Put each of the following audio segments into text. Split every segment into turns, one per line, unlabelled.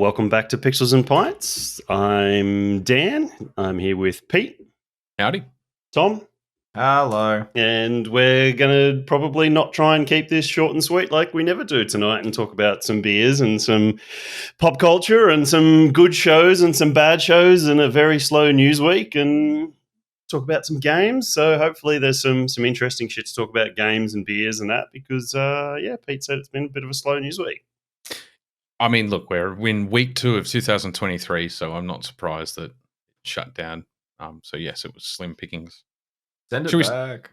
Welcome back to Pixels and Pints. I'm Dan. I'm here with Pete.
Howdy.
Tom.
Hello.
And we're going to probably not try and keep this short and sweet like we never do tonight and talk about some beers and some pop culture and some good shows and some bad shows and a very slow news week and talk about some games. So hopefully there's some interesting shit to talk about, games and beers and that, because, Pete said it's been a bit of a slow news week.
I mean, look, we're in week 2 of 2023, so I'm not surprised that it shut down. So yes, it was slim pickings.
Send it back.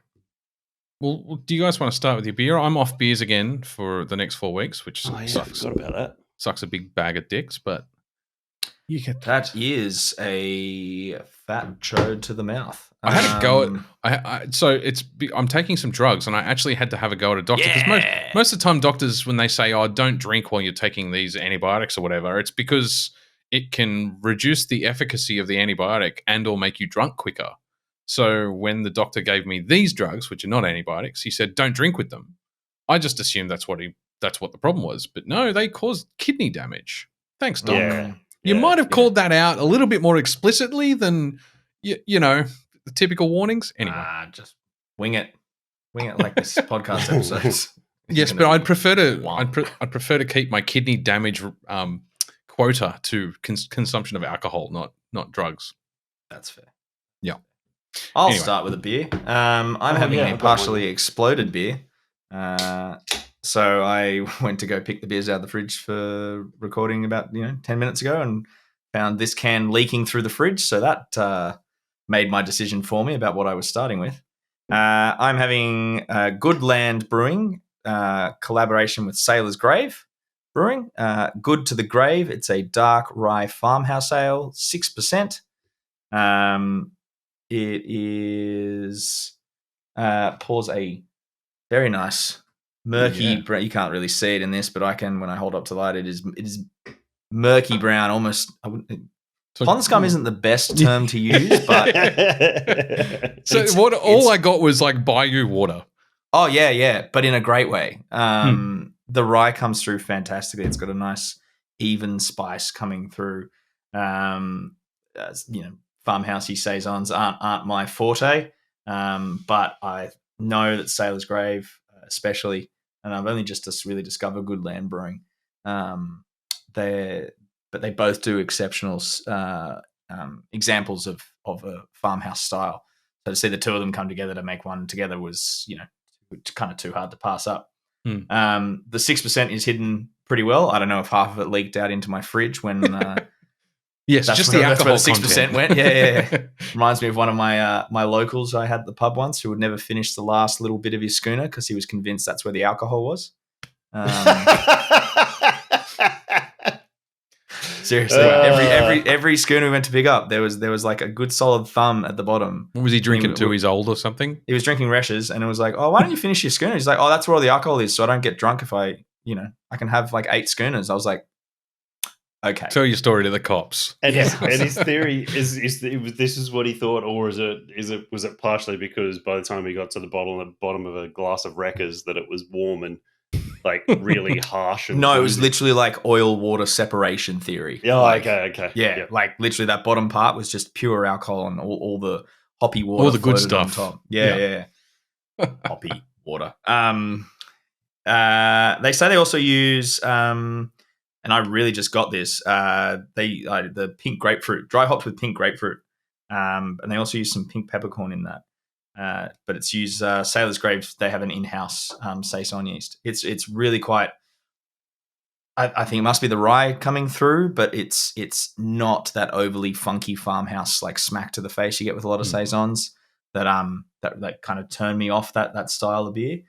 Well, do you guys want to start with your beer? I'm off beers again for the next 4 weeks, which
sucks. I forgot about that.
Sucks a big bag of dicks, but you get
that is a fat chode to the mouth.
I had a go at. I'm taking some drugs, and I actually had to have a go at a doctor because most of the time, doctors, when they say, "Oh, don't drink while you're taking these antibiotics or whatever," it's because it can reduce the efficacy of the antibiotic and/or make you drunk quicker. So when the doctor gave me these drugs, which are not antibiotics, he said, "Don't drink with them." I just assumed that's what the problem was, but no, they caused kidney damage. Thanks, doc.
Yeah.
You might have called that out a little bit more explicitly than you know the typical warnings. Anyway,
just wing it like this podcast episodes.
Yes, but I'd prefer to keep my kidney damage quota to consumption of alcohol, not drugs.
That's fair.
Yeah.
I'll start with a beer. I'm having a partially exploded beer. So I went to go pick the beers out of the fridge for recording about 10 minutes ago and found this can leaking through the fridge. So that made my decision for me about what I was starting with. I'm having Good Land Brewing, collaboration with Sailor's Grave Brewing. Good to the Grave. It's a dark rye farmhouse ale, 6%. It is pours a very nice murky brown. You can't really see it in this, but I can when I hold up to light. It is murky brown, almost. Pond scum isn't the best term to use, but
I got was like bayou water.
Oh yeah, but in a great way. The rye comes through fantastically. It's got a nice even spice coming through. Farmhousey saisons aren't my forte, but I know that Sailor's Grave, especially, and I've only just really discovered Good Land Brewing. They both do exceptional examples of a farmhouse style. So to see the two of them come together to make one together was, kind of too hard to pass up. The 6% is hidden pretty well. I don't know if half of it leaked out into my fridge when.
Yes, just the alcohol.
That's where the 6% went. Yeah. Reminds me of one of my locals I had at the pub once who would never finish the last little bit of his schooner because he was convinced that's where the alcohol was. Seriously, every schooner we went to pick up, there was like a good solid thumb at the bottom.
Was he drinking till he's old or something?
He was drinking Reshes, and it was like, oh, why don't you finish your schooner? He's like, oh, that's where all the alcohol is, so I don't get drunk if I can have like 8 schooners. I was like, okay.
Tell your story to the cops.
And his theory is this is what he thought, or was it partially because by the time he got to the bottom of a glass of Wreckers that it was warm and like really harsh? And
no, it was literally like oil water separation theory.
Oh, okay.
Yeah, like literally that bottom part was just pure alcohol and all the hoppy water,
all the good stuff
on top. Yeah. Hoppy water. They say they also use and I really just got this. The pink grapefruit, dry hopped with pink grapefruit, and they also use some pink peppercorn in that. But it's used Sailor's Grave. They have an in-house saison yeast. It's really quite. I think it must be the rye coming through, but it's not that overly funky farmhouse like smack to the face you get with a lot of saisons that kind of turn me off that style of beer.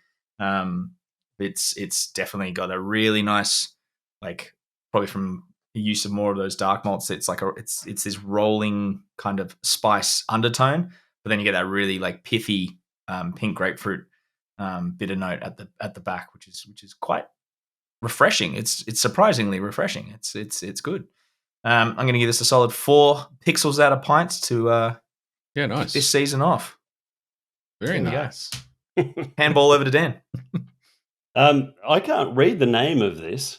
It's definitely got a really nice, like, probably from the use of more of those dark malts, it's like it's this rolling kind of spice undertone, but then you get that really like pithy pink grapefruit bitter note at the back, which is quite refreshing. It's surprisingly refreshing. It's good. I'm going to give this a solid 4 pixels out of pints to
nice.
kick this season off.
Very nice.
Handball over to Dan.
I can't read the name of this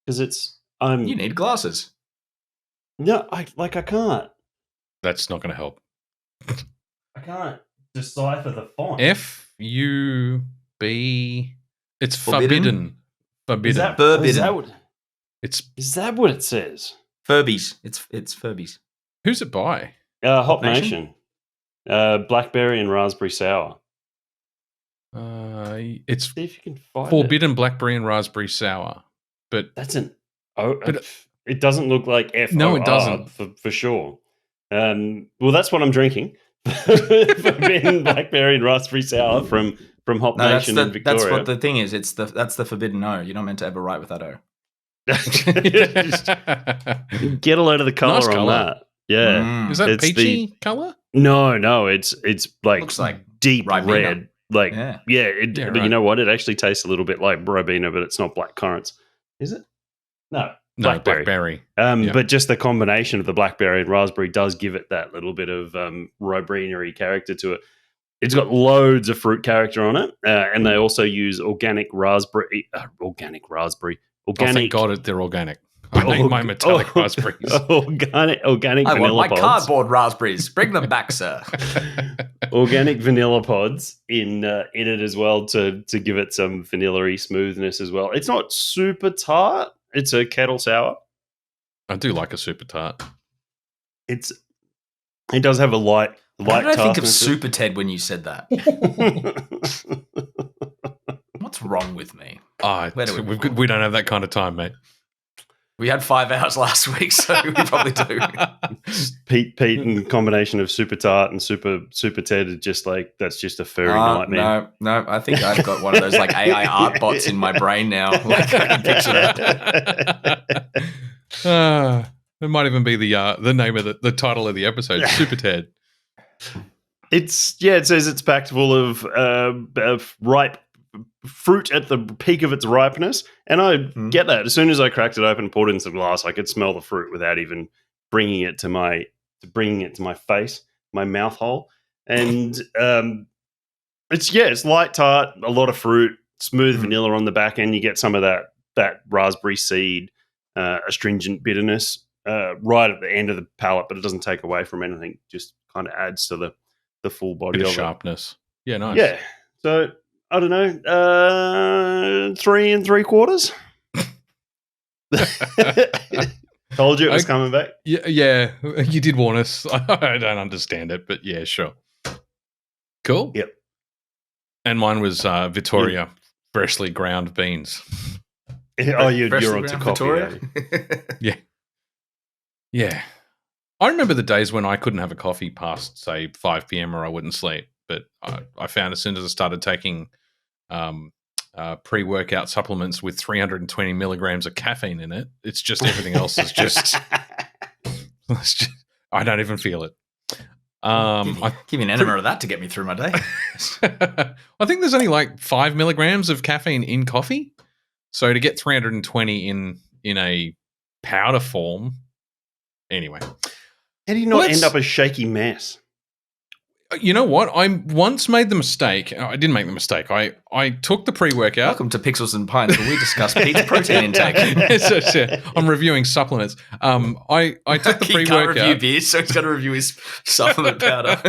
because it's
You need glasses.
No, I can't.
That's not going to help.
I can't decipher the font.
FUB. It's
Forbidden?
forbidden.
Is that
Forbidden.
Is that what it says?
Furbies. It's Furbies.
Who's it by?
Hop Nation. Blackberry and raspberry sour.
It's
See if you can find
forbidden blackberry and raspberry sour. But
that's it doesn't look like F.
No, it doesn't.
For sure. Well, that's what I'm drinking. Forbidden blackberry and raspberry sour from Hop Nation in Victoria.
That's what the thing is. That's the forbidden O. You're not meant to ever write with that O.
Get a load of the color
Nice
on
colour.
that. Yeah.
Is that
It's
peachy color?
No, it's like
Looks like
deep
Ribena.
red. Like
Yeah.
But
right.
you know what? It actually tastes a little bit like Ribena, but it's not black currants. Is it? No.
No, blackberry.
But just the combination of the blackberry and raspberry does give it that little bit of Ribena-y character to it. It's got loads of fruit character on it, and they also use organic raspberry.
Oh, thank God they're organic. I make my metallic raspberries.
Organic
I
vanilla
want my
pods.
cardboard raspberries. Bring them back, sir.
Organic vanilla pods in it as well to give it some vanilla-y smoothness as well. It's not super tart. It's a kettle sour.
I do like a super tart.
It does have a light
Why did I think of
tartness.
Super Ted when you said that? What's wrong with me?
Oh,
Where do
we don't have that kind of time, mate.
We had 5 hours last week, so we probably do.
Pete and combination of super tart and super Ted is just like that's just a furry nightmare.
No. I think I've got one of those like AI art bots in my brain now. Like I can picture that.
It might even be the name of the title of the episode, Super Ted.
It says it's packed full of ripe fruit at the peak of its ripeness, and I get that. As soon as I cracked it open and poured it into the glass, I could smell the fruit without even bringing it to my face, my mouth hole. And it's light tart, a lot of fruit, smooth vanilla on the back end. You get some of that raspberry seed, astringent bitterness right at the end of the palate, but it doesn't take away from anything. Just kind of adds to the full body
Bit of
of
sharpness. Yeah, nice.
Yeah. So I don't know, 3 3/4. Told you it was coming back.
Yeah, you did warn us. I don't understand it, but yeah, sure. Cool.
Yep.
And mine was Vittoria freshly ground beans.
Oh, you're
Freshly
onto
ground
coffee.
Victoria?
Yeah. I remember the days when I couldn't have a coffee past, say, 5 p.m. or I wouldn't sleep. But I found as soon as I started taking pre-workout supplements with 320 milligrams of caffeine in it, it's just everything else is just, I don't even feel it.
Give me an enema of that to get me through my day.
I think there's only like 5 milligrams of caffeine in coffee. So to get 320 in a powder form, anyway.
How do you not end up a shaky mess?
You know what? I once made the mistake. I didn't make the mistake. I took the pre-workout.
Welcome to Pixels and Pints, where we discuss Pete's protein intake.
I'm reviewing supplements. I took the
He
pre-workout.
can't review beers, so he's got to review his supplement powder.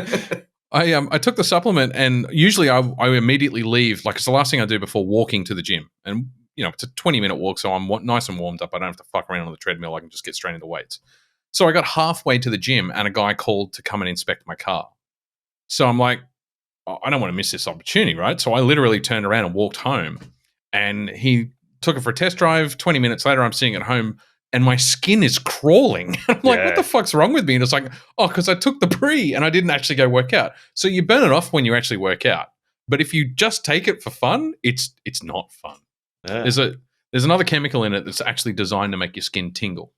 I took the supplement, and usually I immediately leave. Like, it's the last thing I do before walking to the gym. And, it's a 20-minute walk, so I'm nice and warmed up. I don't have to fuck around on the treadmill. I can just get straight into weights. So I got halfway to the gym, and a guy called to come and inspect my car. So I'm like, I don't want to miss this opportunity, right? So I literally turned around and walked home, and he took it for a test drive. 20 minutes later, I'm sitting at home, and my skin is crawling. I'm like, what the fuck's wrong with me? And it's like, because I took the pre and I didn't actually go work out. So you burn it off when you actually work out. But if you just take it for fun, it's not fun. Yeah. There's another chemical in it that's actually designed to make your skin tingle,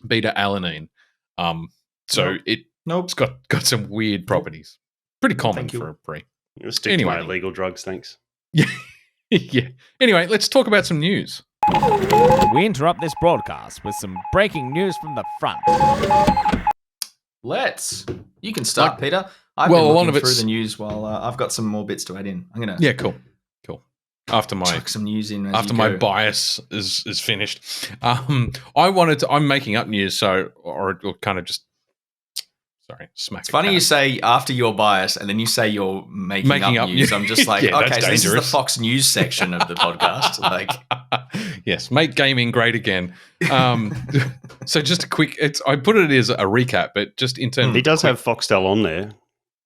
beta-alanine. It's got some weird properties. Pretty common for a pre.
Stick to my illegal drugs, thanks.
Yeah. Yeah. Anyway, let's talk about some news.
We interrupt this broadcast with some breaking news from the front.
You can start, Peter. I've been looking through the news while I've got some more bits to add in.
Yeah, cool. after my
Chuck some news in.
my bias is finished. I'm making up news, or kind of just. Sorry, smack.
It's funny you say after your bias, and then you say you're making up news. I'm just like,
yeah,
okay, so this is the Fox News section of the podcast. Like,
yes, make gaming great again. So just a quick, I put it as a recap, but just in terms,
he does have Foxtel on there,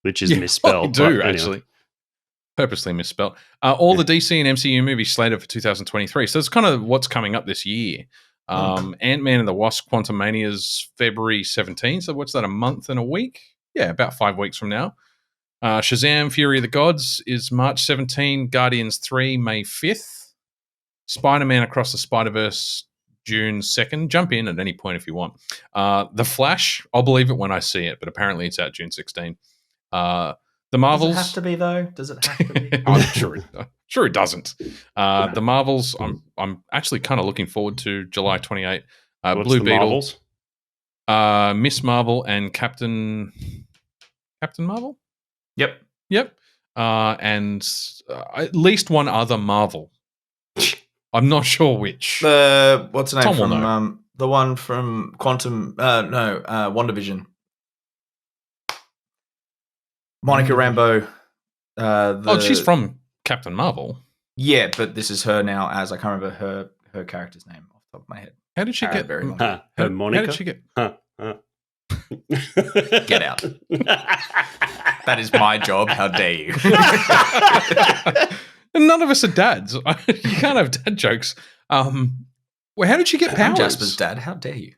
which is misspelled.
I do
anyway.
actually. Purposely misspelled. All the DC and MCU movies slated for 2023. So it's kind of what's coming up this year. Ant-Man and the Wasp: Quantumania is February 17th. So what's that, a month and a week? Yeah, about 5 weeks from now. Shazam! Fury of the Gods is March 17. Guardians 3, May 5th. Spider-Man Across the Spider-Verse, June 2nd. Jump in at any point if you want. The Flash, I'll believe it when I see it, but apparently it's out June 16. The Marvels.
Does it have to be though? Does it have to be?
I'm sure it doesn't. The Marvels. I'm actually kind of looking forward to July 28.
What's
Blue
the
Beetle,
Marvels?
Miss Marvel, and Captain Marvel.
Yep.
And at least one other Marvel. I'm not sure which.
What's the name
Tom will
from
know.
the one from Quantum? WandaVision. Monica Rambeau.
She's from Captain Marvel.
Yeah, but this is her now. As I can't remember her character's name off the top of my head.
How did she get?
Very long.
Monica.
How did she get?
Get out. That is my job. How dare you?
And none of us are dads. You can't have dad jokes. Well, how did she get powers?
I'm Jasper's dad. How dare you?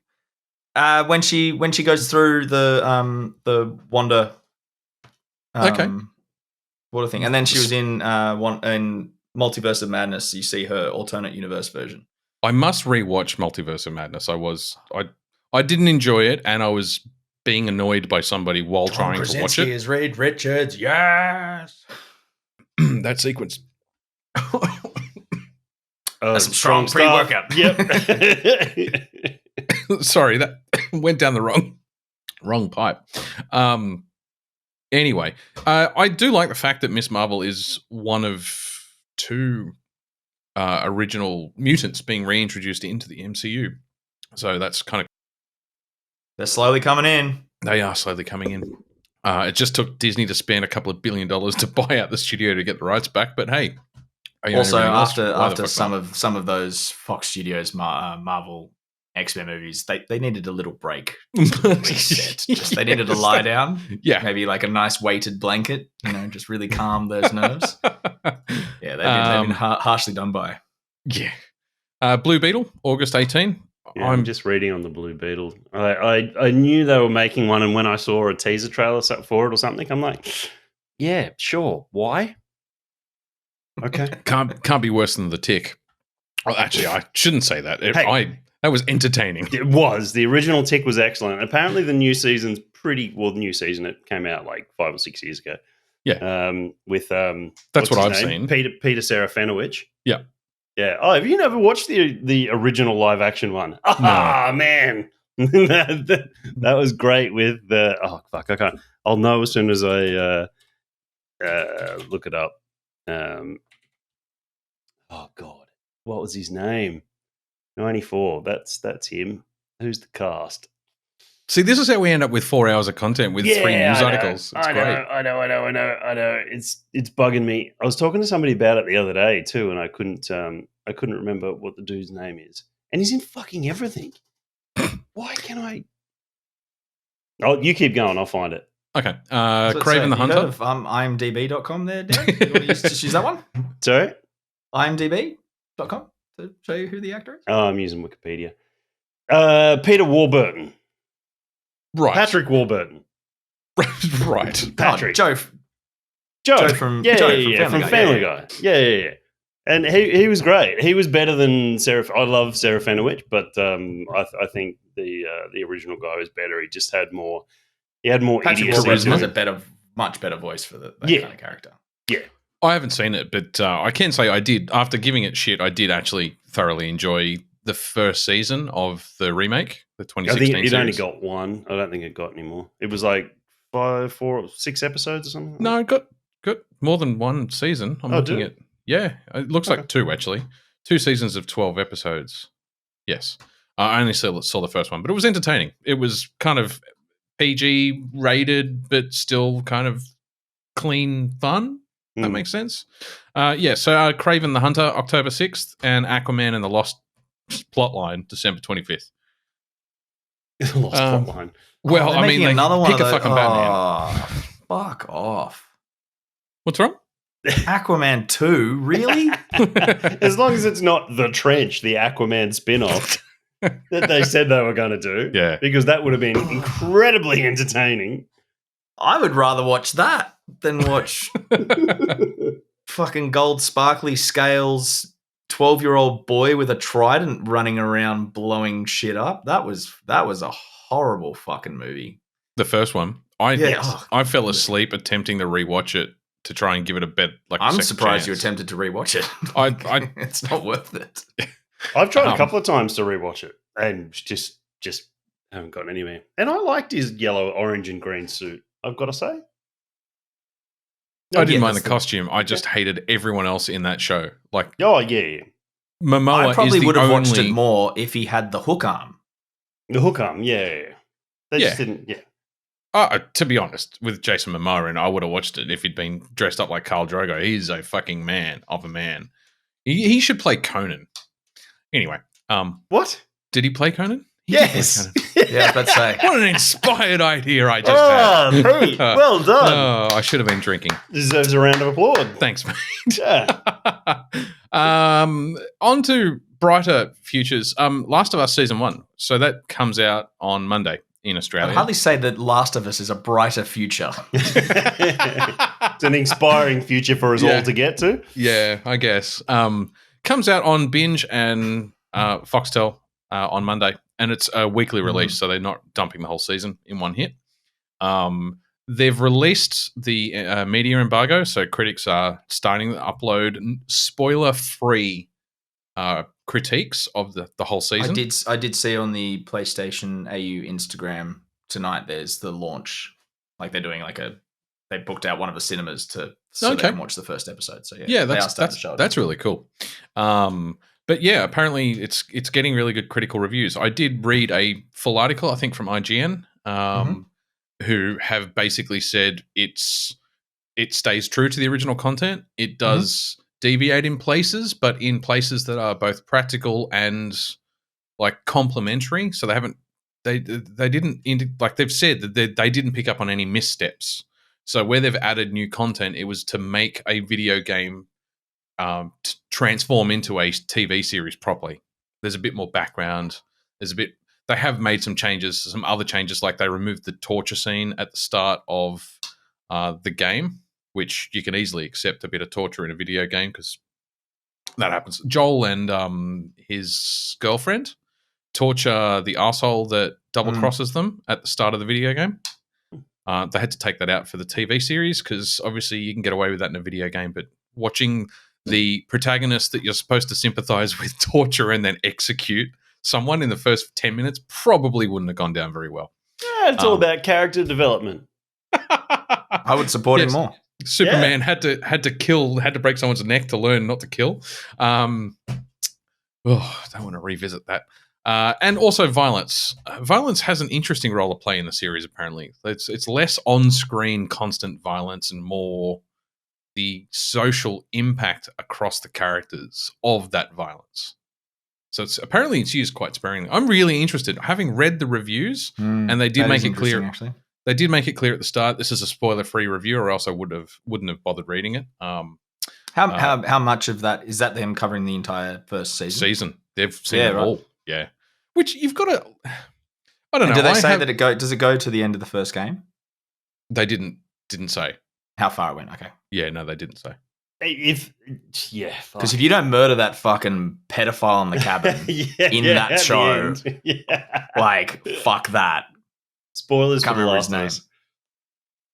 When she goes through the Wanda. What a thing! And then she was in Multiverse of Madness. You see her alternate universe version.
I must rewatch Multiverse of Madness. I didn't enjoy it, and I was being annoyed by somebody while trying to watch it.
Is Reed Richards, yes.
That sequence.
That's some strong pre-workout.
Yep.
Sorry, that went down the wrong pipe. Anyway, I do like the fact that Miss Marvel is one of two original mutants being reintroduced into the MCU. So that's kind of...
They're slowly coming in.
They are slowly coming in. It just took Disney to spend a couple of $1 billion to buy out the studio to get the rights back. But hey,
also after some of those Fox Studios Marvel X-Men movies, they needed a little break. Reset. They needed to lie down.
Yeah.
Maybe like a nice weighted blanket, just really calm those nerves. Yeah, they've been harshly done by.
Yeah. Blue Beetle, August 18.
Yeah, I'm just reading on the Blue Beetle. I knew they were making one, and when I saw a teaser trailer for it or something, I'm like, yeah, sure. Why? Okay.
Can't be worse than The Tick. Oh, actually, I shouldn't say that. That was entertaining.
It was. The original Tick was excellent. Apparently, the new season's new season. It came out like 5 or 6 years ago.
Yeah.
With
that's what I've seen.
Peter Serafinowicz.
Yeah.
Yeah. Oh, have you never watched the original live action one?
No.
Man. that was great with the... Oh, fuck. I can't... I'll know as soon as I look it up. Oh, God. What was his name? 94. That's him. Who's the cast?
See, this is how we end up with 4 hours of content with 3 news articles. It's great.
I know. It's bugging me. I was talking to somebody about it the other day too, and I couldn't remember what the dude's name is. And he's in fucking everything. Why can't I? Oh, you keep going. I'll find it.
Okay. Craven the Hunter.
You heard of imdb.com there, Dan? You want to just use that one?
Sorry?
imdb.com to show you who the actor is?
Oh, I'm using Wikipedia. Peter Warburton.
Right.
Patrick Warburton.
Right.
Patrick.
Joe from Family Guy.
Yeah. And he was great. He was better than I love Serafinowicz, but I think the original guy was better. He just had more. He had more
Patrick
idiocy.
has a much better voice for that kind of character.
Yeah.
I haven't seen it, but I can say I did. After giving it shit, I did actually thoroughly enjoy the first season of the remake, the 2016
I think it
series.
only got one. I don't think it got any more. It was like 5, 4, 6 episodes or something.
No, it got more than one season. I'm looking at. Yeah, it looks like 2 actually. 2 seasons of 12 episodes. Yes. I only saw the first one, but it was entertaining. It was kind of PG rated, but still kind of clean fun. That makes sense. So Kraven the Hunter, October 6th, and Aquaman and the Lost Plotline, December 25th.
Lost Plotline.
Well, I mean, they
another one
pick a fucking Batman.
Fuck off.
What's wrong?
Aquaman 2? Really?
As long as it's not The Trench, the Aquaman spin-off that they said they were going to do.
Yeah.
Because that would have been incredibly entertaining.
I would rather watch that than watch fucking gold sparkly scales 12-year-old boy with a trident running around blowing shit up. That was a horrible fucking movie.
The first one. I fell asleep attempting to rewatch it to try and give it a bet.
I'm surprised you attempted to rewatch it. It's not worth it.
I've tried a couple of times to rewatch it and just haven't gotten anywhere. And I liked his yellow, orange, and green suit, I've got to say.
I didn't mind the costume. I just hated everyone else in that show.
I
Momoa
probably
is
would have watched
only...
it more if he had the hook arm.
The hook arm, They just didn't,
to be honest, with Jason Momoa in, I would have watched it if he'd been dressed up like Khal Drogo. He's a fucking man of a man. He should play Conan. Anyway,
what?
Did he play Conan?
Yes.
Yeah, let's say.
What an inspired idea I just had.
Pete, well done.
I should have been drinking.
Deserves a round of applause.
Thanks, mate.
Yeah.
On to brighter futures. Last of Us Season 1. So that comes out on Monday in Australia.
I'd hardly say that Last of Us is a brighter future.
It's an inspiring future for us all to get to.
Yeah, I guess. Comes out on Binge and Foxtel on Monday. And it's a weekly release, so they're not dumping the whole season in one hit. They've released the media embargo, so critics are starting to upload spoiler-free critiques of the whole season.
I did see on the PlayStation AU Instagram tonight there's the launch. Like they're doing they booked out one of the cinemas so they can watch the first episode. So
that's really cool. But yeah, apparently it's getting really good critical reviews. I did read a full article, I think, from IGN, who have basically said it stays true to the original content. It does deviate in places, but in places that are both practical and complementary. So they didn't they've said that they didn't pick up on any missteps. So where they've added new content, it was to make a video game transform into a TV series properly. There's a bit more background. They have made some changes, some other changes, like they removed the torture scene at the start of the game, which you can easily accept a bit of torture in a video game because that happens. Joel and his girlfriend torture the arsehole that double crosses them at the start of the video game. They had to take that out for the TV series because obviously you can get away with that in a video game, but watching the protagonist that you're supposed to sympathize with torture and then execute someone in the first 10 minutes probably wouldn't have gone down very well.
Yeah, it's all about character development.
I would support him more.
Superman had to break someone's neck to learn not to kill. I don't want to revisit that. And also violence. Violence has an interesting role to play in the series, apparently. It's less on-screen constant violence and more the social impact across the characters of that violence. So apparently it's used quite sparingly. I'm really interested. Having read the reviews, and they did make it clear. Actually. They did make it clear at the start this is a spoiler-free review, or else I wouldn't have bothered reading it.
How much of that is that them covering the entire first season?
They've seen it all. Yeah, which you've got to. I don't know.
Do they say that does it go to the end of the first game?
They didn't say
how far it went. Okay.
Yeah, no, they didn't say.
Because if you don't murder that fucking pedophile in the cabin in that show, fuck that.
Spoilers
Can't
for the
remember
last
his name.
name.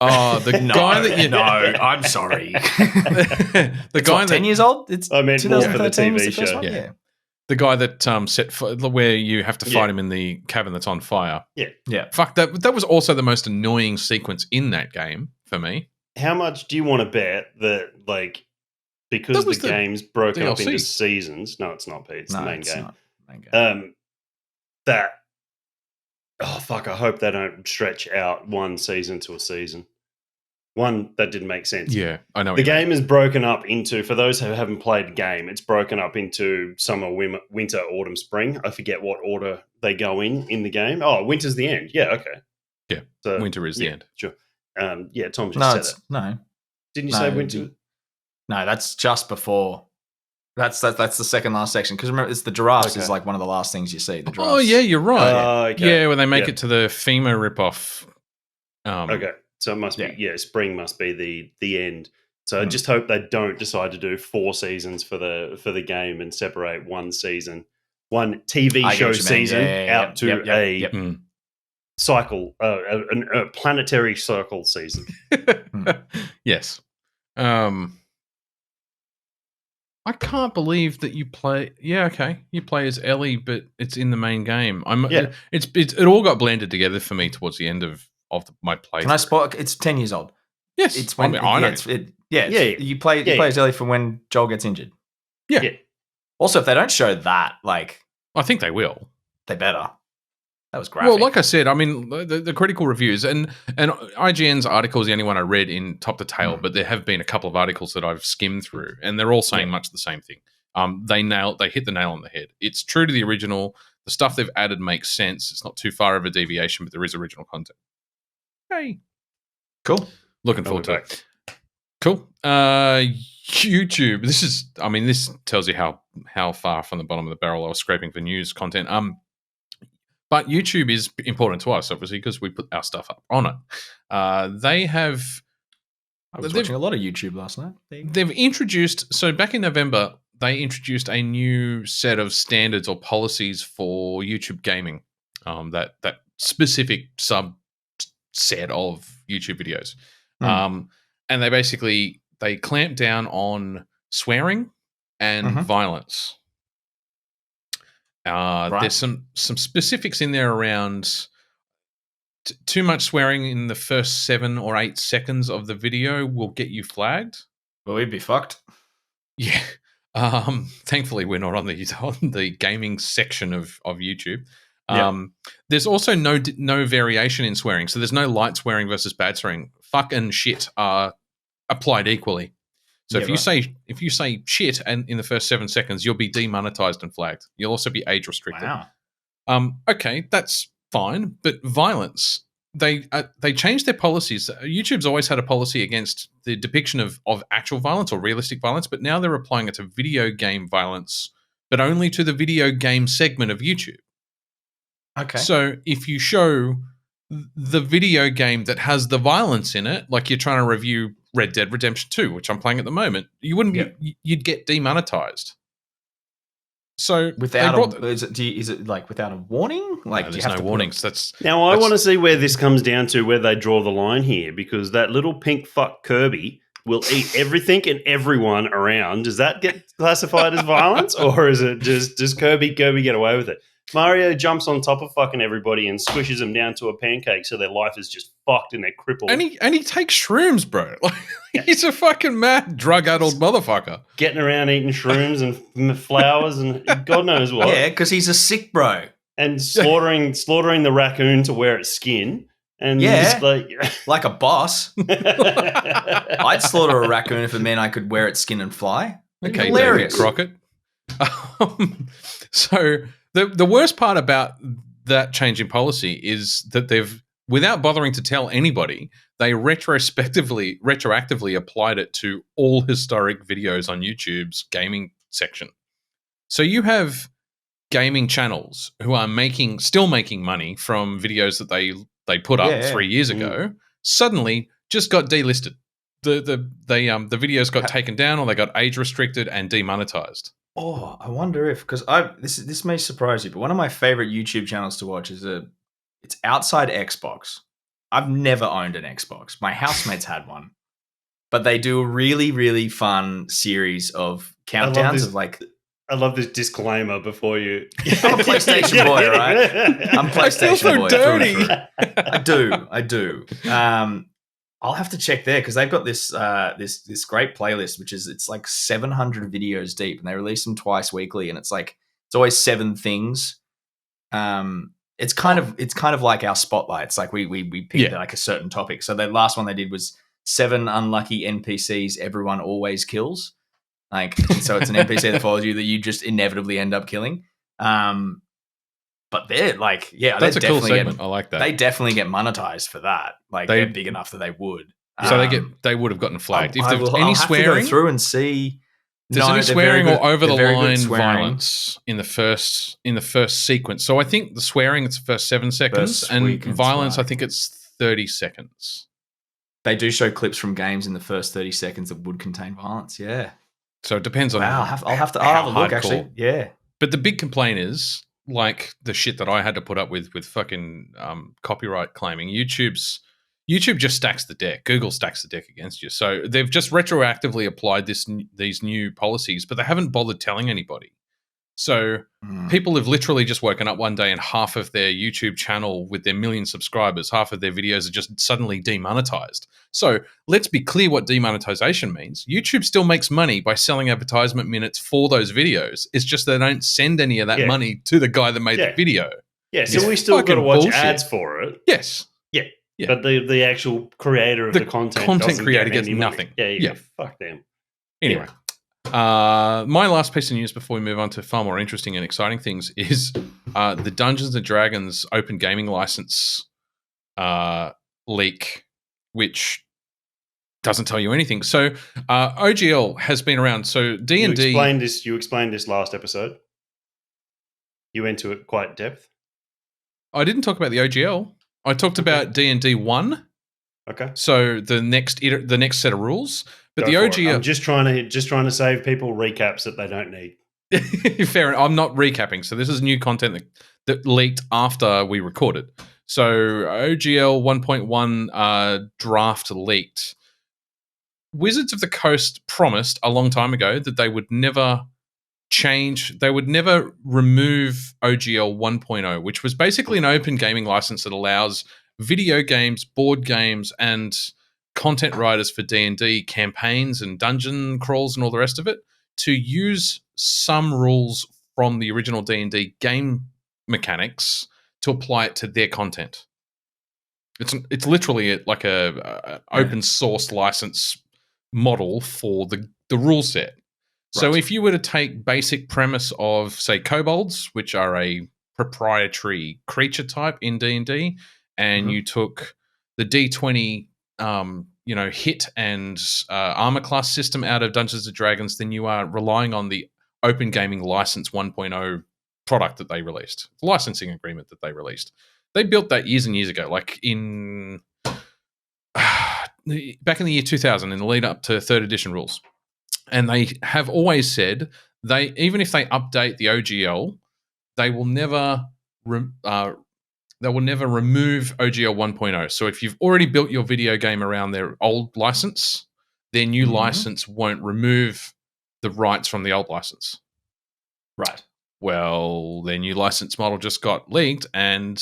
Oh, the guy that you
know. I'm sorry.
The guy
10 years old. It's
I meant more for the
2013 was
TV
the first
show.
one? Yeah.
The guy that where you have to fight him in the cabin that's on fire.
Yeah.
Fuck that. That was also the most annoying sequence in that game for me.
How much do you want to bet that because
was
the
the
game's broken up
DLC.
into seasons. No, it's not, Pete. It's the main game.
Not the main game.
That, oh, fuck, I hope they don't stretch out one season to a season. One, that didn't make sense.
Yeah, I know.
The game is broken up into, for those who haven't played the game, it's broken up into summer, winter, autumn, spring. I forget what order they go in the game. Oh, winter's the end. Yeah, okay.
Yeah,
so,
winter is the end.
Sure. Yeah, Tom just said it.
No.
Didn't you say winter?
No, that's just before. That's the second last section. Because remember, it's the giraffes is like one of the last things you see. The giraffes.
Oh, yeah, you're right.
Okay.
Yeah, when they make it to the FEMA ripoff.
Okay. So it must be, spring must be the end. So I just hope they don't decide to do 4 seasons for the game and separate one season, one TV show season out to a cycle, a planetary circle season.
Yes. I can't believe that you play. Yeah, okay, you play as Ellie, but it's in the main game. It all got blended together for me towards the end of my play.
Can I spoil? It's 10 years old.
Yes,
it's when
I know.
You play as Ellie for when Joel gets injured.
Yeah.
Also, if they don't show that, like,
I think they will.
They better. That was graphic.
Well, like I said, I mean, the critical reviews and IGN's article is the only one I read in top to tail, but there have been a couple of articles that I've skimmed through, and they're all saying much the same thing. They hit the nail on the head. It's true to the original. The stuff they've added makes sense. It's not too far of a deviation, but there is original content. Hey,
cool.
Looking forward to it. Cool. YouTube. This tells you how far from the bottom of the barrel I was scraping for news content. But YouTube is important to us, obviously, because we put our stuff up on it. I was watching a
lot of YouTube last night.
They've introduced, so back in November, they introduced a new set of standards or policies for YouTube gaming. That specific subset of YouTube videos. And they clamp down on swearing and violence. There's some specifics in there around too much swearing in the first 7 or 8 seconds of the video will get you flagged.
Well, we'd be fucked.
Yeah. Thankfully, we're not on the gaming section of YouTube. There's also no variation in swearing. So there's no light swearing versus bad swearing. Fuck and shit are applied equally. So if you say shit and in the first 7 seconds, you'll be demonetized and flagged. You'll also be age restricted.
Wow.
Okay, that's fine. But violence, they changed their policies. YouTube's always had a policy against the depiction of actual violence or realistic violence, but now they're applying it to video game violence, but only to the video game segment of YouTube.
Okay.
So if you show the video game that has the violence in it, like you're trying to review Red Dead Redemption 2, which I'm playing at the moment, you'd get demonetized. So
is it like without a warning? Like,
no,
do you
there's
have
no warnings.
I want to see where this comes down to, where they draw the line here, because that little pink fuck Kirby will eat everything and everyone around. Does that get classified as violence, or is it does Kirby get away with it? Mario jumps on top of fucking everybody and squishes them down to a pancake, so their life is just fucked and they're crippled.
And he takes shrooms, bro. He's a fucking mad drug-addled motherfucker.
Getting around eating shrooms and flowers and God knows what.
Yeah, because he's a sick bro.
And slaughtering the raccoon to wear its skin. And just
like a boss. I'd slaughter a raccoon if it meant I could wear its skin and fly.
Okay,
hilarious.
David Crockett. So the worst part about that change in policy is that they've, without bothering to tell anybody, they retroactively applied it to all historic videos on YouTube's gaming section. So you have gaming channels who are still making money from videos that they put up 3 years ago, suddenly just got delisted. The videos got taken down, or they got age restricted and demonetized.
Oh, I wonder if, because this may surprise you, but one of my favorite YouTube channels to watch is it's Outside Xbox. I've never owned an Xbox. My housemates had one, but they do a really, really fun series of countdowns of like.
I love this disclaimer before you.
I'm a PlayStation boy, right? I'm PlayStation boy.
I feel so dirty.
I do. I'll have to check there because they've got this this great playlist, which is it's like 700 videos deep, and they release them twice weekly, and it's always 7 things. It's kind of like our spotlights. Like we picked like a certain topic. So the last one they did was 7 unlucky NPCs everyone always kills. Like, so it's an NPC that follows you that you just inevitably end up killing. But they're like,
that's a cool segment. I like that.
They definitely get monetized for that. Like they're big enough that they would.
So they would have gotten flagged.
If there's any swearing, to go through and see.
There's any swearing or over the line violence in the first sequence. So I think the swearing it's the first 7 seconds, and violence I think it's 30 seconds.
They do show clips from games in the first 30 seconds that would contain violence. Yeah.
So it depends on.
Wow, I'll have a look actually. Yeah.
But the big complaint is like the shit that I had to put up with fucking copyright claiming. YouTube just stacks the deck. Google stacks the deck against you. So they've just retroactively applied these new policies, but they haven't bothered telling anybody. So people have literally just woken up one day and half of their YouTube channel with their 1 million subscribers, half of their videos are just suddenly demonetized. So let's be clear what demonetization means. YouTube still makes money by selling advertisement minutes for those videos. It's just they don't send any of that money to the guy that made the video.
Yeah, so we still got to watch ads for it.
Yes.
Yeah. But the actual creator of the content
creator gets nothing.
Yeah. Fuck them.
Anyway, my last piece of news before we move on to far more interesting and exciting things is the Dungeons and Dragons open gaming license leak, which doesn't tell you anything. So OGL has been around. So D&D.
You explained this last episode. You went to it quite in depth.
I didn't talk about the OGL. I talked about D&D 1.
Okay.
So the next set of rules, but the OGL.
I'm just trying to save people recaps that they don't need.
Fair enough. I'm not recapping. So this is new content that leaked after we recorded. So OGL 1.1 draft leaked. Wizards of the Coast promised a long time ago that they would never remove OGL 1.0, which was basically an open gaming license that allows video games, board games, and content writers for D&D campaigns and dungeon crawls and all the rest of it to use some rules from the original D&D game mechanics to apply it to their content. It's literally like a open source license model for the rule set. So if you were to take basic premise of, say, kobolds, which are a proprietary creature type in D&D, and you took the D20, hit and armor class system out of Dungeons & Dragons, then you are relying on the Open Gaming License 1.0 product that they released, licensing agreement that they released. They built that years and years ago, like in back in the year 2000, in the lead up to 3rd edition rules. And they have always said even if they update the OGL, they will never remove OGL 1.0. So if you've already built your video game around their old license, their new license won't remove the rights from the old license.
Right.
Well, their new license model just got leaked, and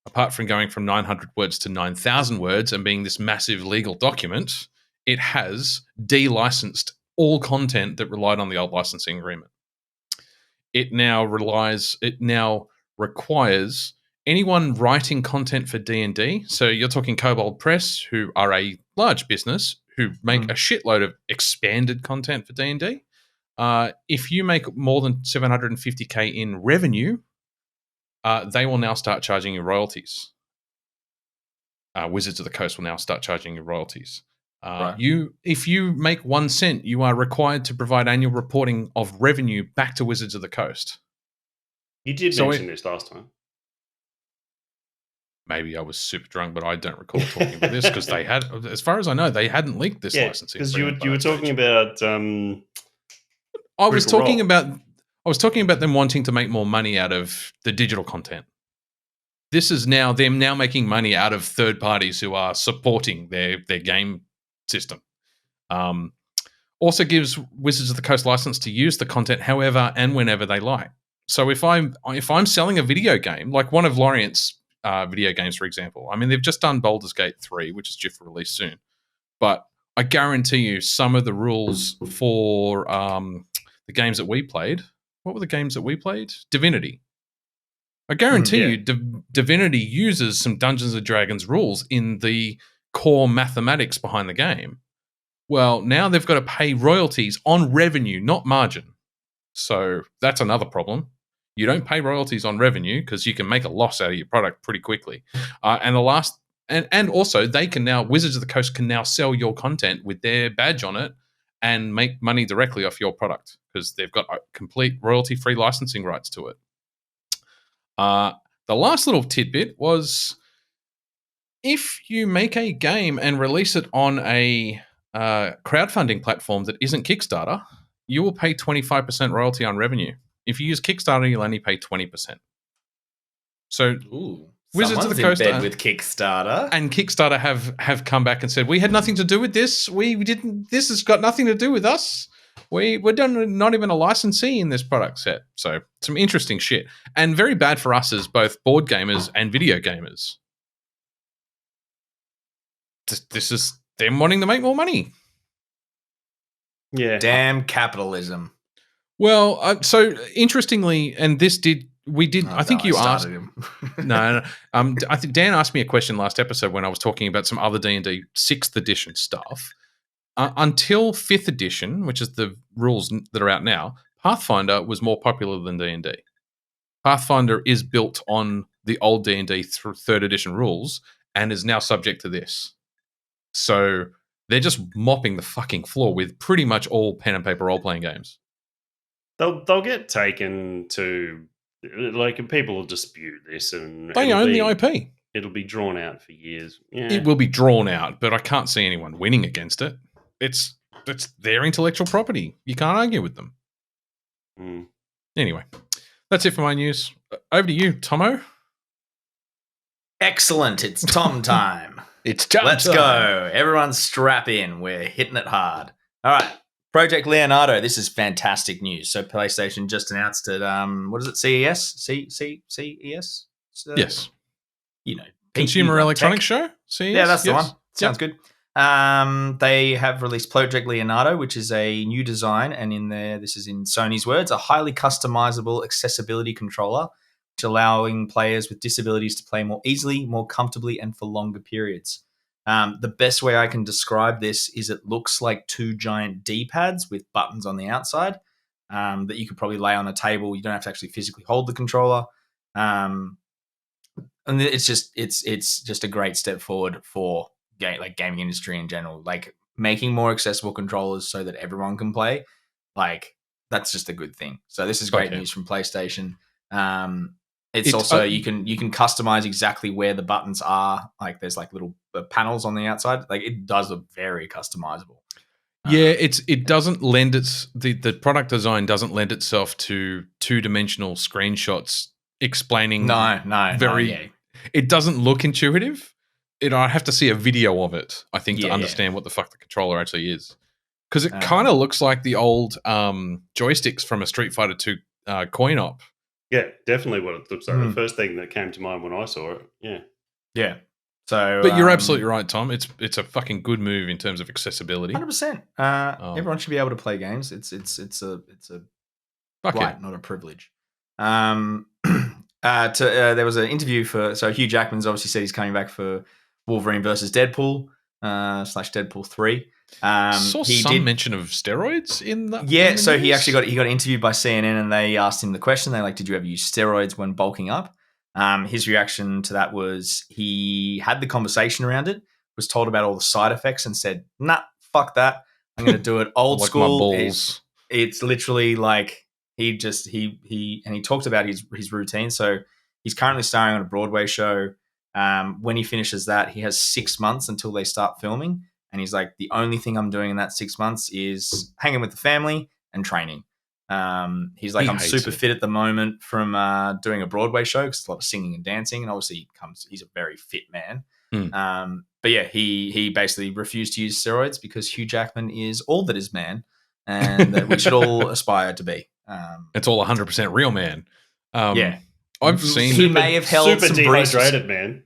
apart from going from 900 words to 9,000 words and being this massive legal document, it has de-licensed all content that relied on the old licensing agreement. It now requires anyone writing content for D&D, so you're talking Kobold Press, who are a large business who make a shitload of expanded content for D&D. If you make more than $750K in revenue, they will now start charging you royalties. Wizards of the Coast will now start charging you royalties. If you make 1 cent, you are required to provide annual reporting of revenue back to Wizards of the Coast.
You did mention this last time.
Maybe I was super drunk, but I don't recall talking about this because they had, as far as I know, they hadn't leaked this licensing.
Because you were talking about.
I was talking about them wanting to make more money out of the digital content. This is now them making money out of third parties who are supporting their game system. Also gives Wizards of the Coast license to use the content however and whenever they like. So if I'm selling a video game, like one of Lorient's video games, for example, I mean, they've just done Baldur's Gate 3, which is due for release soon. But I guarantee you some of the rules for the games that we played, what were the games that we played? Divinity. I guarantee you Divinity uses some Dungeons & Dragons rules in the core mathematics behind the game. Well, now they've got to pay royalties on revenue, not margin. So that's another problem. You don't pay royalties on revenue because you can make a loss out of your product pretty quickly. And also they can now, Wizards of the Coast can now sell your content with their badge on it and make money directly off your product because they've got complete royalty-free licensing rights to it. The last little tidbit was if you make a game and release it on a crowdfunding platform that isn't Kickstarter, you will pay 25% royalty on revenue. If you use Kickstarter, you'll only pay 20%. So Wizards of the Coast
in bed with Kickstarter,
and Kickstarter have come back and said we had nothing to do with this. We didn't. This has got nothing to do with us. We're not even a licensee in this product set. So some interesting shit and very bad for us as both board gamers and video gamers. This is them wanting to make more money.
Yeah.
Damn capitalism.
Well, so interestingly, and this did. We did. I think you asked. No. I think Dan asked me a question last episode when I was talking about some other D&D 6th edition stuff. Until 5th edition, which is the rules that are out now, Pathfinder was more popular than D&D. Pathfinder is built on the old D&D 3rd edition rules and is now subject to this. So they're just mopping the fucking floor with pretty much all pen and paper role-playing games.
They'll get taken to... Like, people will dispute this, and
they own the IP.
It'll be drawn out for years. Yeah.
It will be drawn out, but I can't see anyone winning against it. It's their intellectual property. You can't argue with them. Anyway, that's it for my news. Over to you, Tomo.
Excellent. It's Tom time.
It's Tom
Let's
time.
go. Everyone strap in. We're hitting it hard. All right. Project Leonardo. This is fantastic news. So PlayStation just announced it. What is it? CES? CES?
Yes.
You know,
Consumer Electronics Show? CES?
Yeah, that's the one. Sounds
Yep.
good. They have released Project Leonardo, which is a new design, and in there, this is in Sony's words, a highly customizable accessibility controller, which allowing players with disabilities to play more easily, more comfortably, and for longer periods. The best way I can describe this is it looks like two giant D-pads with buttons on the outside that you could probably lay on a table. You don't have to actually physically hold the controller. And it's just a great step forward for gaming industry in general. Like making more accessible controllers so that everyone can play. Like that's just a good thing. So this is great news from PlayStation. It's also you can customize exactly where the buttons are. Like there's like little panels on the outside. Like it does look very customizable.
Yeah, it doesn't lend the product design doesn't lend itself to 2-dimensional screenshots explaining.
No.
It doesn't look intuitive. I have to see a video of it, I think, to understand what the fuck the controller actually is. Because it kind of looks like the old joysticks from a Street Fighter 2 coin-op.
Yeah, definitely what it looks like. The first thing that came to mind when I saw it. Yeah.
Yeah. So,
but you're absolutely right, Tom. It's a fucking good move in terms of accessibility.
100%. Everyone should be able to play games. It's a right, not a privilege. There was an interview so Hugh Jackman's obviously said he's coming back for Wolverine versus Deadpool / Deadpool 3.
Saw some mention of steroids in that.
Yeah, so he actually got interviewed by CNN, and they asked him the question. They did you ever use steroids when bulking up? His reaction to that was he had the conversation around it, was told about all the side effects, and said, "Nah, fuck that. I'm going to do it old
like
school."
My balls.
It's literally like he talked about his routine. So he's currently starring on a Broadway show. When he finishes that, he has 6 months until they start filming. And he's like, the only thing I'm doing in that 6 months is hanging with the family and training. He's like, I'm super fit at the moment from doing a Broadway show because it's a lot of singing and dancing. And obviously he's a very fit man. But yeah, he basically refused to use steroids because Hugh Jackman is all that is man and that we should all aspire to be.
It's all 100% real man.
Yeah.
I've seen...
He may have held
super
some
dehydrated
bruises.
man.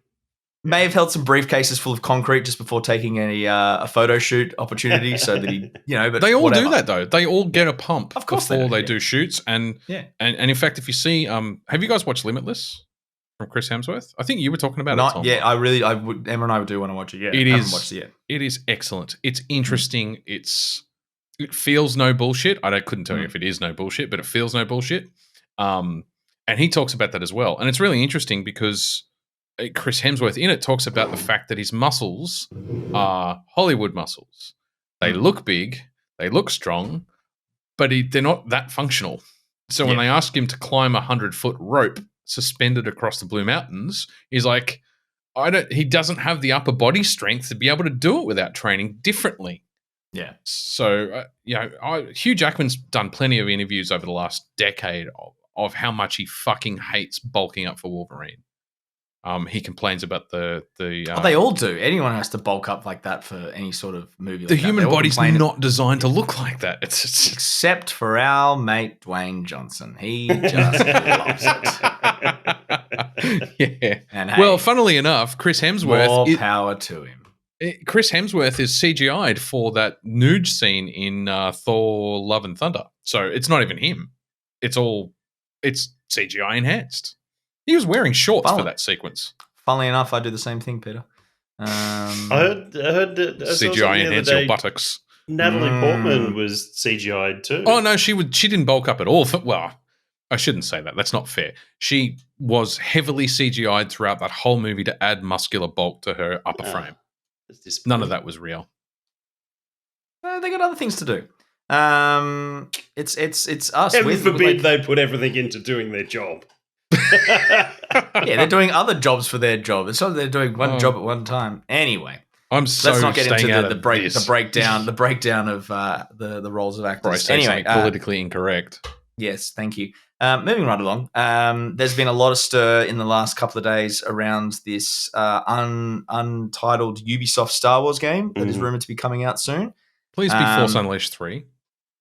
May have held some briefcases full of concrete just before taking a photo shoot opportunity, so that he, but
they all
whatever.
do that though. They all get a pump
Of course
before they
do,
do shoots, and in fact, if you see, have you guys watched Limitless from Chris Hemsworth? I think you were talking about it.
Not yet. I would. Emma and I do want to watch it. Yeah, I haven't watched it yet.
It is excellent. It's interesting. It feels no bullshit. I couldn't tell you if it is no bullshit, but it feels no bullshit. And he talks about that as well, and it's really interesting because Chris Hemsworth in it talks about the fact that his muscles are Hollywood muscles. They look big, they look strong, but they're not that functional. So when they ask him to climb a 100-foot rope suspended across the Blue Mountains, he's like, he doesn't have the upper body strength to be able to do it without training differently.
Yeah.
So, Hugh Jackman's done plenty of interviews over the last decade of how much he fucking hates bulking up for Wolverine. He complains about the
they all do. Anyone has to bulk up like that for any sort of movie.
The
like
human
that.
body's not designed to look like that. It's
except for our mate Dwayne Johnson. He just loves it.
Yeah.
And
well, funnily enough, Chris Hemsworth.
More power to him.
Chris Hemsworth is CGI'd for that nude scene in Thor: Love and Thunder. So it's not even him. It's CGI enhanced. He was wearing shorts for that sequence.
Funnily enough, I do the same thing, Peter.
I heard that
CGI enhance your buttocks.
Natalie Portman was CGI'd too.
Oh no, she didn't bulk up at all. Well, I shouldn't say that. That's not fair. She was heavily CGI'd throughout that whole movie to add muscular bulk to her upper frame. None of that was real.
They got other things to do. It's us.
Heaven forbid they put everything into doing their job.
They're doing other jobs for their job. It's not that they're doing one job at one time. Anyway,
let's
not get into the breakdown of the roles of actors. Anyway,
politically incorrect.
Yes, thank you. Moving right along. There's been a lot of stir in the last couple of days around this untitled Ubisoft Star Wars game that is rumored to be coming out soon.
Please be Force Unleashed 3.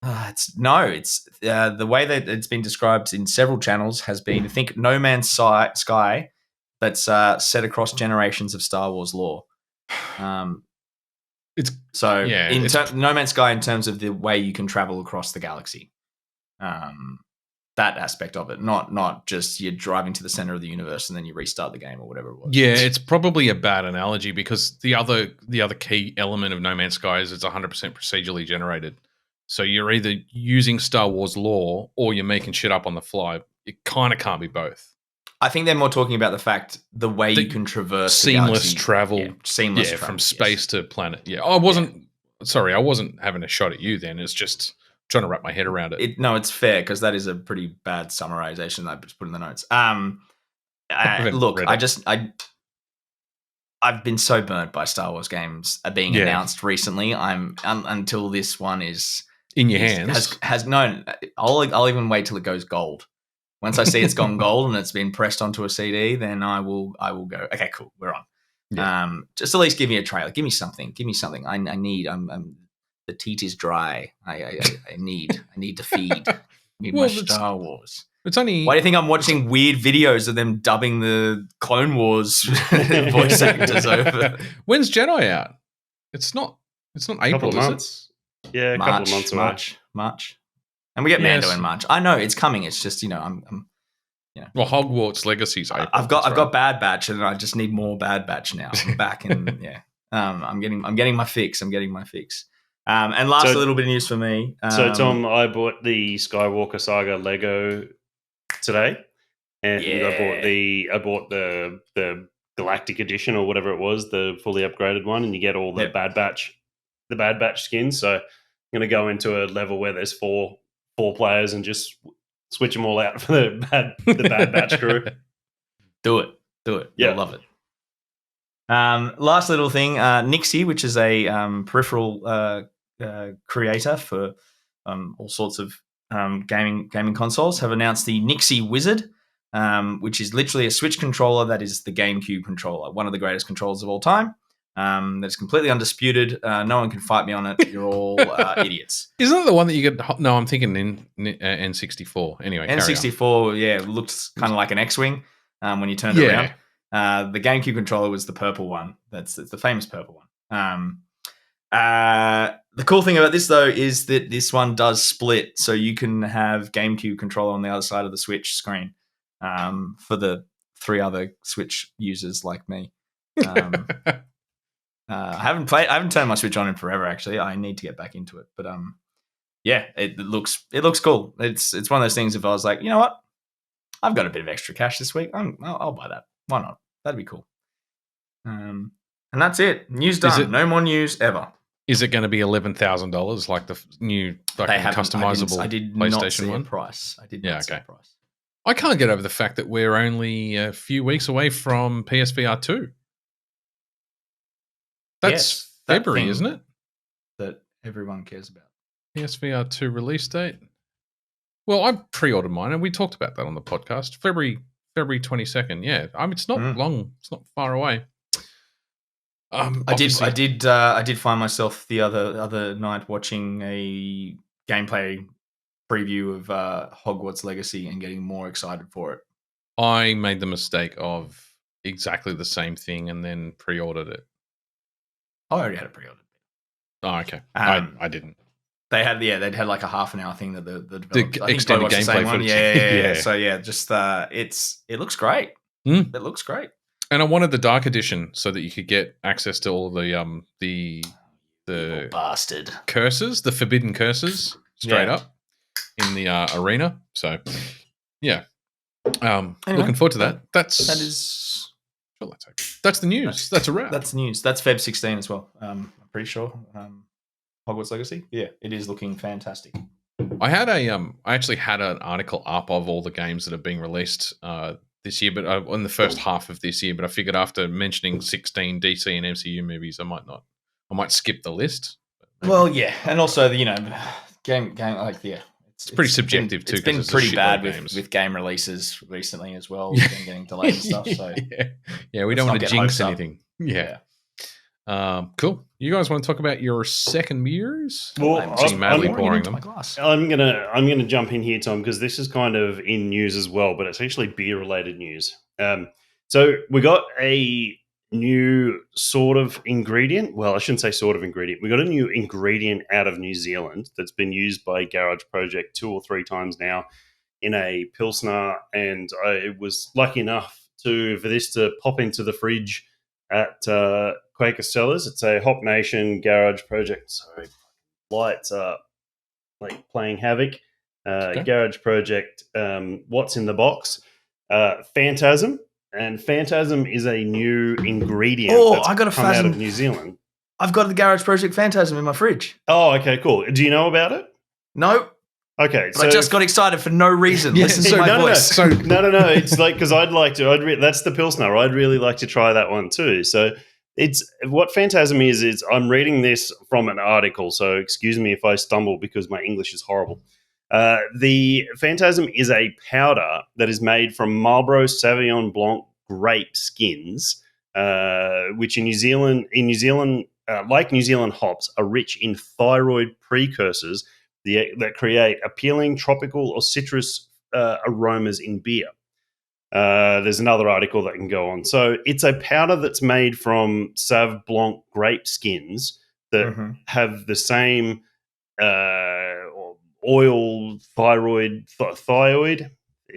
It's the way that it's been described in several channels has been, I think, No Man's Sky that's set across generations of Star Wars lore. No Man's Sky in terms of the way you can travel across the galaxy. That aspect of it, not just you're driving to the center of the universe and then you restart the game or whatever it was.
Yeah, it's probably a bad analogy because the other key element of No Man's Sky is it's 100% procedurally generated. So you're either using Star Wars lore or you're making shit up on the fly. It kind of can't be both.
I think they're more talking about the fact the way you can traverse
seamless travel,
travel
from space to planet. Yeah, I wasn't having a shot at you then. It's just trying to wrap my head around it.
No, it's fair because that is a pretty bad summarization that I just put in the notes. I've been so burnt by Star Wars games being announced recently. Until this one is
in your hands.
I'll even wait till it goes gold. Once I see it's gone gold and it's been pressed onto a CD, then I will go, okay, cool, we're on. Yeah. Just at least give me a trailer. Give me something. I need. The teat is dry. I need to feed. I need my Star Wars.
It's only.
Why do you think I'm watching weird videos of them dubbing the Clone Wars voice actors over?
When's Jedi out? It's not April, is it?
Yeah, a couple of months away.
March. And we get Mando in March. I know it's coming. It's just, I'm
Well, Hogwarts Legacy's April.
I've got Bad Batch, and I just need more Bad Batch now. I'm back, and I'm getting my fix. And last, a little bit of news for me.
So Tom, I bought the Skywalker Saga Lego today, and I bought the Galactic Edition or whatever it was, the fully upgraded one, and you get all the Bad Batch skins. So I'm going to go into a level where there's four players and just switch them all out for the Bad Batch crew.
Do it. Yeah, you'll love it. Last little thing, NYXI, which is a peripheral creator for all sorts of gaming consoles, have announced the NYXI Wizard, which is literally a Switch controller that is the GameCube controller, one of the greatest controllers of all time. That's completely undisputed. No one can fight me on it. You're all idiots.
Isn't that the one that you get? No, I'm thinking in N64. Anyway,
N64, looked kind of like an X-Wing when you turned it around. The GameCube controller was the purple one. It's the famous purple one. The cool thing about this, though, is that this one does split, so you can have GameCube controller on the other side of the Switch screen for the 3 other Switch users like me. I haven't turned my Switch on in forever. Actually, I need to get back into it. But yeah, it looks cool. It's one of those things. If I was like, you know what, I've got a bit of extra cash this week, I'll buy that. Why not? That'd be cool. And that's it. News done. No more news ever.
Is it going to be $11,000 like the new customizable
I did
PlayStation
not see
one?
A price. I did not see a price.
I can't get over the fact that we're only a few weeks away from PSVR 2. That's February, isn't it?
That everyone cares about.
PSVR 2 release date. Well, I pre-ordered mine, and we talked about that on the podcast. February 22nd. Yeah, I mean, it's not long. It's not far away.
I did find myself the other night watching a gameplay preview of Hogwarts Legacy and getting more excited for it.
I made the mistake of exactly the same thing and then pre-ordered it.
I already had it pre-ordered.
Oh, okay. I didn't.
They'd had like a half an hour thing that the
extended gameplay footage.
Yeah. So yeah, just it looks great. It looks great.
And I wanted the Dark Edition so that you could get access to all the
bastard
curses, the forbidden curses, straight up in the arena. So yeah, anyway, looking forward to that. That's the news. That's a wrap.
That's news. That's Feb 16 as well. I'm pretty sure. Hogwarts Legacy. Yeah, it is looking fantastic.
I actually had an article up of all the games that are being released this year, but in the first half of this year. But I figured after mentioning 16 DC and MCU movies, I might skip the list.
Well, yeah, and also game like
it's pretty subjective too.
It's been pretty bad with game releases recently as well. It's been getting delayed and stuff. So
yeah, we don't want to jinx anything. Yeah. Cool. You guys want to talk about your second beers?
Well,
I'm madly pouring them.
I'm gonna jump in here, Tom, because this is kind of in news as well, but it's actually beer related news. So we got a new sort of ingredient. Well, I shouldn't say sort of ingredient. We got a new ingredient out of New Zealand that's been used by Garage Project 2 or 3 times now in a Pilsner, and I was lucky enough for this to pop into the fridge at Quaker Cellars. It's a Hop Nation Garage Project. Sorry, lights are like playing havoc. Garage Project. What's in the box? Phantasm. And Phantasm is a new ingredient that's come out of New Zealand.
I've got the Garage Project Phantasm in my fridge.
Oh, okay, cool. Do you know about it?
No.
Okay,
but I just got excited for no reason. Listen to my voice.
No. It's like, because I'd like to. That's the Pilsner. I'd really like to try that one too. So it's what Phantasm is. I'm reading this from an article, so excuse me if I stumble because my English is horrible. The Phantasm is a powder that is made from Marlborough Sauvignon Blanc grape skins, which in New Zealand, like New Zealand hops, are rich in thyroid precursors that create appealing tropical or citrus aromas in beer. There's another article that can go on. So it's a powder that's made from Sauv Blanc grape skins that have the same oil, thyroid,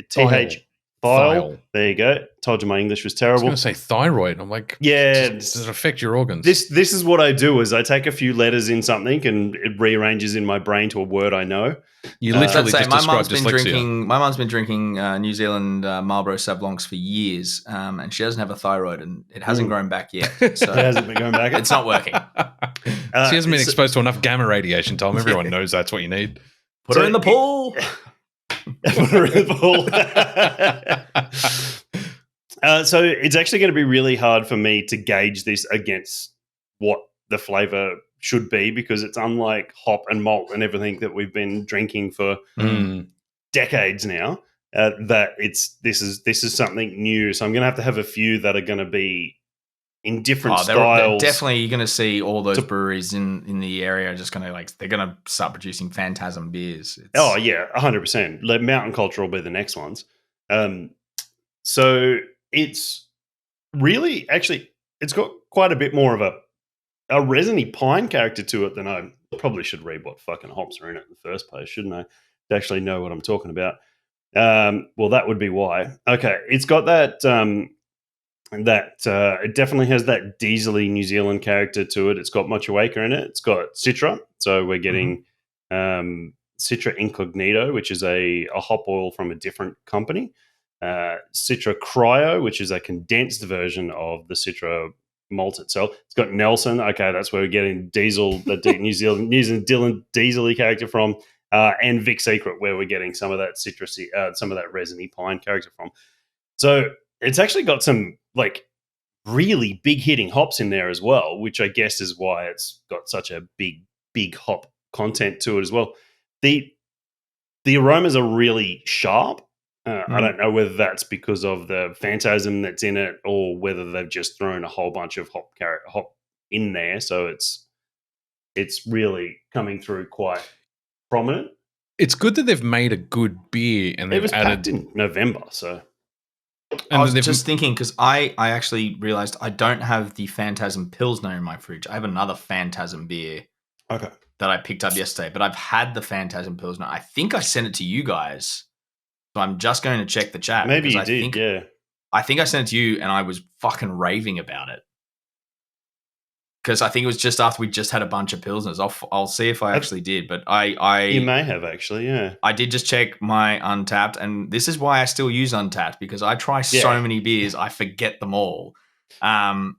TH, thiol. There you go. Told you my English was terrible.
I was going to say thyroid. I'm like,
yeah.
Does it affect your organs?
This is what I do is I take a few letters in something and it rearranges in my brain to a word I know.
You literally just described dyslexia.
My mum's been drinking New Zealand Marlborough Sauv Blancs for years, and she doesn't have a thyroid, and it hasn't grown back yet. So
it hasn't been going back.
It's not working.
She hasn't been exposed to enough gamma radiation, Tom. Everyone knows that's what you need.
Put her in the pool.
Put her in the pool. So it's actually going to be really hard for me to gauge this against what the flavor should be, because it's unlike hop and malt and everything that we've been drinking for decades now. This is something new. So I'm going to have a few that are going to be in different styles.
Definitely, you're going to see all those breweries in the area just going to they're going to start producing Phantasm beers.
100%. Mountain Culture will be the next ones. So it's really, actually, it's got quite a bit more of a resiny pine character to it than I probably should read what fucking hops are in it in the first place, shouldn't I? To actually know what I'm talking about. Well, that would be why. Okay, it's got that it definitely has that diesely New Zealand character to it. It's got Motueka in it. It's got Citra, so we're getting Citra Incognito, which is a hop oil from a different company. Citra Cryo, which is a condensed version of the Citra malt itself. It's got Nelson. Okay, that's where we're getting Diesel, the New Zealand Dylan Diesely character from, and Vic Secret, where we're getting some of that citrusy, some of that resiny pine character from. So it's actually got some like really big hitting hops in there as well, which I guess is why it's got such a big hop content to it as well. The aromas are really sharp. I don't know whether that's because of the Phantasm that's in it or whether they've just thrown a whole bunch of hop in there. So it's really coming through quite prominent.
It's good that they've made a good beer and they've
packed in November. So
I was just thinking because I actually realized I don't have the Phantasm Pilsner in my fridge. I have another Phantasm beer.
Okay.
That I picked up yesterday, but I've had the Phantasm Pilsner. I think I sent it to you guys. So I'm just going to check the chat.
Maybe you did, yeah.
I think I sent it to you and I was fucking raving about it. Because I think it was just after we just had a bunch of Pilsners. I'll see if I actually did, but
You may have actually, yeah.
I did just check my Untapped, and this is why I still use Untapped, because I try so many beers, I forget them all. And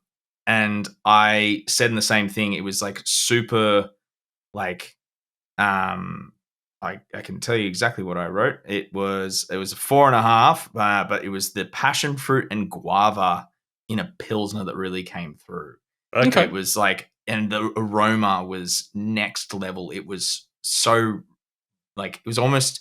I said in the same thing, it was like super, like, I can tell you exactly what I wrote. It was a 4.5, but it was the passion fruit and guava in a Pilsner that really came through.
Okay.
It was like, and the aroma was next level. It was so, like, it was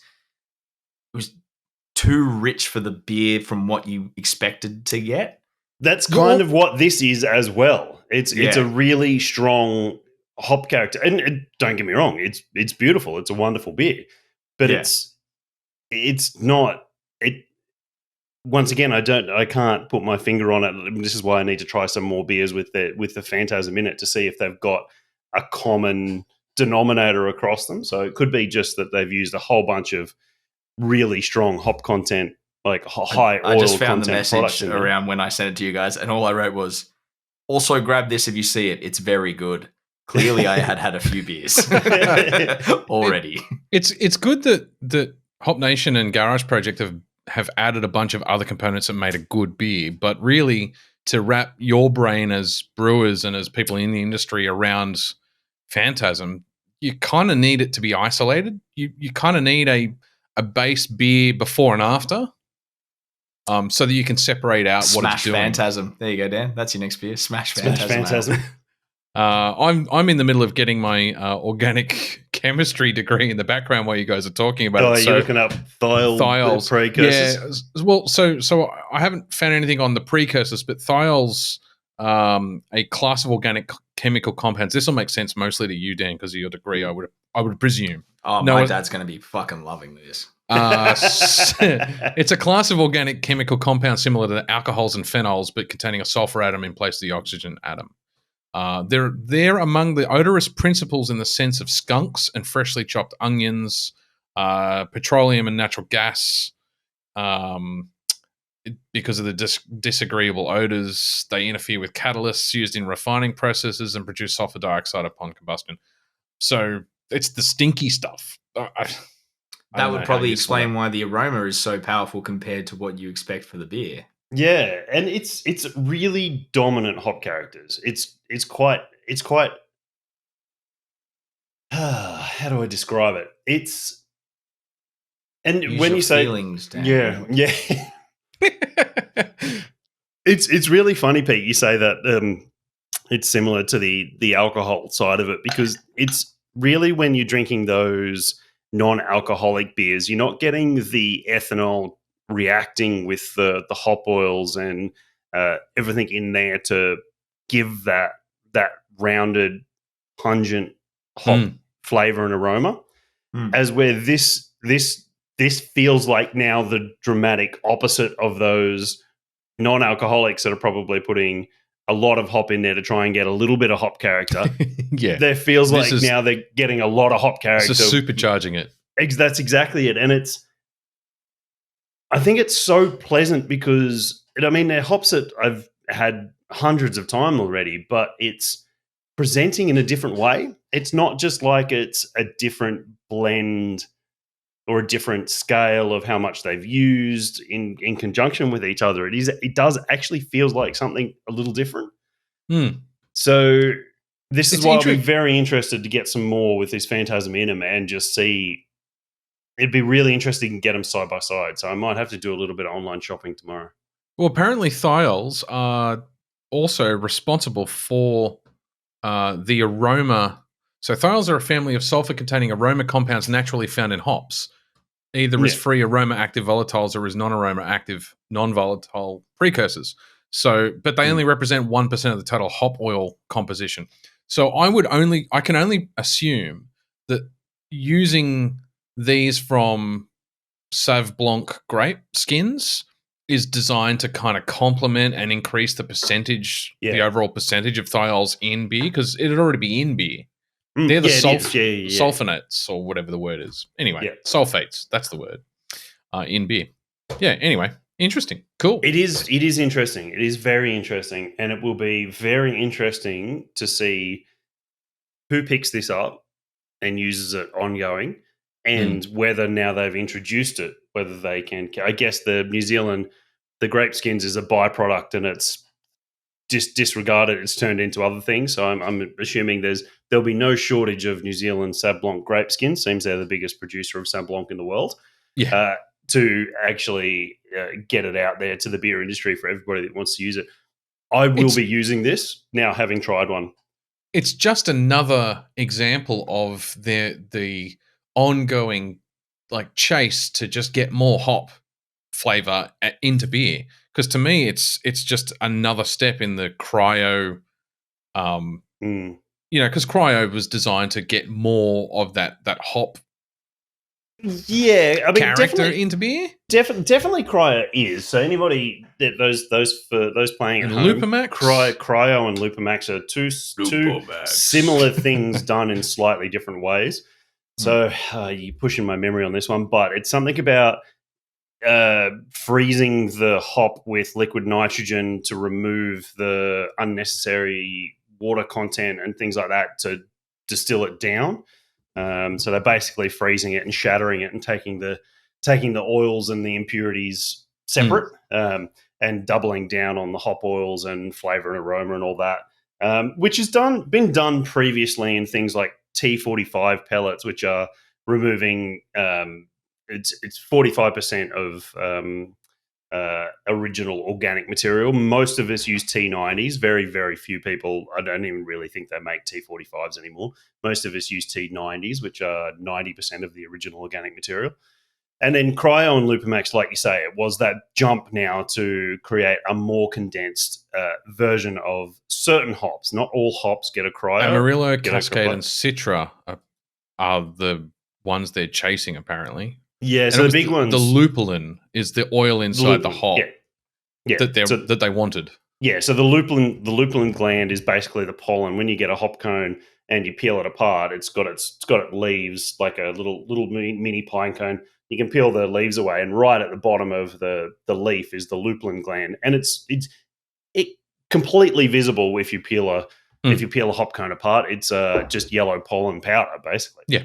too rich for the beer from what you expected to get.
That's kind of what this is as well. It's a really strong hop character, and don't get me wrong, it's beautiful. It's a wonderful beer, but it's not. It once again, I can't put my finger on it. This is why I need to try some more beers with the Phantasm in it to see if they've got a common denominator across them. So it could be just that they've used a whole bunch of really strong hop content, like high oil.
I just found the
message
message around when I sent it to you guys, and all I wrote was, "Also grab this if you see it. It's very good." Clearly, I had a few beers already.
It's good that Hop Nation and Garage Project have added a bunch of other components that made a good beer, but really to wrap your brain as brewers and as people in the industry around Phantasm, you kind of need it to be isolated. You kind of need a base beer before and after, so that you can separate out what it's doing.
Phantasm. There you go, Dan. That's your next beer. Smash Phantasm.
I'm in the middle of getting my organic chemistry degree in the background while you guys are talking about it.
Oh, you're looking up thiols precursors.
Yeah. Well, so I haven't found anything on the precursors, but thiols, a class of organic chemical compounds. This will make sense mostly to you, Dan, because of your degree. I would presume.
Oh, my dad's going to be fucking loving this.
It's a class of organic chemical compounds similar to alcohols and phenols, but containing a sulfur atom in place of the oxygen atom. They're among the odorous principles in the sense of skunks and freshly chopped onions, petroleum and natural gas. Because of the disagreeable odors, they interfere with catalysts used in refining processes and produce sulfur dioxide upon combustion. So it's the stinky stuff.
That would probably explain why the aroma is so powerful compared to what you expect for the beer.
Yeah, and it's really dominant hop characters. It's quite how do I describe it? It's and
Use
when
your
you say
feelings, Dan.
yeah. It's really funny, Pete. You say that it's similar to the alcohol side of it, because it's really when you're drinking those non-alcoholic beers, you're not getting the ethanol reacting with the hop oils and everything in there to give that rounded, pungent hop flavor and aroma. As where this feels like now the dramatic opposite of those non-alcoholics that are probably putting a lot of hop in there to try and get a little bit of hop character.
Yeah.
There feels like now they're getting a lot of hop character.
It's just supercharging it.
That's exactly it. And I think it's so pleasant because, they're hops that I've had hundreds of times already, but it's presenting in a different way. It's not just like it's a different blend or a different scale of how much they've used in conjunction with each other. It does actually feels like something a little different. So this is why I'll be very interested to get some more with this Phantasm in them and just see. It'd be really interesting to get them side by side. So I might have to do a little bit of online shopping tomorrow.
Well, apparently thiols are also responsible for the aroma. So thiols are a family of sulfur-containing aroma compounds naturally found in hops, either as free aroma-active volatiles or as non-aroma-active non-volatile precursors. So, but they only represent 1% of the total hop oil composition. So I can only assume that using these from Sauv Blanc grape skins is designed to kind of complement and increase the percentage, the overall percentage of thiols in beer, because it'd already be in beer. They're the sulfonates or whatever the word is. Anyway, sulfates, that's the word, in beer. Yeah, anyway, interesting. Cool.
It is interesting. It is very interesting. And it will be very interesting to see who picks this up and uses it ongoing, and whether now they've introduced it, whether they can. I guess the New Zealand, the grape skins is a byproduct and it's just disregarded. It's turned into other things. So I'm assuming there'll be no shortage of New Zealand Sauv Blanc grape skins. Seems they're the biggest producer of Sauv Blanc in the world. Yeah. To actually get it out there to the beer industry for everybody that wants to use it. I will be using this now, having tried one.
It's just another example of the ongoing chase to just get more hop flavor into beer. Because to me, it's just another step in the cryo. Because cryo was designed to get more of that hop.
Yeah,
character into beer.
Definitely, cryo is. So anybody that those playing at home,
Lupamax?
Cryo and Lupamax are two similar things done in slightly different ways. So you're pushing my memory on this one, but it's something about freezing the hop with liquid nitrogen to remove the unnecessary water content and things like that to distill it down. So they're basically freezing it and shattering it and taking the oils and the impurities separate and doubling down on the hop oils and flavor and aroma and all that, which has been done previously in things like T45 pellets, which are removing it's 45% of original organic material. Most of us use T90s. Very, very few people. I don't even really think they make T45s anymore. Most of us use T90s, which are 90% of the original organic material. And then Cryo and Lupamax, like you say, it was that jump now to create a more condensed version of certain hops. Not all hops get a Cryo.
Amarillo, Cascade, and Citra are the ones they're chasing, apparently.
Yeah,
and
so the big ones.
The lupulin is the oil inside the hop that they wanted.
Yeah, so the lupulin gland is basically the pollen. When you get a hop cone and you peel it apart, it's got leaves like a little mini pine cone. You can peel the leaves away, and right at the bottom of the leaf is the lupulin gland, and it's completely visible if you peel a hop cone apart. It's just yellow pollen powder, basically.
Yeah.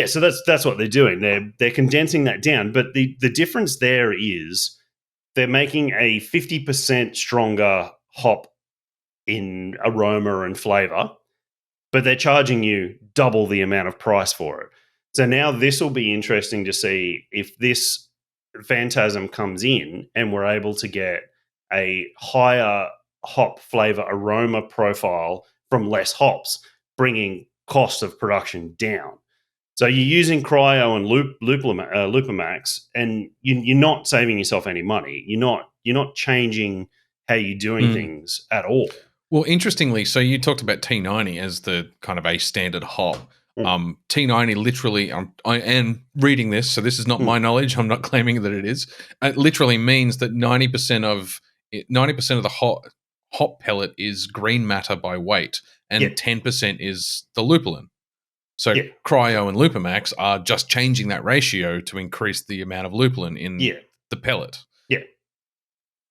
So that's what they're doing. They're condensing that down, but the difference there is they're making a 50% stronger hop in aroma and flavor, but they're charging you double the amount of price for it. So now this will be interesting to see if this Phantasm comes in and we're able to get a higher hop flavor aroma profile from less hops, bringing cost of production down. So you're using Cryo and Lupamax, and you're not saving yourself any money. You're not changing how you're doing things at all.
Well, interestingly, so you talked about T90 as the kind of a standard hop. T90 literally, I am reading this, so this is not my knowledge. I'm not claiming that it is. It literally means that 90% of the hop pellet is green matter by weight, and 10% is the lupulin. So Cryo and Lupamax are just changing that ratio to increase the amount of lupulin in the pellet.
Yeah.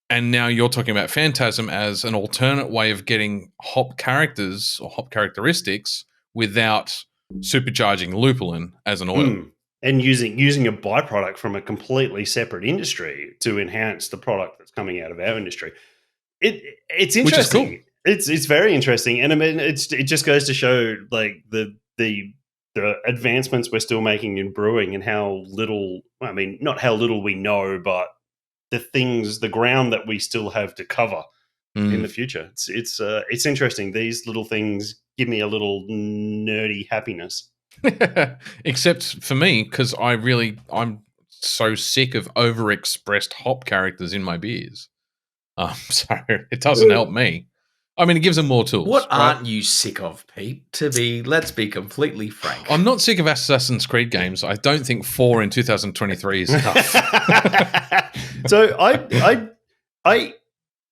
And now you're talking about Phantasm as an alternate way of getting hop characters or hop characteristics without supercharging lupulin as an oil.
And using a byproduct from a completely separate industry to enhance the product that's coming out of our industry. It's interesting.
Which is cool.
It's very interesting. And I mean, it just goes to show like the advancements we're still making in brewing and how little, I mean, not how little we know, but the ground that we still have to cover in the future. It's interesting. These little things give me a little nerdy happiness.
Except for me, because I'm so sick of overexpressed hop characters in my beers. So it doesn't help me. I mean, it gives them more tools.
What aren't you sick of, Pete? Let's be completely frank.
I'm not sick of Assassin's Creed games. I don't think 4 in 2023 is enough.
So I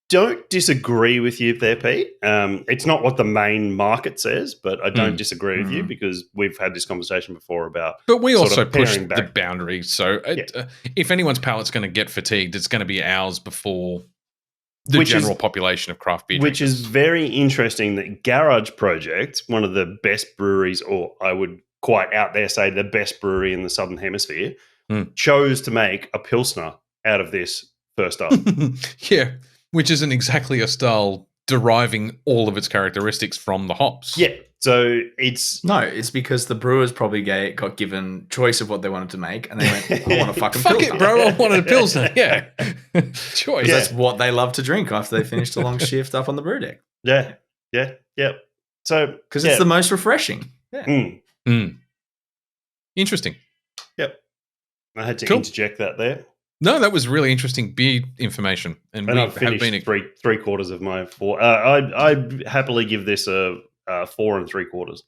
don't disagree with you there, Pete. It's not what the main market says, but I don't disagree with you because we've had this conversation before about.
But we also push the boundary. So if anyone's palate's going to get fatigued, it's going to be ours before the general population of craft beer drinkers.
Which is very interesting that Garage Project, one of the best breweries, or I would quite out there say the best brewery in the Southern Hemisphere, chose to make a Pilsner out of this first up.
Yeah, which isn't exactly a style deriving all of its characteristics from the hops.
Yeah, so it's
because the brewers probably got given choice of what they wanted to make, and they went, "I want a fucking
fuck
Pilsner."
it, bro! I wanted a Pilsner. Yeah, choice.
That's what they love to drink after they finished a long shift up on the brew deck.
Yeah. So
because it's the most refreshing. Yeah.
Interesting.
Yep. I had to interject that there.
No, that was really interesting beer information, and we
I've finished
have been
three quarters of my 4. I'd happily give this a 4 3/4.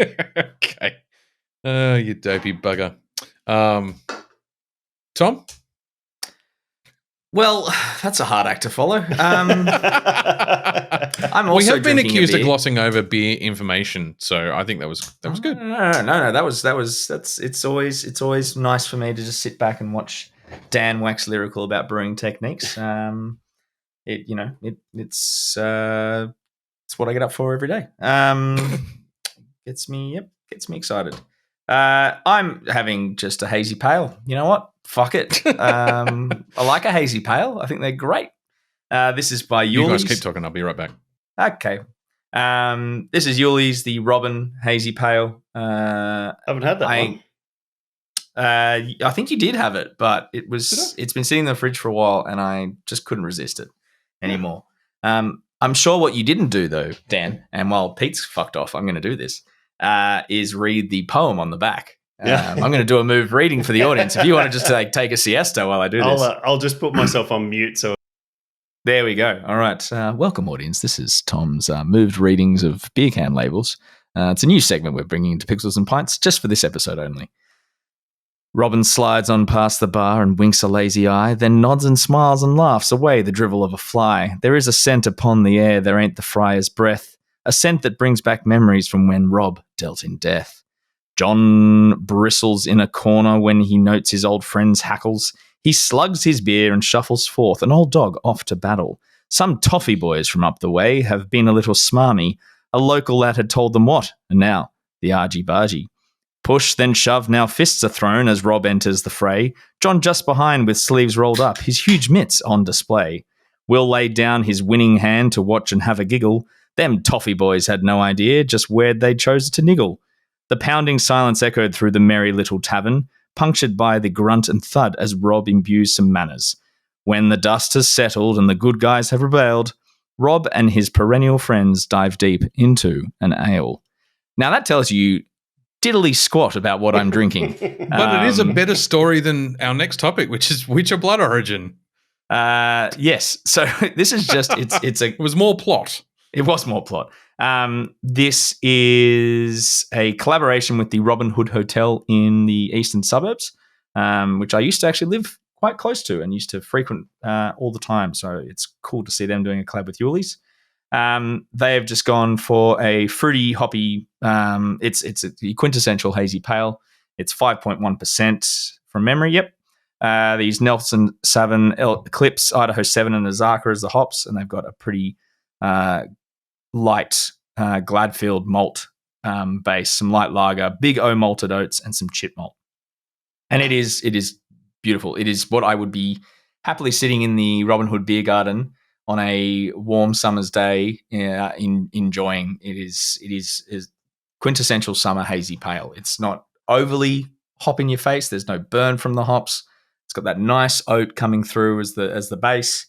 Okay. You dopey bugger. Tom?
Well, that's a hard act to follow. I'm also
we have been accused
of
glossing over beer information, so I think that was good.
No. It's always nice for me to just sit back and watch Dan wax lyrical about brewing techniques. It's what I get up for every day. Gets me excited. I'm having just a hazy pale. You know what? Fuck it. I like a hazy pale. I think they're great. This is by Yulli.
You guys keep talking. I'll be right back.
Okay. This is Yulli's, the Robin Hazy Pale.
I haven't had that one.
I think you did have it, but it's been sitting in the fridge for a while, and I just couldn't resist it anymore. I'm sure what you didn't do, though, Dan, and while Pete's fucked off, I'm going to do this, is read the poem on the back. I'm going to do a move reading for the audience. If you want to just take a siesta while I do this.
I'll just put myself on mute. So
there we go. All right. Welcome, audience. This is Tom's moved readings of beer can labels. It's a new segment we're bringing into Pixels and Pints just for this episode only. Robin slides on past the bar and winks a lazy eye, then nods and smiles and laughs away the drivel of a fly. There is a scent upon the air, there ain't the friar's breath, a scent that brings back memories from when Rob dealt in death. John bristles in a corner when he notes his old friend's hackles. He slugs his beer and shuffles forth, an old dog off to battle. Some toffee boys from up the way have been a little smarmy. A local lad had told them what, and now the argy-bargy. Push, then shove, now fists are thrown as Rob enters the fray. John just behind with sleeves rolled up, his huge mitts on display. Will laid down his winning hand to watch and have a giggle. Them toffee boys had no idea just where they'd chosen to niggle. The pounding silence echoed through the merry little tavern, punctured by the grunt and thud as Rob imbues some manners. When the dust has settled and the good guys have rebelled, Rob and his perennial friends dive deep into an ale. Now that tells you diddly squat about what I'm drinking.
But it is a better story than our next topic, which is Witcher Blood Origin.
Yes. So this is just it
was more plot.
It was more plot. This is a collaboration with the Robin Hood Hotel in the eastern suburbs, which I used to actually live quite close to and used to frequent all the time. So it's cool to see them doing a collab with Yulli's. They have just gone for a fruity, hoppy. It's a quintessential hazy pale. It's 5.1% from memory. Yep. These Nelson 7 Eclipse, Idaho 7, and Azaka as the hops, and they've got a pretty light Gladfield malt base, some light lager, big O malted oats, and some chip malt. And it is beautiful. It is what I would be happily sitting in the Robin Hood Beer Garden on a warm summer's day, enjoying. It is quintessential summer hazy pale. It's not overly hop in your face. There's no burn from the hops. It's got that nice oat coming through as the base.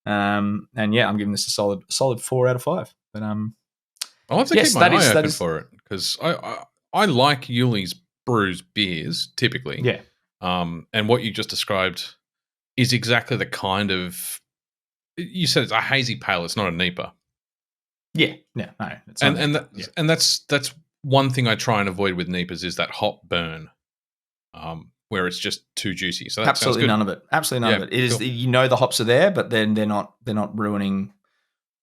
And yeah, I'm giving this a solid 4 out of 5. But
I'll have to keep my eye open for it, because I like Yulli's Brews beers typically.
Yeah.
And what you just described is exactly the kind of, you said it's a hazy pale. It's not a NEPA.
Yeah. No.
And that's one thing I try and avoid with NEPAs is that hop burn, where it's just too juicy. So that
absolutely none of it. Absolutely none of it. It is, cool. The hops are there, but then they're not ruining.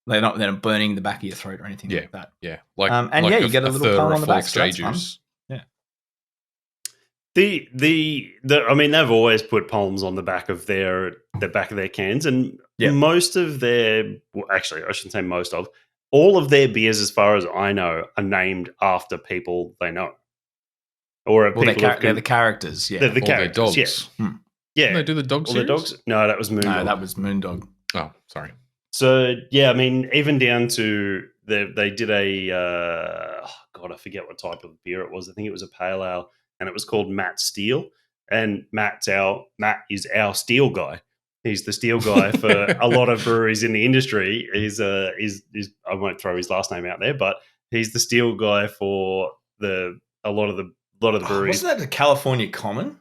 They're not burning the back of your throat or anything like that.
Yeah.
You get a little palm on the back.
J juice.
Yeah.
I mean, they've always put palms on the back of their cans, and most of their, well, actually, I shouldn't say most of, all of their beers, as far as I know, are named after people they know. Or
they're the characters. Yeah,
they're the characters.
Dogs.
Yeah. Yeah.
Didn't they do the dog series?
The dogs? No, that was Moondog.
No, that was Moondog.
Oh, sorry.
So yeah, I mean, even down to they did a I forget what type of beer it was. I think it was a pale ale, and it was called Matt Steel. And Matt is our steel guy. He's the steel guy for a lot of breweries in the industry. He's I won't throw his last name out there, but he's the steel guy for a lot of the breweries.
Wasn't that the California Common?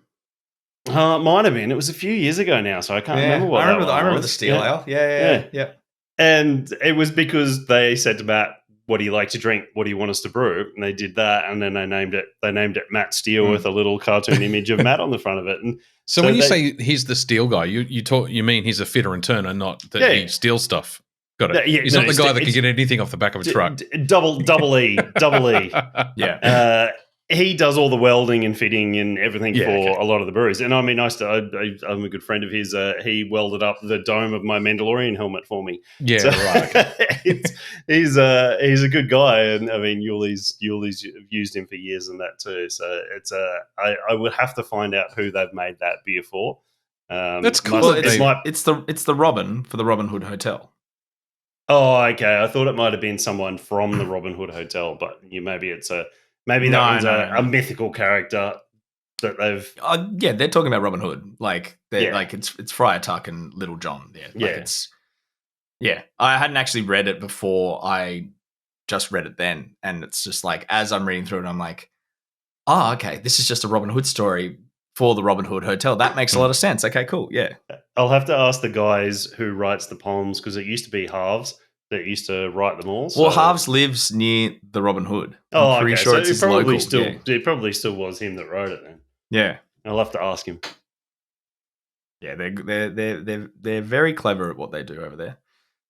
Might have been. It was a few years ago now, so I can't remember what.
I remember the steel ale. Yeah.
And it was because they said to Matt, "What do you like to drink? What do you want us to brew?" And they did that, and then they named it Matt Steel with a little cartoon image of Matt on the front of it. And
so when you say he's the steel guy, you mean he's a fitter and turner, not that he steals stuff. Got it. He's not the guy that can get anything off the back of a truck.
Double E.
Yeah.
He does all the welding and fitting and everything for a lot of the breweries. And I mean, I'm a good friend of his. He welded up the dome of my Mandalorian helmet for me.
Yeah,
so,
right. Okay.
He's a good guy, and I mean, Yulli's used him for years and that too. So it's I would have to find out who they've made that beer for.
That's cool.
It's the Robin for the Robin Hood Hotel.
Oh, okay. I thought it might have been someone from the Robin Hood Hotel, but maybe that one's a mythical character that they've.
They're talking about Robin Hood. Like it's Friar Tuck and Little John. Yeah, I hadn't actually read it before. I just read it then, and it's just like as I'm reading through it, I'm like, oh, okay, this is just a Robin Hood story for the Robin Hood Hotel. That makes a lot of sense. Okay, cool. Yeah,
I'll have to ask the guys who writes the poems, because it used to be Halves that used to write them all. So.
Well, Halves lives near the Robin Hood.
I'm pretty
sure
so
it's his local.
It probably still was him that wrote it then.
Yeah,
I'll have to ask him.
Yeah, they're very clever at what they do over there.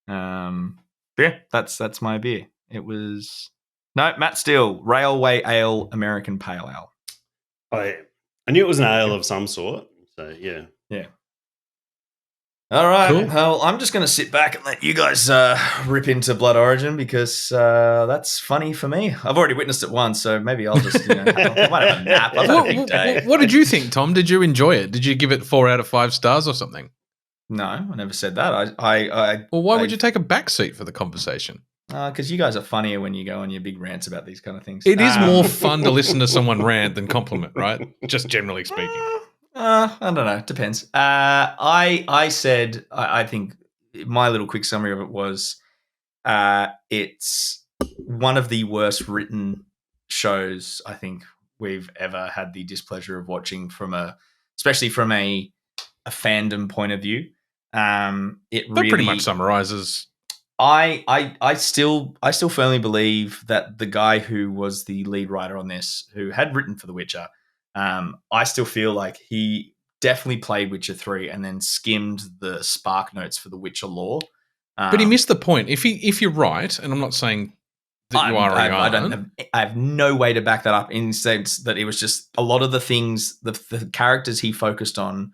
Yeah, that's my beer. It was Matt Steele Railway Ale American Pale Ale.
I knew it was an ale of some sort. So yeah.
All right.
Cool.
Well, I'm just going to sit back and let you guys rip into Blood Origin, because that's funny for me. I've already witnessed it once, so maybe I'll just I might have a nap. I've had a big day.
What did you think, Tom? Did you enjoy it? Did you give it 4 out of 5 stars or something?
No, I never said that.
Well, why would you take a back seat for the conversation?
Because you guys are funnier when you go on your big rants about these kind of things.
It is more fun to listen to someone rant than compliment, right? Just generally speaking.
I don't know. It depends. I said, I think my little quick summary of it was it's one of the worst written shows I think we've ever had the displeasure of watching, especially from a fandom point of view. It
that
really
pretty much summarizes
I still firmly believe that the guy who was the lead writer on this, who had written for The Witcher, I still feel like he definitely played Witcher 3 and then skimmed the spark notes for the Witcher lore.
But he missed the point. If you're right, and I'm not saying that you are or you aren't.
I have no way to back that up in the sense that it was just a lot of the things, the characters he focused on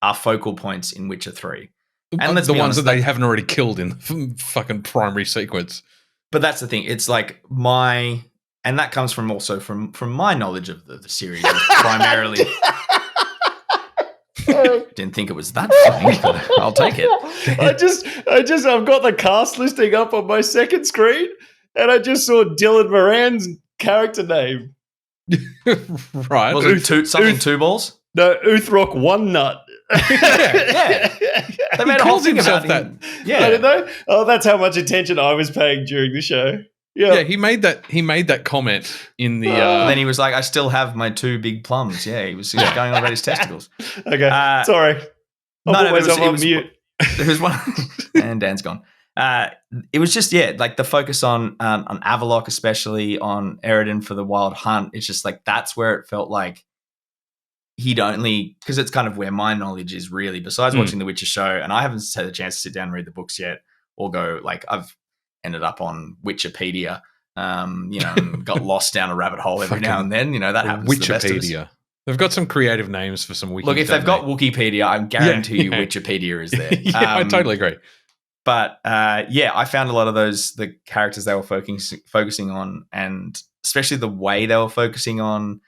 are focal points in Witcher 3.
And the ones that they haven't already killed in the fucking primary sequence.
But that's the thing. It's like and that comes from also from my knowledge of the series primarily. Didn't think it was that funny, but I'll take it.
I've got the cast listing up on my second screen, and I just saw Dylan Moran's character name.
Right.
Was it two balls?
No, Uthrock One Nut.
Yeah. They made a whole thing about that.
Yeah. I don't know. Oh, that's how much attention I was paying during the show.
Yeah, he made that comment in the.
Then he was like, "I still have my 2 big plums." Yeah, he was going on about his testicles.
Okay, sorry. I'll put myself on mute.
It was one, and Dan's gone. It was just like the focus on Avaloq, especially on Eridan for the Wild Hunt. It's just like that's where it felt like he'd only, because it's kind of where my knowledge is really. Besides watching the Witcher show, and I haven't had a chance to sit down and read the books yet, or go like I've ended up on Wikipedia, got lost down a rabbit hole every now and then. That happens to the best of us.
They've got some creative names for some wikis.
Look, if they've got Wikipedia, I guarantee you Wikipedia is there.
I totally agree.
But I found a lot of the characters they were focusing on, and especially the way they were focusing on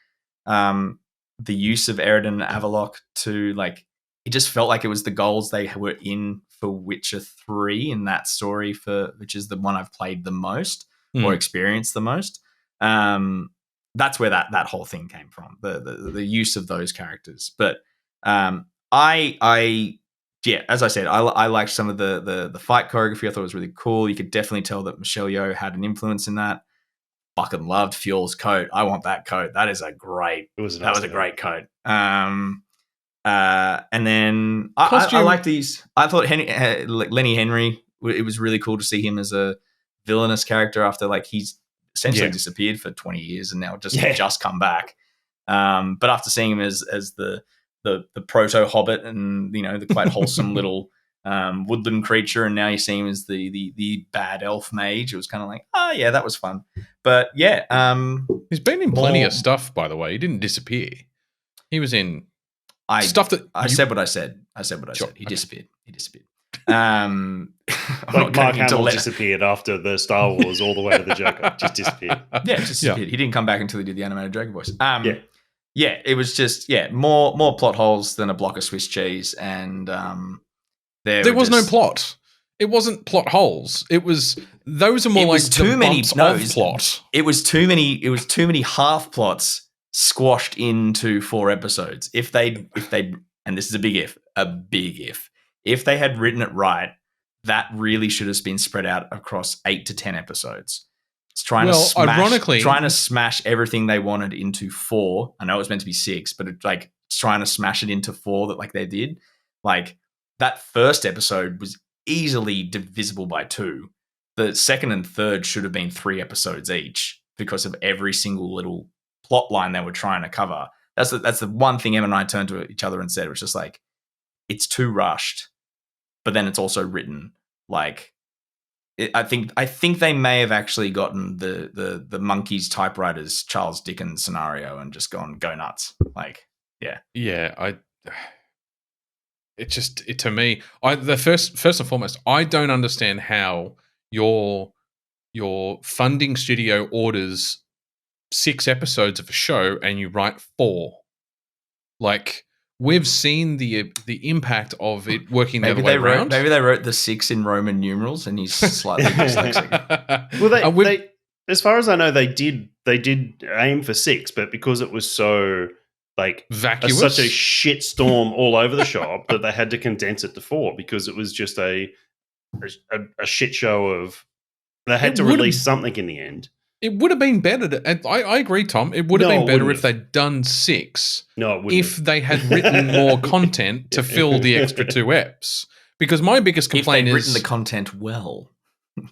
the use of Eridan and Avaloq to like, it just felt like it was the goals they were in for Witcher 3 in that story, which is the one I've played the most or experienced the most. That's where that whole thing came from, the use of those characters. But as I said, I liked some of the fight choreography. I thought it was really cool. You could definitely tell that Michelle Yeoh had an influence in that. Fucking loved Fuel's coat. I want that coat. That is a great coat. And then I like these. I thought Lenny Henry, it was really cool to see him as a villainous character after like he's essentially disappeared for 20 years and now just come back. But after seeing him as the proto hobbit and the quite wholesome little woodland creature, and now you see him as the bad elf mage, it was kind of like, that was fun. But
he's been in plenty of stuff, by the way. He didn't disappear. He was in stuff that
I said what I said. He disappeared.
Like Mark Hamill disappeared after the Star Wars all the way to the Joker. Just disappeared.
Yeah, just disappeared. He didn't come back until he did the animated Joker voice. It was just more plot holes than a block of Swiss cheese, and
there was no plot. It wasn't plot holes. Those are more like too many plot.
It was too many half plots squashed into 4 episodes. If they and this is a big if they had written it right, that really should have been spread out across 8 to 10 episodes. It's trying to smash everything they wanted into 4. I know it was meant to be 6, but it's trying to smash it into 4 that like they did. Like that first episode was easily divisible by 2. The second and third should have been 3 episodes each because of every single little plot line they were trying to cover. That's the one thing Em and I turned to each other and said. It was just like, it's too rushed, but then it's also written like I think they may have actually gotten the Monkeys typewriters Charles Dickens scenario and just gone go nuts. Like
to me, the first and foremost, I don't understand how your funding studio orders 6 episodes of a show and you write 4. Like, we've seen the impact of it working the other way around.
Maybe they wrote the 6 in Roman numerals and he's slightly dyslexic.
Well, they as far as I know, they did aim for 6, but because it was so like
vacuous,
such a shit storm all over the shop that they had to condense it to 4 because it was just a shit show of. They had to release something in the end.
It would have been better. I agree, Tom. It would have been better if they'd done 6.
No, it wouldn't.
If they had written more content to fill the extra 2 eps. Because my biggest complaint
if they'd
is
written the content well.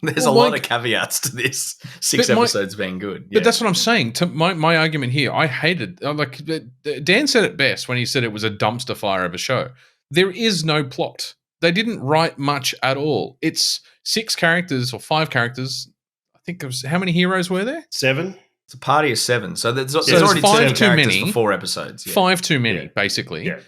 There's a lot of caveats to this 6 episodes being good.
But that's what I'm saying. To my argument here, I hated, Dan said it best when he said it was a dumpster fire of a show. There is no plot. They didn't write much at all. It's 6 characters or 5 characters. I think there was, how many heroes were there?
7.
It's a party of 7. So there's already
5 too many
for 4 episodes.
5 too many, basically.
Yeah.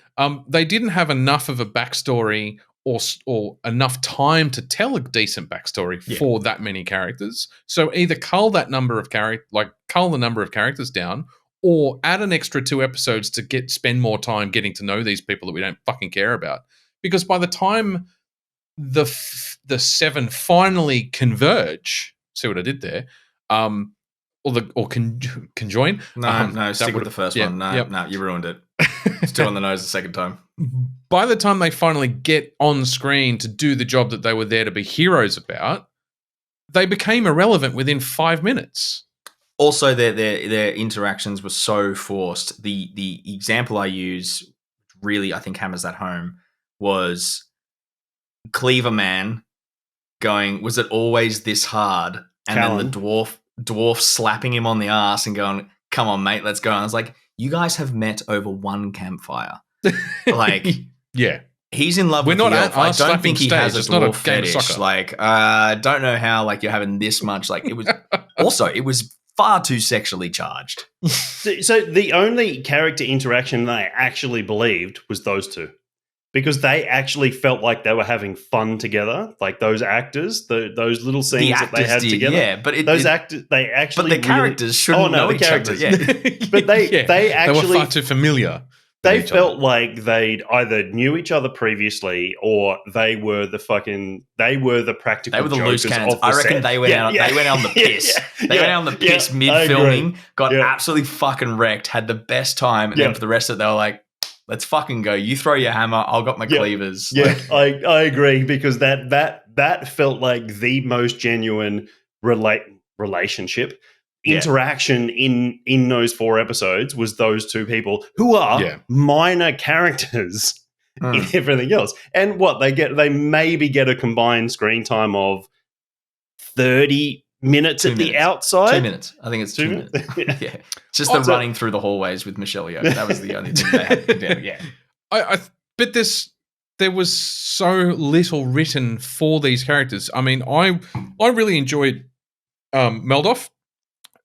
They didn't have enough of a backstory or enough time to tell a decent backstory for that many characters. So either cull the number of characters down, or add an extra 2 episodes to spend more time getting to know these people that we don't fucking care about. Because by the time the 7 finally converge, see what I did there, or conjoin.
No, stick with the first one. No, you ruined it. It's too on the nose the second time.
By the time they finally get on screen to do the job that they were there to be heroes about, they became irrelevant within 5 minutes.
Also, their interactions were so forced. The example I use really, I think, hammers that home was Cleaver Man going, "Was it always this hard?" And then the dwarf slapping him on the ass and going, "Come on, mate, let's go." And I was like, you guys have met over one campfire. Like,
yeah.
He's in love with the elf. I don't think he has a dwarf fetish. Like, I don't know how, like, you're having this much. Like, it was also, it was far too sexually charged.
So the only character interaction they actually believed was those two. Because they actually felt like they were having fun together, like those actors, those little scenes that they had together.
Yeah, but
actors, they actually.
But the characters shouldn't know each other. Yeah,
but they actually
were far too familiar.
They felt like they'd either knew each other previously, or they were the practical. They were the loose cannons.
I reckon they went out. They went on the piss. They went out on the piss mid filming. Got absolutely fucking wrecked. Had the best time, and then for the rest of it, they were like, let's fucking go. You throw your hammer. I'll got my cleavers.
Yeah, I agree, because that felt like the most genuine relationship interaction in those 4 episodes was those two people who are minor characters in everything else. And what they maybe get a combined screen time of 30 minutes at the outside.
2 minutes. I think it's 2 minutes. Yeah. Just the running through the hallways with Michelle Yeoh. That was the only thing they had to do. Yeah.
But there was so little written for these characters. I mean, I really enjoyed Meldoff.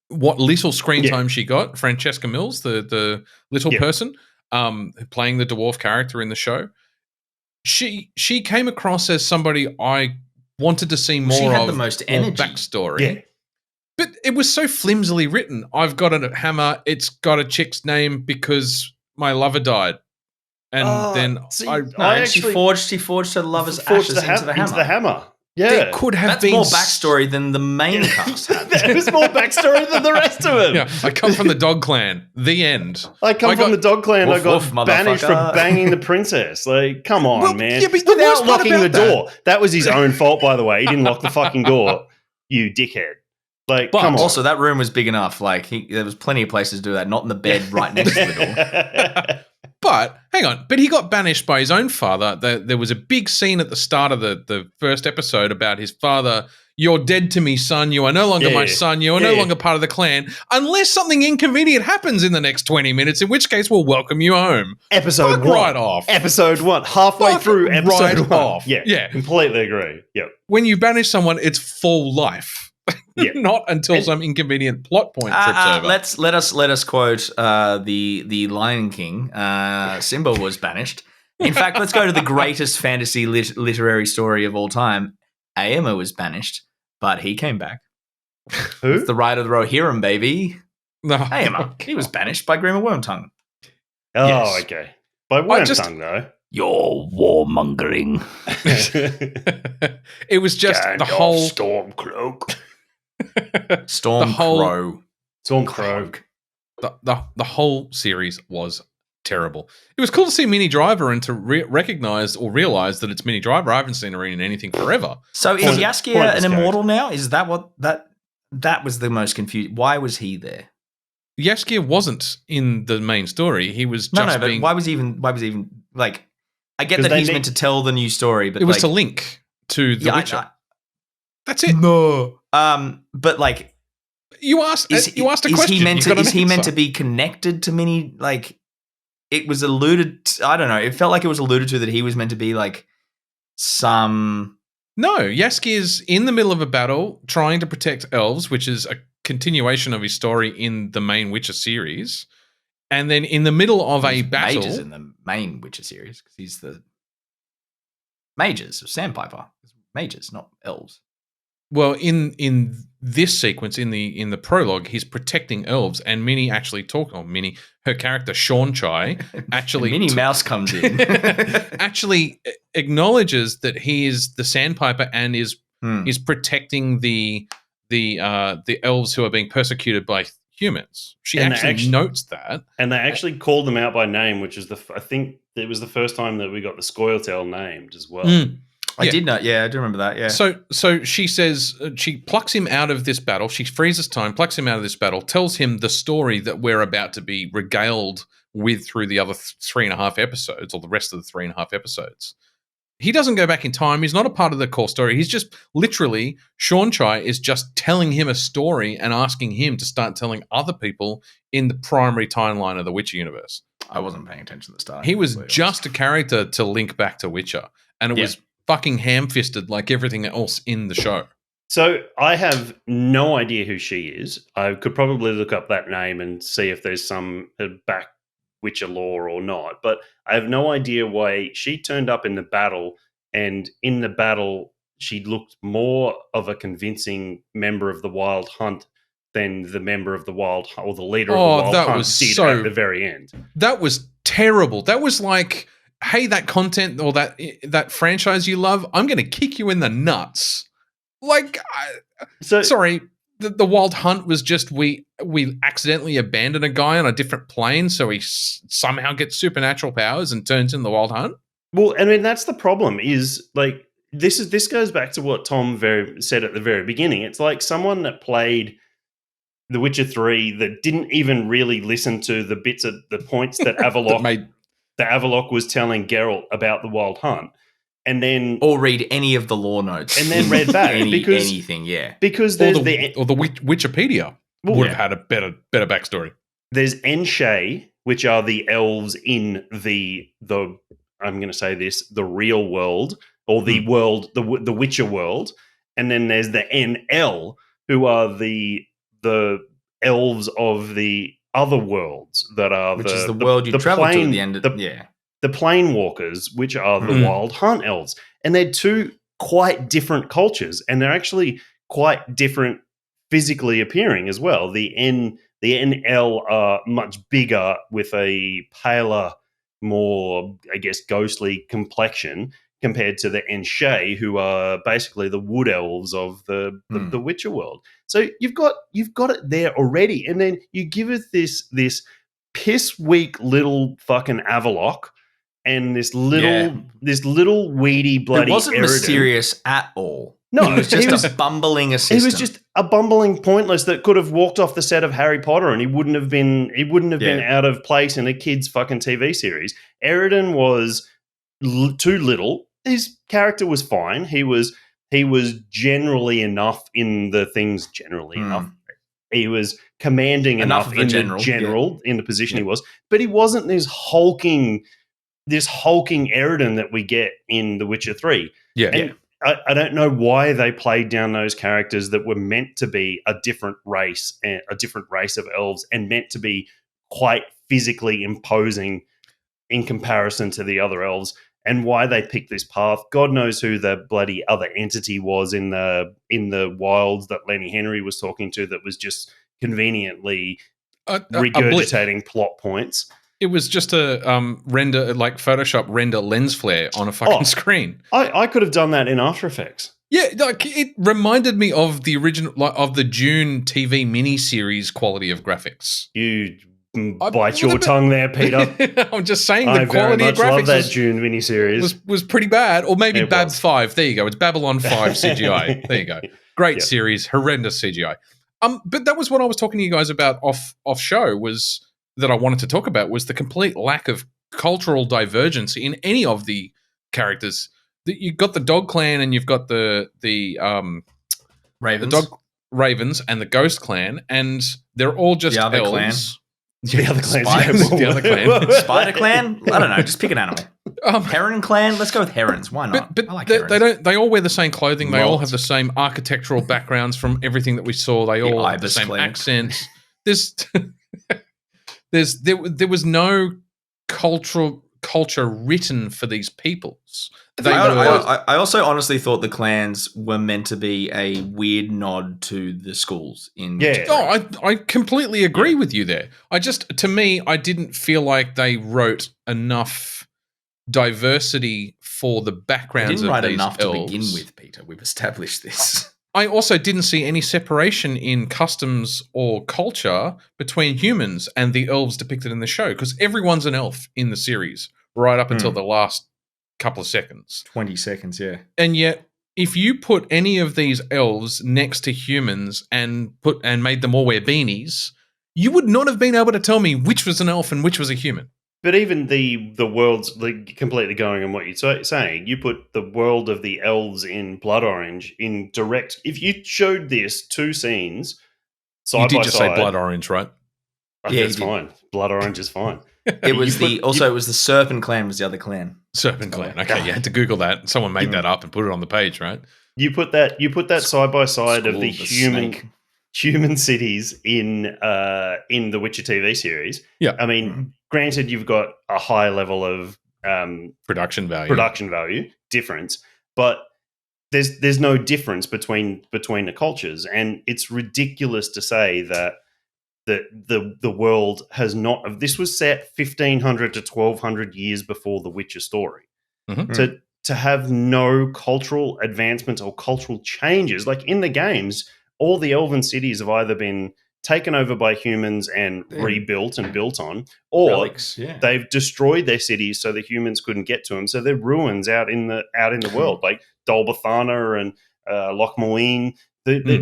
What little screen time she got, Francesca Mills, the little person playing the dwarf character in the show. She came across as somebody I wanted to see more of.
She had the most energy.
Backstory. Yeah. But it was so flimsily written. I've got a hammer. It's got a chick's name because my lover died. And
she forged her lover's ashes into the hammer.
Yeah.
There could have been
more backstory than the main cast had.
There was more backstory than the rest of them.
Yeah, I come from the Dog Clan. The end.
I come from the Dog Clan.
Woof,
I got banished for banging the princess. Like, come on, man.
Yeah, but
without locking the door. That was his own fault, by the way. He didn't lock the fucking door. You dickhead. Like, come on.
Also, that room was big enough. Like, there was plenty of places to do that. Not in the bed right next to the door.
But hang on, he got banished by his own father. There was a big scene at the start of the first episode about his father. You're dead to me, son. You are no longer my son. You are no longer part of the clan, unless something inconvenient happens in the next 20 minutes, in which case we'll welcome you home.
Episode 1.
Right off.
Episode 1. Halfway through episode
right
1.
Off.
Yeah, completely agree. Yep.
When you banish someone, it's full life. Not until some inconvenient plot point trips over.
Let us quote the Lion King. Simba was banished. In fact, let's go to the greatest fantasy literary story of all time. Aema was banished, but he came back.
Who?
It's the Ride of the Rohirrim, baby.
No.
Aema. He was banished by Grima Wormtongue.
Oh, okay. By Wormtongue, though.
You're warmongering.
It was just the whole
Stormcloak.
Stormcrow.
The whole series was terrible. It was cool to see Minnie Driver and to recognize or realize that it's Minnie Driver. I haven't seen her in anything forever.
So is Jaskier an immortal now? Is that what that was the most confused? Why was he there?
Jaskier wasn't in the main story. He was just
but why was he even like? I get that he's meant to tell the new story, but
it was to link to The Witcher. That's it.
No. But like,
You asked a question.
Is he meant
You got an
is he meant to
answer.
be connected to Minnie? Like, it was alluded to, I don't know. It felt like it was alluded to that he was meant to be like some.
No, Yaski is in the middle of a battle trying to protect elves, which is a continuation of his story in the main Witcher series. And then in the middle of a battle...
Mages in the main Witcher series, because he's the... Mages, Sandpiper. Mages, not elves.
Well, in this sequence, in the prologue, he's protecting elves, and Minnie actually Minnie, her character Sean Chai, actually
Minnie Mouse comes in,
actually acknowledges that he is the Sandpiper and is protecting the elves who are being persecuted by humans. She actually notes that,
and they actually called them out by name, which is I think it was the first time that we got the Scoia'tael named as well.
I did know. Yeah, I do remember that. Yeah.
So she says she plucks him out of this battle. She freezes time, plucks him out of this battle, tells him the story that we're about to be regaled with through the other 3.5 episodes, or the rest of the 3.5 episodes. He doesn't go back in time. He's not a part of the core story. He's just literally Sean Chai is just telling him a story and asking him to start telling other people in the primary timeline of the Witcher universe.
I wasn't paying attention at the start.
He was just a character to link back to Witcher, and it was fucking ham-fisted like everything else in the show.
So I have no idea who she is. I could probably look up that name and see if there's some back Witcher lore or not, but I have no idea why she turned up in the battle, and in the battle she looked more of a convincing member of the Wild Hunt than the member of the Wild or the leader of the Wild Hunt did at the very end. That was
terrible. That was like, hey, that content or that franchise you love, I'm going to kick you in the nuts. Like, sorry, the Wild Hunt was just we accidentally abandoned a guy on a different plane, so he somehow gets supernatural powers and turns in the Wild Hunt.
Well, I mean, that's the problem. Is like this goes back to what Tom said at the very beginning. It's like someone that played The Witcher 3 that didn't even really listen to the points that Avallok was telling Geralt about the Wild Hunt, and then
or read any of the lore notes,
and then read back because there's
the Wikipedia would have had a better backstory.
There's NYXI, which are the elves in the I'm going to say this, the real world, or the world, the Witcher world, and then there's the NL, who are the elves of the other worlds that are
which is the world you travel to at the end of
the Planewalkers, which are the Wild Hunt elves. And they're two quite different cultures, and they're actually quite different physically appearing as well. The NL are much bigger with a paler, more, I guess, ghostly complexion compared to the NYXI, who are basically the wood elves of the Witcher world. So you've got it there already, and then you give it this piss weak little fucking Avallok and this little weedy bloody.
It wasn't
Eridan.
Mysterious at all.
No,
he was just a bumbling assistant.
He was just a bumbling pointless that could have walked off the set of Harry Potter, and he wouldn't have been out of place in a kid's fucking TV series. Eridan was too little. His character was fine. He was generally enough in the things. Generally enough. He was commanding enough in the position he was, but he wasn't this hulking Eridan that we get in The Witcher 3. I don't know why they played down those characters that were meant to be a different race of elves, and meant to be quite physically imposing in comparison to the other elves, and why they picked this path. God knows who the bloody other entity was in the wilds that Lenny Henry was talking to, that was just conveniently regurgitating plot points.
It was just a Photoshop render lens flare on a fucking screen.
I could have done that in After Effects.
Yeah, like it reminded me of the original, of the June TV miniseries quality of graphics.
You bite your tongue there, Peter.
I'm just saying the quality of graphics.
I love that June miniseries.
Was pretty bad, or maybe Babs 5. There you go. It's Babylon 5 CGI. There you go. Great series, horrendous CGI. But that was what I was talking to you guys about off show, was that I wanted to talk about, was the complete lack of cultural divergence in any of the characters. You've got the Dog Clan, and you've got the
Ravens.
The Ravens and the Ghost Clan, and they're all just
The other
elves.
clan.
The other clan.
The other clan.
Spider Clan? I don't know. Just pick an animal. Heron Clan? Let's go with herons. Why not?
But
I like
they
herons.
don't. They all wear the same clothing. They all
Malt.
have the same architectural backgrounds from everything that we saw. They all have the
Ibis
same
clan.
accents. There was no culture written for these peoples.
I also honestly thought the clans were meant to be a weird nod to the schools in.
Yeah.
Oh, I completely agree with you there. To me, I didn't feel like they wrote enough diversity for the
They
backgrounds
didn't
of
write
these
enough
elves.
to begin with, Peter. We've established this.
I also didn't see any separation in customs or culture between humans and the elves depicted in the show, because everyone's an elf in the series right up until the last couple of seconds.
20 seconds, yeah.
And yet, if you put any of these elves next to humans and made them all wear beanies, you would not have been able to tell me which was an elf and which was a human.
But even the worlds, like, completely going on what you're saying, you put the world of the elves in Blood Orange in direct. If you showed this two scenes side by side,
you did just say Blood Orange, right?
Yeah, it's fine. Blood Orange is fine.
It was it was the Serpent Clan was the other clan.
Serpent Clan. Okay, you had to Google that. Someone made that up and put it on the page, right?
You put that side by side of the
snake.
human cities in the Witcher TV series.
Yeah.
I mean, granted, you've got a high level of
production value
difference, but there's no difference between the cultures, and it's ridiculous to say that the world has not. This was set 1,500 to 1,200 years before the Witcher story.
Mm-hmm.
To have no cultural advancements or cultural changes, like in the games, all the elven cities have either been taken over by humans and rebuilt and built on, or
Relics,
they've destroyed their cities so the humans couldn't get to them. So they're ruins out in the world, like Dolbathana and Loch Moine.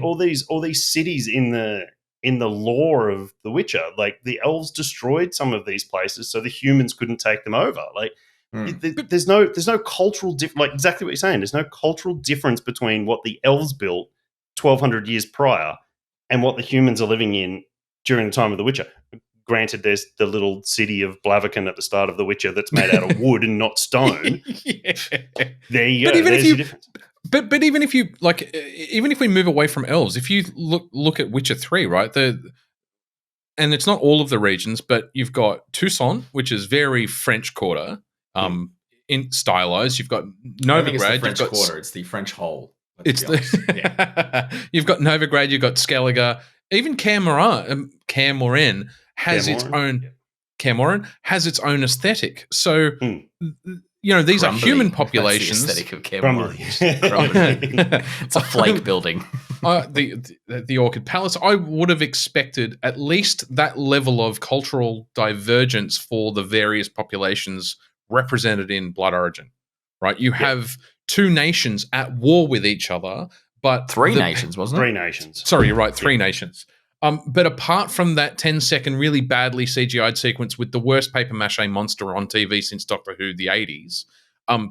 All these cities in the lore of The Witcher, like the elves destroyed some of these places so the humans couldn't take them over. Like there's no cultural like exactly what you're saying. There's no cultural difference between what the elves built 1,200 years prior and what the humans are living in during the time of The Witcher. Granted, there's the little city of Blaviken at the start of The Witcher that's made out of wood and not stone. There you go. There's your difference.
But even if you like, even if we move away from elves, if you look at Witcher 3, right? And it's not all of the regions, but you've got Tucson, which is very French Quarter, in stylized. You've got Novigrad.
It's the French Quarter. It's the French hole.
You've got Novigrad. You've got Skellige. Even Camorin has its own. Camorin has its own aesthetic. So these are human populations.
That's the aesthetic of Camorin. It's a flake building.
The Orchid Palace. I would have expected at least that level of cultural divergence for the various populations represented in Blood Origin. Right? You have two nations at war with each other, but
three nations, wasn't it?
3 nations.
Sorry, you're right. 3 nations. But apart from that 10-second really badly CGI'd sequence with the worst paper mache monster on TV since Doctor Who the 80s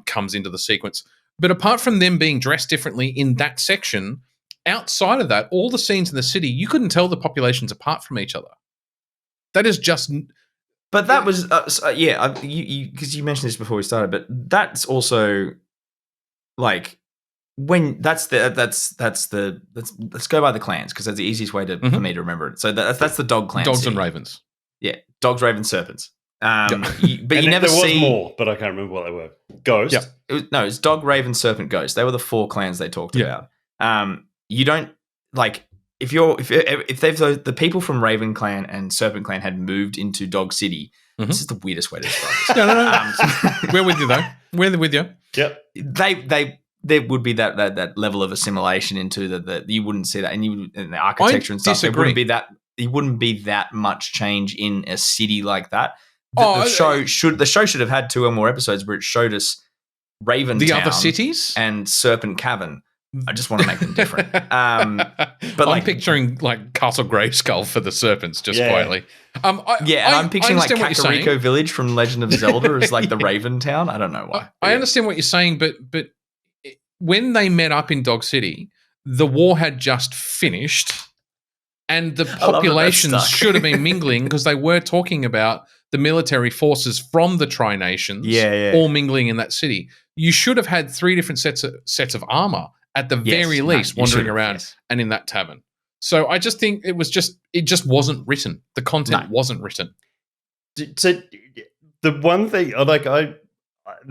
comes into the sequence. But apart from them being dressed differently in that section, outside of that, all the scenes in the city, you couldn't tell the populations apart from each other. That is just...
But that was... because you mentioned this before we started, but that's also... like... when let's go by the clans because that's the easiest way for me to remember it. So that's the dog clan.
Dogs and ravens.
Yeah, dogs, ravens, serpents. But you never
there
see
was more, but I can't remember what they were. Ghost.
Yeah. It's dog, raven, serpent, ghost. They were the 4 clans they talked about. You don't like if the people from Raven Clan and Serpent Clan had moved into Dog City. This is the weirdest way to describe this.
No. We're with you though. We're with you.
Yep.
There would be that level of assimilation into that you wouldn't see that, and the architecture and stuff.
Disagree.
It wouldn't be that much change in a city like that. The show should have had 2 or more episodes where it showed us Raven
the
Town
other cities
and Serpent Cavern. I just want to make them different. But
I'm picturing like Castle Grayskull for the serpents, just quietly.
I'm picturing like Kakariko Village from Legend of Zelda as like the Raven Town. I don't know why.
I understand what you're saying, but when they met up in Dog City, the war had just finished and the populations should have been mingling because they were talking about the military forces from the Tri-Nations all mingling in that city. You should have had 3 different sets of armor at the very least wandering around and in that tavern. So I just think it just wasn't written. The content wasn't written.
So the one thing,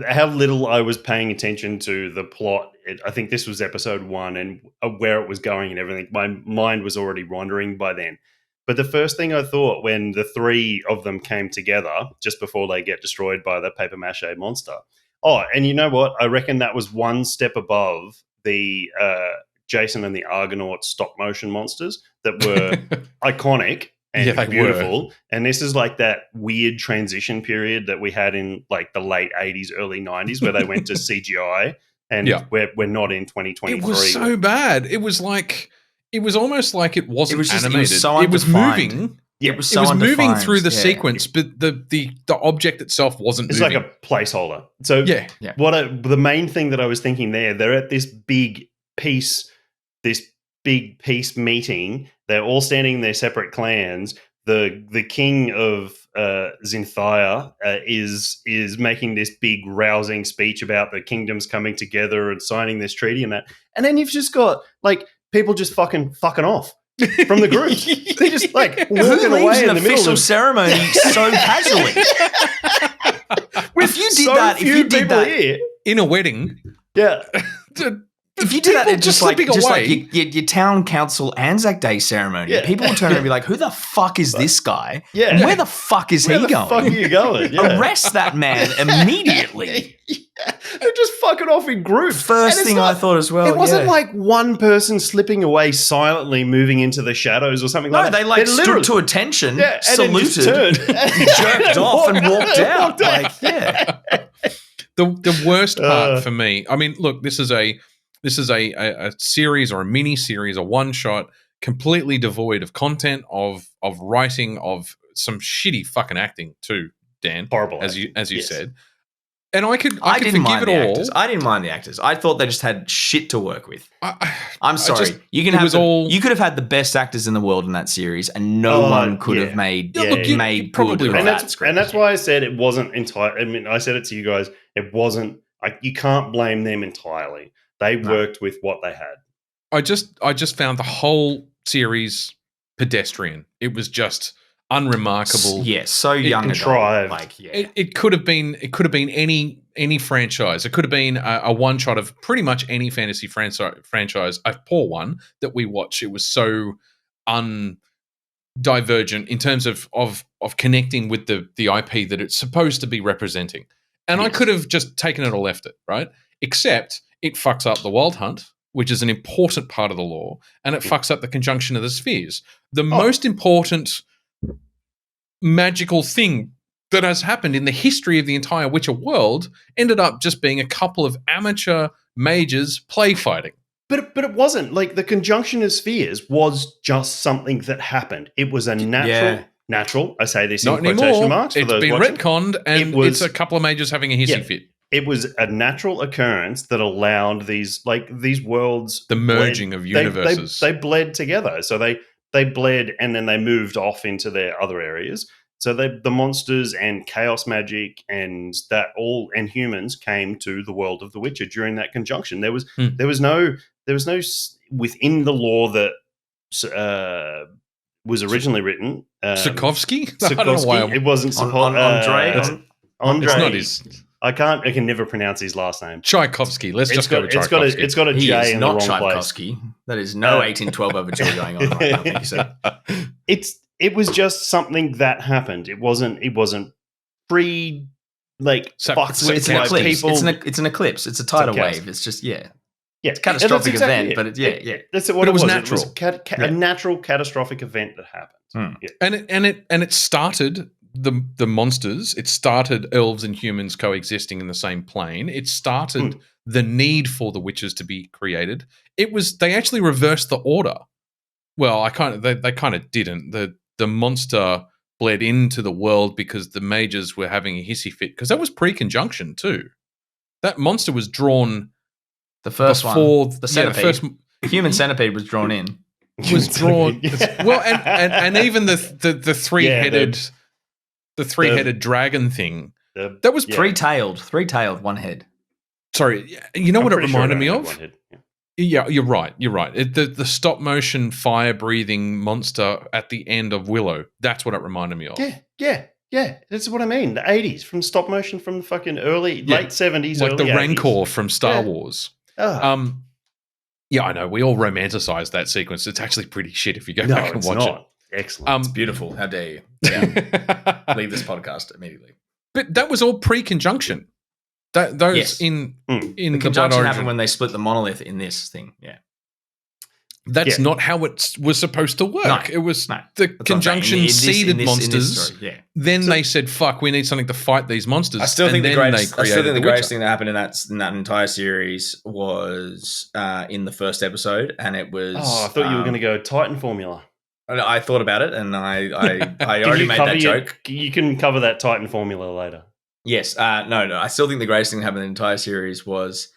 how little I was paying attention to the plot. I think this was episode 1 and where it was going and everything. My mind was already wandering by then. But the first thing I thought when the 3 of them came together just before they get destroyed by the paper mache monster. Oh, and you know what? I reckon that was one step above the Jason and the Argonaut stop motion monsters that were iconic and beautiful. And this is like that weird transition period that we had in like the late 80s, early 90s where they went to CGI and we're not in 2023.
It was so bad. It was almost like it wasn't animated.
It was
moving.
Yeah, it was so
moving through the sequence, but the object itself wasn't moving.
It's like a placeholder. So the main thing that I was thinking they're at this big peace meeting. They're all standing in their separate clans. The king of Zinthia is making this big rousing speech about the kingdoms coming together and signing this treaty and that. And then you've just got like people just fucking off from the group. They just like walking away in the middle of
ceremony so casually. If you did that
in a wedding,
if you did that at just like your town council Anzac Day ceremony, people will turn around and be like, "Who the fuck is this guy?
Yeah,
and where the fuck is he going?
Where the fuck are you going? Yeah.
Arrest that man immediately."
They're just fucking off in groups.
First thing I thought as well.
It wasn't like one person slipping away silently, moving into the shadows or something like that.
No, they stood to attention, saluted,
jerked
off, and walked out.
The worst part for me. I mean, look, this is a series or a mini series, a one shot, completely devoid of content, of writing, of some shitty fucking acting too. Dan,
horrible,
as you said. And I could
didn't
forgive it all.
Actors. I didn't mind the actors. I thought they just had shit to work with. I'm sorry. You could have had the best actors in the world in that series, and no one could have made
probably
good.
And that's why I said it wasn't entirely. I mean, I said it to you guys. It wasn't. You can't blame them entirely. They worked with what they had.
I just found the whole series pedestrian. It was just unremarkable.
Yes, so young and
contrived.
It could have been any franchise. It could have been a one shot of pretty much any fantasy franchise. A poor one that we watch. It was so undivergent in terms of connecting with the IP that it's supposed to be representing. And I could have just taken it or left it, right? Except it fucks up the Wild Hunt, which is an important part of the lore, and it fucks up the conjunction of the spheres. The most important magical thing that has happened in the history of the entire Witcher world ended up just being a couple of amateur mages play fighting.
But it wasn't. Like, the conjunction of spheres was just something that happened. It was a natural, I say this
not
in quotation
anymore.
marks for
it's
those
been
watching.
retconned, and it's a couple of mages having a hissy fit.
It was a natural occurrence that allowed these worlds,
the merging of universes.
They bled together. So they bled, and then they moved off into their other areas. So the monsters and chaos magic and humans came to the world of The Witcher during that conjunction. There was no within the lore that was originally written.
Sokovsky?
I don't know why it wasn't
Andre.
It's not his.
I can never pronounce his last name.
Tchaikovsky. Let's just go with Tchaikovsky.
It's got a J in the wrong
Tchaikovsky.
place.
That is no 1812 overture going on right now. So.
It was just something that happened. It wasn't pre
it's an eclipse. It's an eclipse. It's a tidal wave. It's just it's a catastrophic event, but
that's what it was.
Natural.
It was a natural catastrophic event that happened.
And it started the monsters. It started elves and humans coexisting in the same plane. It started the need for the witches to be created. They actually reversed the order. Well, they kind of didn't. The monster bled into the world because the mages were having a hissy fit, because that was pre-conjunction too. That monster was drawn
the first one, the centipede. Human Centipede was drawn in.
Was drawn well, and even the three-headed dragon thing that was
three-tailed, one head.
Sorry, you know what it reminded me of?
One head.
Yeah, you're right. The stop motion fire breathing monster at the end of Willow. That's what it reminded me of.
Yeah. That's what I mean. The 80s from stop motion from the fucking late 70s,
like
early
the
80s.
Rancor from Star Wars.
Oh.
Yeah, I know. We all romanticize that sequence. It's actually pretty shit if you go back and watch it.
Excellent.
It's beautiful. How dare you? Yeah. Leave this podcast immediately.
But that was all pre-conjunction. Those in the
conjunction happened when they split the monolith in this thing. Yeah.
That's not how it was supposed to work.
No,
it was the conjunction seeded monsters. Then they said, "Fuck, we need something to fight these monsters."
I still think the greatest thing that happened in that entire series was in the first episode, and it was.
Oh, I thought you were going to go Titan formula.
I thought about it, and I already made that joke.
You can cover that Titan formula later.
Yes. No. I still think the greatest thing that happened in the entire series was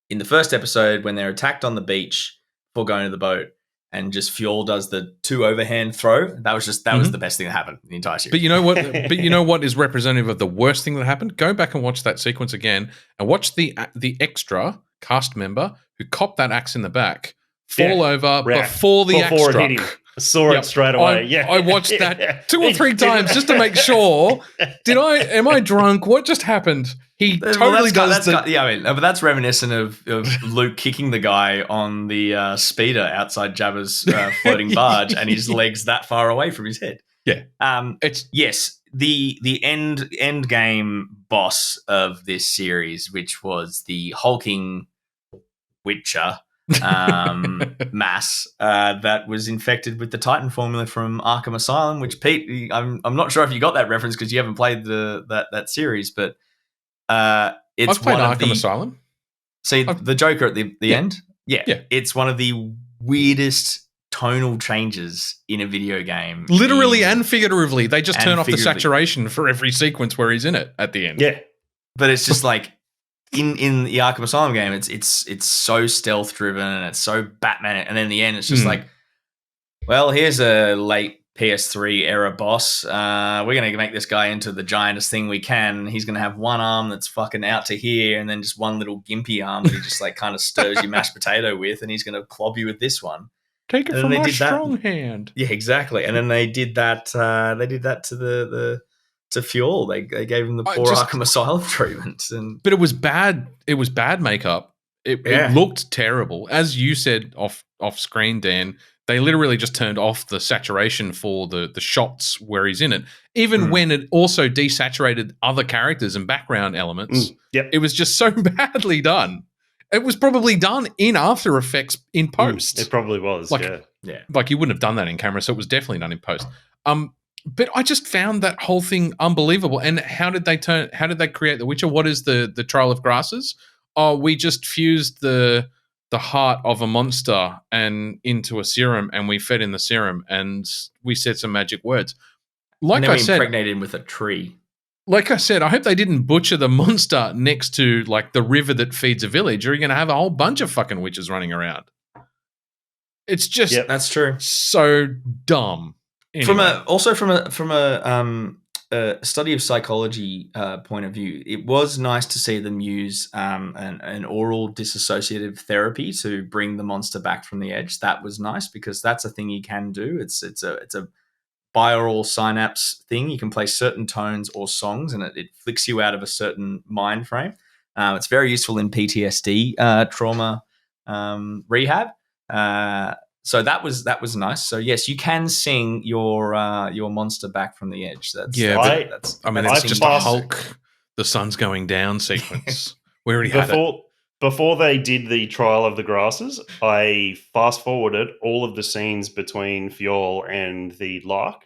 in the first episode when they're attacked on the beach before going to the boat, and just Fjord does the 2 overhand throw. That was the best thing that happened in the entire series.
But you know what is representative of the worst thing that happened? Go back and watch that sequence again, and watch the extra cast member who copped that axe in the back fall over before the axe struck.
It hit him. I saw it straight away.
I watched that 2 or 3 times just to make sure. Am I drunk? What just happened? He totally does
but that's reminiscent of Luke kicking the guy on the speeder outside Jabba's floating barge, and his legs that far away from his head.
Yeah.
The end game boss of this series, which was the hulking Witcher mass that was infected with the Titan formula from Arkham Asylum, which Pete, I'm not sure if you got that reference because you haven't played that series, but it's
I've played Arkham Asylum.
See the Joker at the end? Yeah. It's one of the weirdest tonal changes in a video game.
Literally and figuratively. They just turn off the saturation for every sequence where he's in it at the end.
Yeah. But it's just like in the Arkham Asylum game, it's so stealth driven and it's so Batman, and then in the end it's just like, well, here's a late PS3 era boss. We're going to make this guy into the giantest thing we can. He's going to have one arm that's fucking out to here and then just one little gimpy arm that he just like kind of stirs your mashed potato with, and he's going to clobber you with this one.
Take it from my strong hand.
Yeah, exactly. And then they did that to Fuel. They gave him the poor Arkham Asylum treatment.
But it was bad. It was bad makeup. It looked terrible. As you said off screen, Dan, they literally just turned off the saturation for the shots where he's in it. Even when it also desaturated other characters and background elements. It was just so badly done. It was probably done in After Effects in post.
It probably was,
yeah.
Like you wouldn't have done that in camera, so it was definitely done in post. But I just found that whole thing unbelievable. And how did they create The Witcher? What is the Trail of Grasses? Oh, we just fused the heart of a monster and into a serum, and we fed in the serum, and we said some magic words.
Like I said, impregnated him with a tree.
Like I said, I hope they didn't butcher the monster next to like the river that feeds a village, or you're going to have a whole bunch of fucking witches running around. It's just
that's true.
So dumb. Anyway.
From a study of psychology point of view, it was nice to see them use an oral dissociative therapy to bring the monster back from the edge. That was nice because that's a thing you can do. It's a binaural synapse thing. You can play certain tones or songs, and it flicks you out of a certain mind frame. It's very useful in PTSD trauma rehab. So that was nice. So yes, you can sing your monster back from the edge. That's
just a Hulk. The sun's going down sequence. We already had it.
Before they did the Trial of the Grasses, I fast forwarded all of the scenes between Fjol and the Lark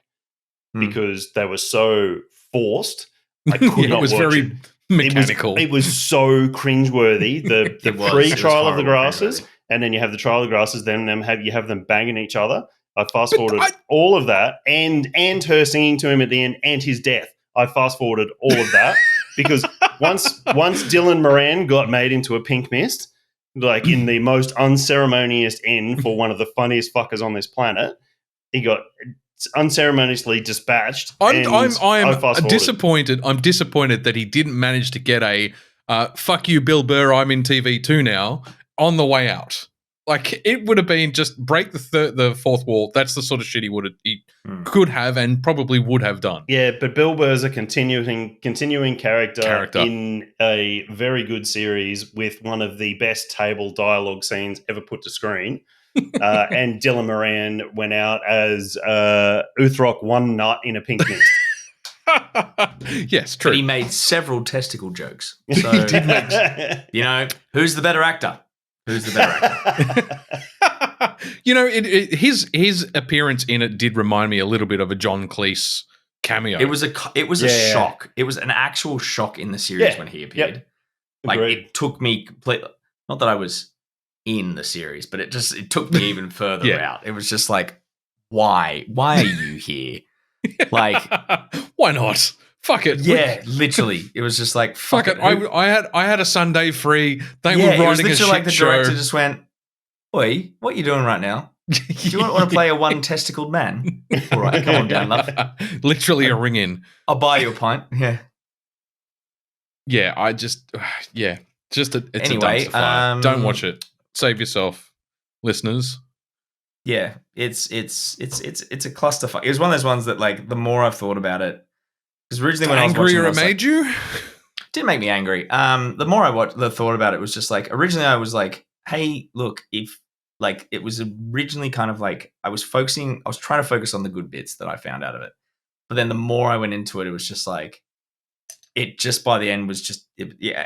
because they were so forced. I could not watch it.
It was very mechanical.
It was so cringeworthy. The pre-Trial of the Grasses, and then you have the Trial of the Grasses, then you have them banging each other. I fast forwarded all of that, and her singing to him at the end, and his death. I fast forwarded all of that because once Dylan Moran got made into a pink mist, like in the most unceremonious end for one of the funniest fuckers on this planet. He got unceremoniously dispatched.
I'm disappointed. I'm disappointed that he didn't manage to get a fuck you, Bill Burr, I'm in TV too now on the way out. Like, it would have been just break the fourth wall. That's the sort of shit he could have and probably would have done.
Yeah, but Bill Burr's a continuing character in a very good series with one of the best table dialogue scenes ever put to screen. And Dylan Moran went out as Uthrock One Nut in a Pink Mist.
Yes, true.
But he made several testicle jokes. So, he did make, who's the better actor? Who's the better actor?
His appearance in it did remind me a little bit of a John Cleese cameo.
It was a shock. It was an actual shock in the series when he appeared.
Yep.
Like,
Agreed.
it took me completely. Not that I was in the series, but it took me even further out. It was just like, why? Why are you here? Like,
why not? Fuck it.
Yeah, literally. It was just like,
fuck it. I had a Sunday free. They were writing a shit
like the
show.
director just went, "Oi, what are you doing right now? Do you want to play a one-testicled man? All right, come on down, love."
Literally a ring in.
I'll buy you a pint. Yeah.
Yeah, it's
Anyway,
a dumpster fire. Don't watch it. Save yourself, listeners.
Yeah, it's a clusterfuck. It was one of those ones that, like, the more I've thought about it, because originally when I was watching,
it made you?
Didn't make me angry. The more I thought about it, was just like, originally I was like, hey, look, if, like, it was originally kind of like I was trying to focus on the good bits that I found out of it, but then the more I went into it, it was just like, it just by the end was just,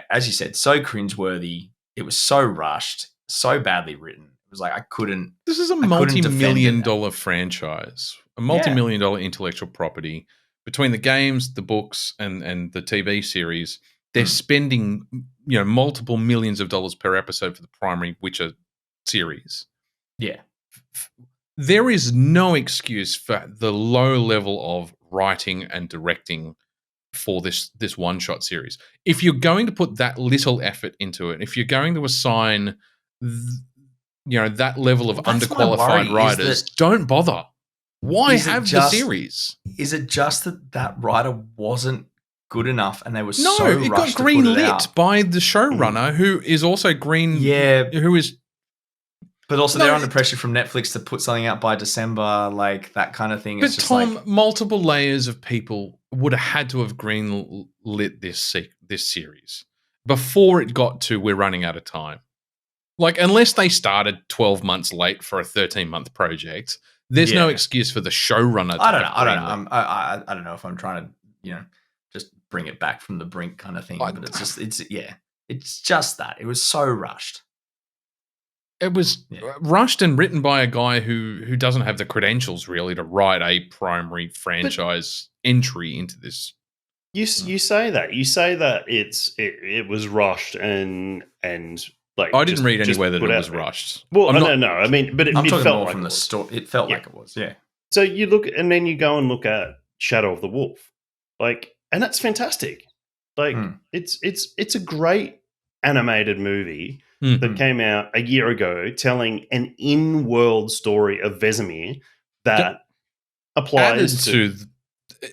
as you said, so cringeworthy. It was so rushed, so badly written. It was like I couldn't.
This is a multi-million-dollar franchise, a multi-million-dollar intellectual property. Between the games, the books, and the TV series, they're spending multiple millions of dollars per episode for the primary Witcher series.
Yeah,
there is no excuse for the low level of writing and directing for this one-shot series. If you're going to put that little effort into it, if you're going to assign that level of underqualified writers, don't bother. Why have the series?
Is it just that writer wasn't good enough and they were
no,
so
it
rushed
got
to
green
put it
lit
out?
by the showrunner who is also green.
Yeah.
Who is.
But also they're under pressure from Netflix to put something out by December, like that kind of thing.
But
it's just
Tom,
like,
multiple layers of people would have had to have green lit this series before it got to we're running out of time. Like, unless they started 12 months late for a 13-month project, there's no excuse for the showrunner to
I don't know if I'm trying to, just bring it back from the brink kind of thing. But it's just that. It was so rushed.
It was rushed and written by a guy who doesn't have the credentials really to write a primary franchise entry into this.
You say that. You say that it was rushed and like
I didn't read anywhere that it was rushed.
Well, no. I mean, but
I'm
it
talking
felt
more
like
from the story. It felt like it was. Yeah.
So you look, and then you go and look at Shadow of the Wolf, like, and that's fantastic. Like, it's a great animated movie that came out a year ago, telling an in-world story of Vesemir that applies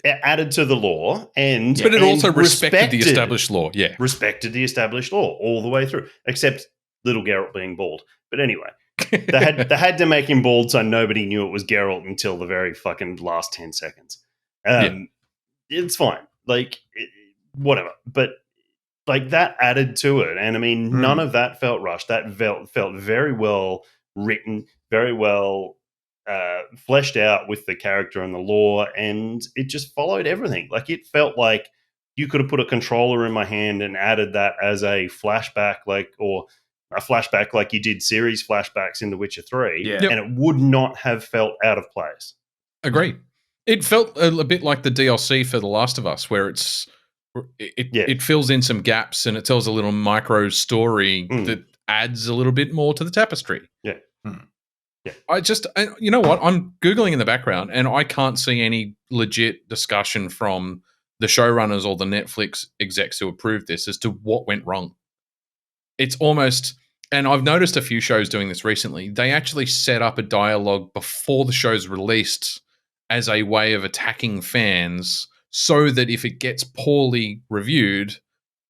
added to the lore, but
it also respected the established lore. Yeah,
respected the established lore all the way through, except little Geralt being bald. But anyway, they had to make him bald so nobody knew it was Geralt until the very fucking last 10 seconds. It's fine, like whatever. But like that added to it, and I mean, none of that felt rushed. That felt very well written, very well fleshed out with the character and the lore, and it just followed everything. Like, it felt like you could have put a controller in my hand and added that as a flashback, or a flashback like you did series flashbacks in The Witcher 3, and it would not have felt out of place.
Agree. It felt a bit like the DLC for The Last of Us, where it fills in some gaps and it tells a little micro story that adds a little bit more to the tapestry.
Yeah.
You know what? I'm Googling in the background and I can't see any legit discussion from the showrunners or the Netflix execs who approved this as to what went wrong. It's almost And I've noticed a few shows doing this recently. They actually set up a dialogue before the show's released as a way of attacking fans, so that if it gets poorly reviewed,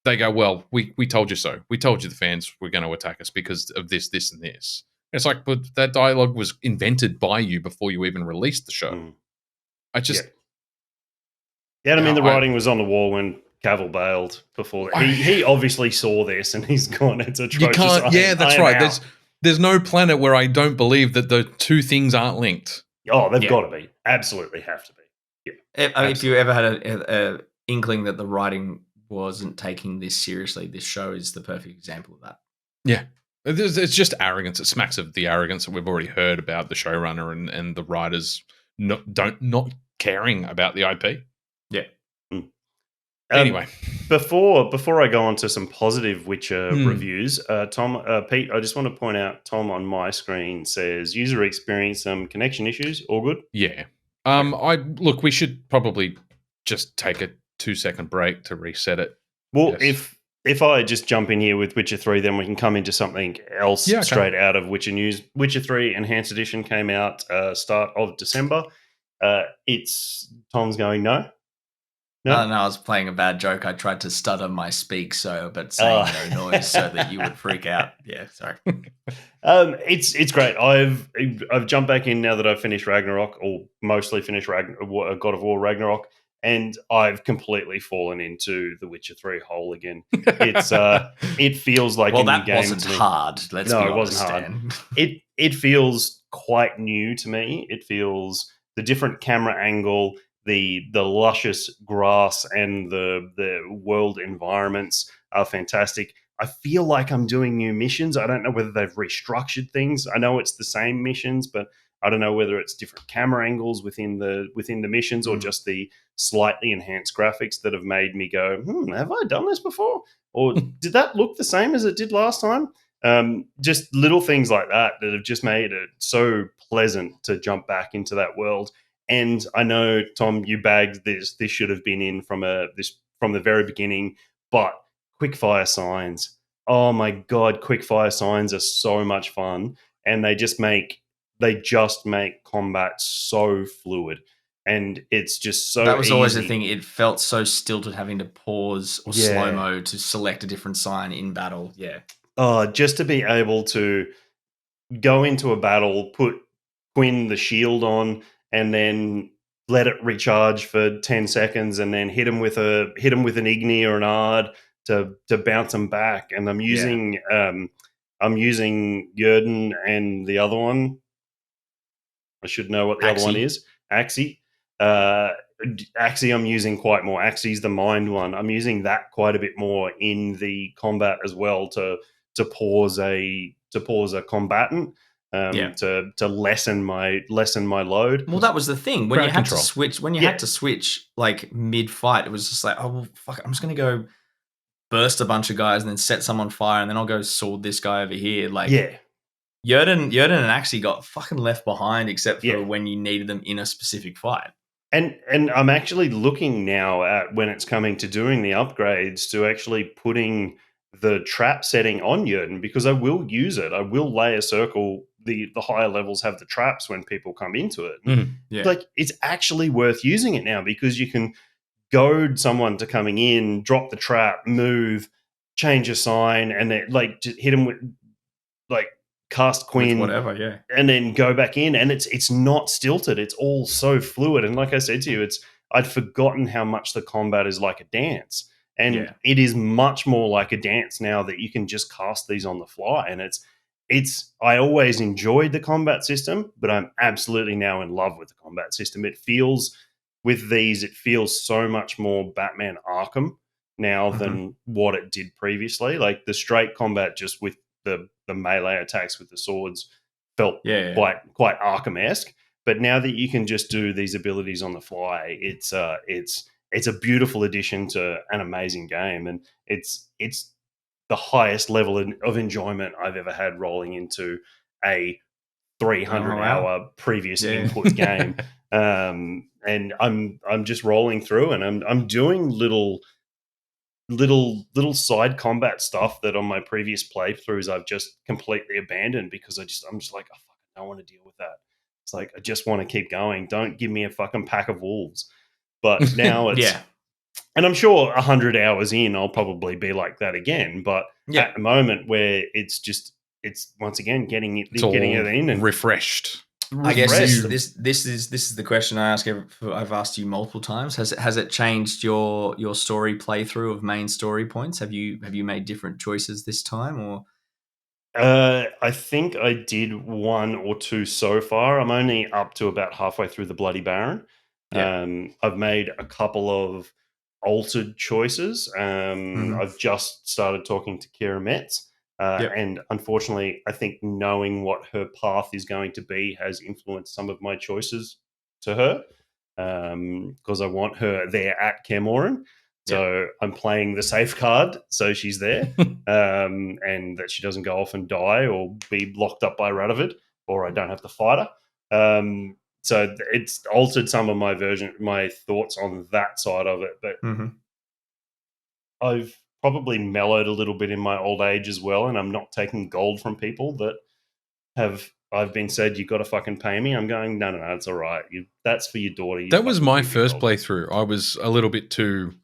they go, well, we told you so. We told you the fans were going to attack us because of this, this, and this. It's like, but that dialogue was invented by you before you even released the show. I just...
Yeah, I mean, the writing was on the wall when Cavill bailed before. He obviously saw this and he's gone, it's atrocious.
You can't... Yeah, that's right. There's no planet where I don't believe that the two things aren't linked.
Oh, they've got to be. Absolutely have to be. Yeah,
if you ever had a inkling that the writing wasn't taking this seriously, this show is the perfect example of that.
Yeah. It's just arrogance. It smacks of the arrogance that we've already heard about the showrunner and the writers not caring about the IP.
Yeah.
Anyway,
before I go on to some positive Witcher reviews, Pete, I just want to point out, Tom on my screen says user experience some connection issues. All good?
Yeah. We should probably just take a 2-second break to reset it.
Well, if I just jump in here with Witcher 3, then we can come into something else straight out of Witcher news. Witcher 3 Enhanced Edition came out start of December. Tom's going, no?
No, I was playing a bad joke. I tried to stutter my speak, but saying no noise so that you would freak out. Yeah, sorry.
It's great. I've jumped back in now that I've finished Ragnarok, or mostly finished God of War Ragnarok, and I've completely fallen into the Witcher 3 hole again. It's it feels like a new game.
Well, that wasn't hard.
It wasn't hard. It feels quite new to me. It feels the different camera angle, the luscious grass and the world environments are fantastic. I feel like I'm doing new missions. I don't know whether they've restructured things. I know it's the same missions, but I don't know whether it's different camera angles within the missions or just the slightly enhanced graphics that have made me go, have I done this before? Or did that look the same as it did last time? Just little things like that have just made it so pleasant to jump back into that world. And I know, Tom, you bagged this. This should have been in from the very beginning. But quickfire signs, oh my god, quickfire signs are so much fun, and they just make combat so fluid, and it's just so.
That was
easy.
Always the thing. It felt so stilted, having to pause or slow mo to select a different sign in battle. Yeah.
Just to be able to go into a battle, put Quinn the shield on, and then let it recharge for 10 seconds, and then hit him with an Igni or an Ard to bounce him back. And I'm using Yerden and the other one. I should know what the other one is. Axie. Axie I'm using quite more. Axie's the mind one. I'm using that quite a bit more in the combat as well to pause a combatant. To lessen my load.
Well, that was the thing when you had to switch. When you had to switch like mid fight, it was just like, oh well, fuck! I'm just gonna go burst a bunch of guys and then set some on fire, and then I'll go sword this guy over here. Like, Yerden and Axie got fucking left behind, except for when you needed them in a specific fight.
And I'm actually looking now at when it's coming to doing the upgrades to actually putting the trap setting on Yerden, because I will use it. I will lay a circle. The higher levels have the traps when people come into it. Like, it's actually worth using it now, because you can goad someone to coming in, drop the trap, move, change a sign, and then like just hit them with like cast Queen,
with whatever,
and then go back in, and it's not stilted. It's all so fluid. And like I said to you, I'd forgotten how much the combat is like a dance. And it is much more like a dance now that you can just cast these on the fly. And I always enjoyed the combat system, but I'm absolutely now in love with the combat system. It feels so much more Batman Arkham now than what it did previously. Like the straight combat just with the melee attacks with the swords felt quite Arkham-esque. But now that you can just do these abilities on the fly, it's a beautiful addition to an amazing game, and it's the highest level of enjoyment I've ever had rolling into a 300-hour previous input game. And I'm just rolling through, and I'm doing little little side combat stuff that on my previous playthroughs I've just completely abandoned because I'm just like, oh, fuck, I don't want to deal with that. It's like, I just want to keep going. Don't give me a fucking pack of wolves. But now it's and I'm sure 100 hours in I'll probably be like that again. But at the moment where it's once again getting it in and
refreshed.
I guess this is the question I ask. I've asked you multiple times. Has it changed your story playthrough of main story points? Have you made different choices this time, or?
I think I did one or two so far. I'm only up to about halfway through the Bloody Baron. I've made a couple of altered choices. I've just started talking to Kira Metz. And unfortunately, I think knowing what her path is going to be has influenced some of my choices to her because I want her there at Cameron. So I'm playing the safe card so she's there and that she doesn't go off and die or be locked up by Radovid or I don't have to fight her. So it's altered some of my thoughts on that side of it. But I've probably mellowed a little bit in my old age as well, and I'm not taking gold from people that I've been said, you've got to fucking pay me. I'm going, no, it's all right. That's for your daughter.
That was my first playthrough. I was a little bit too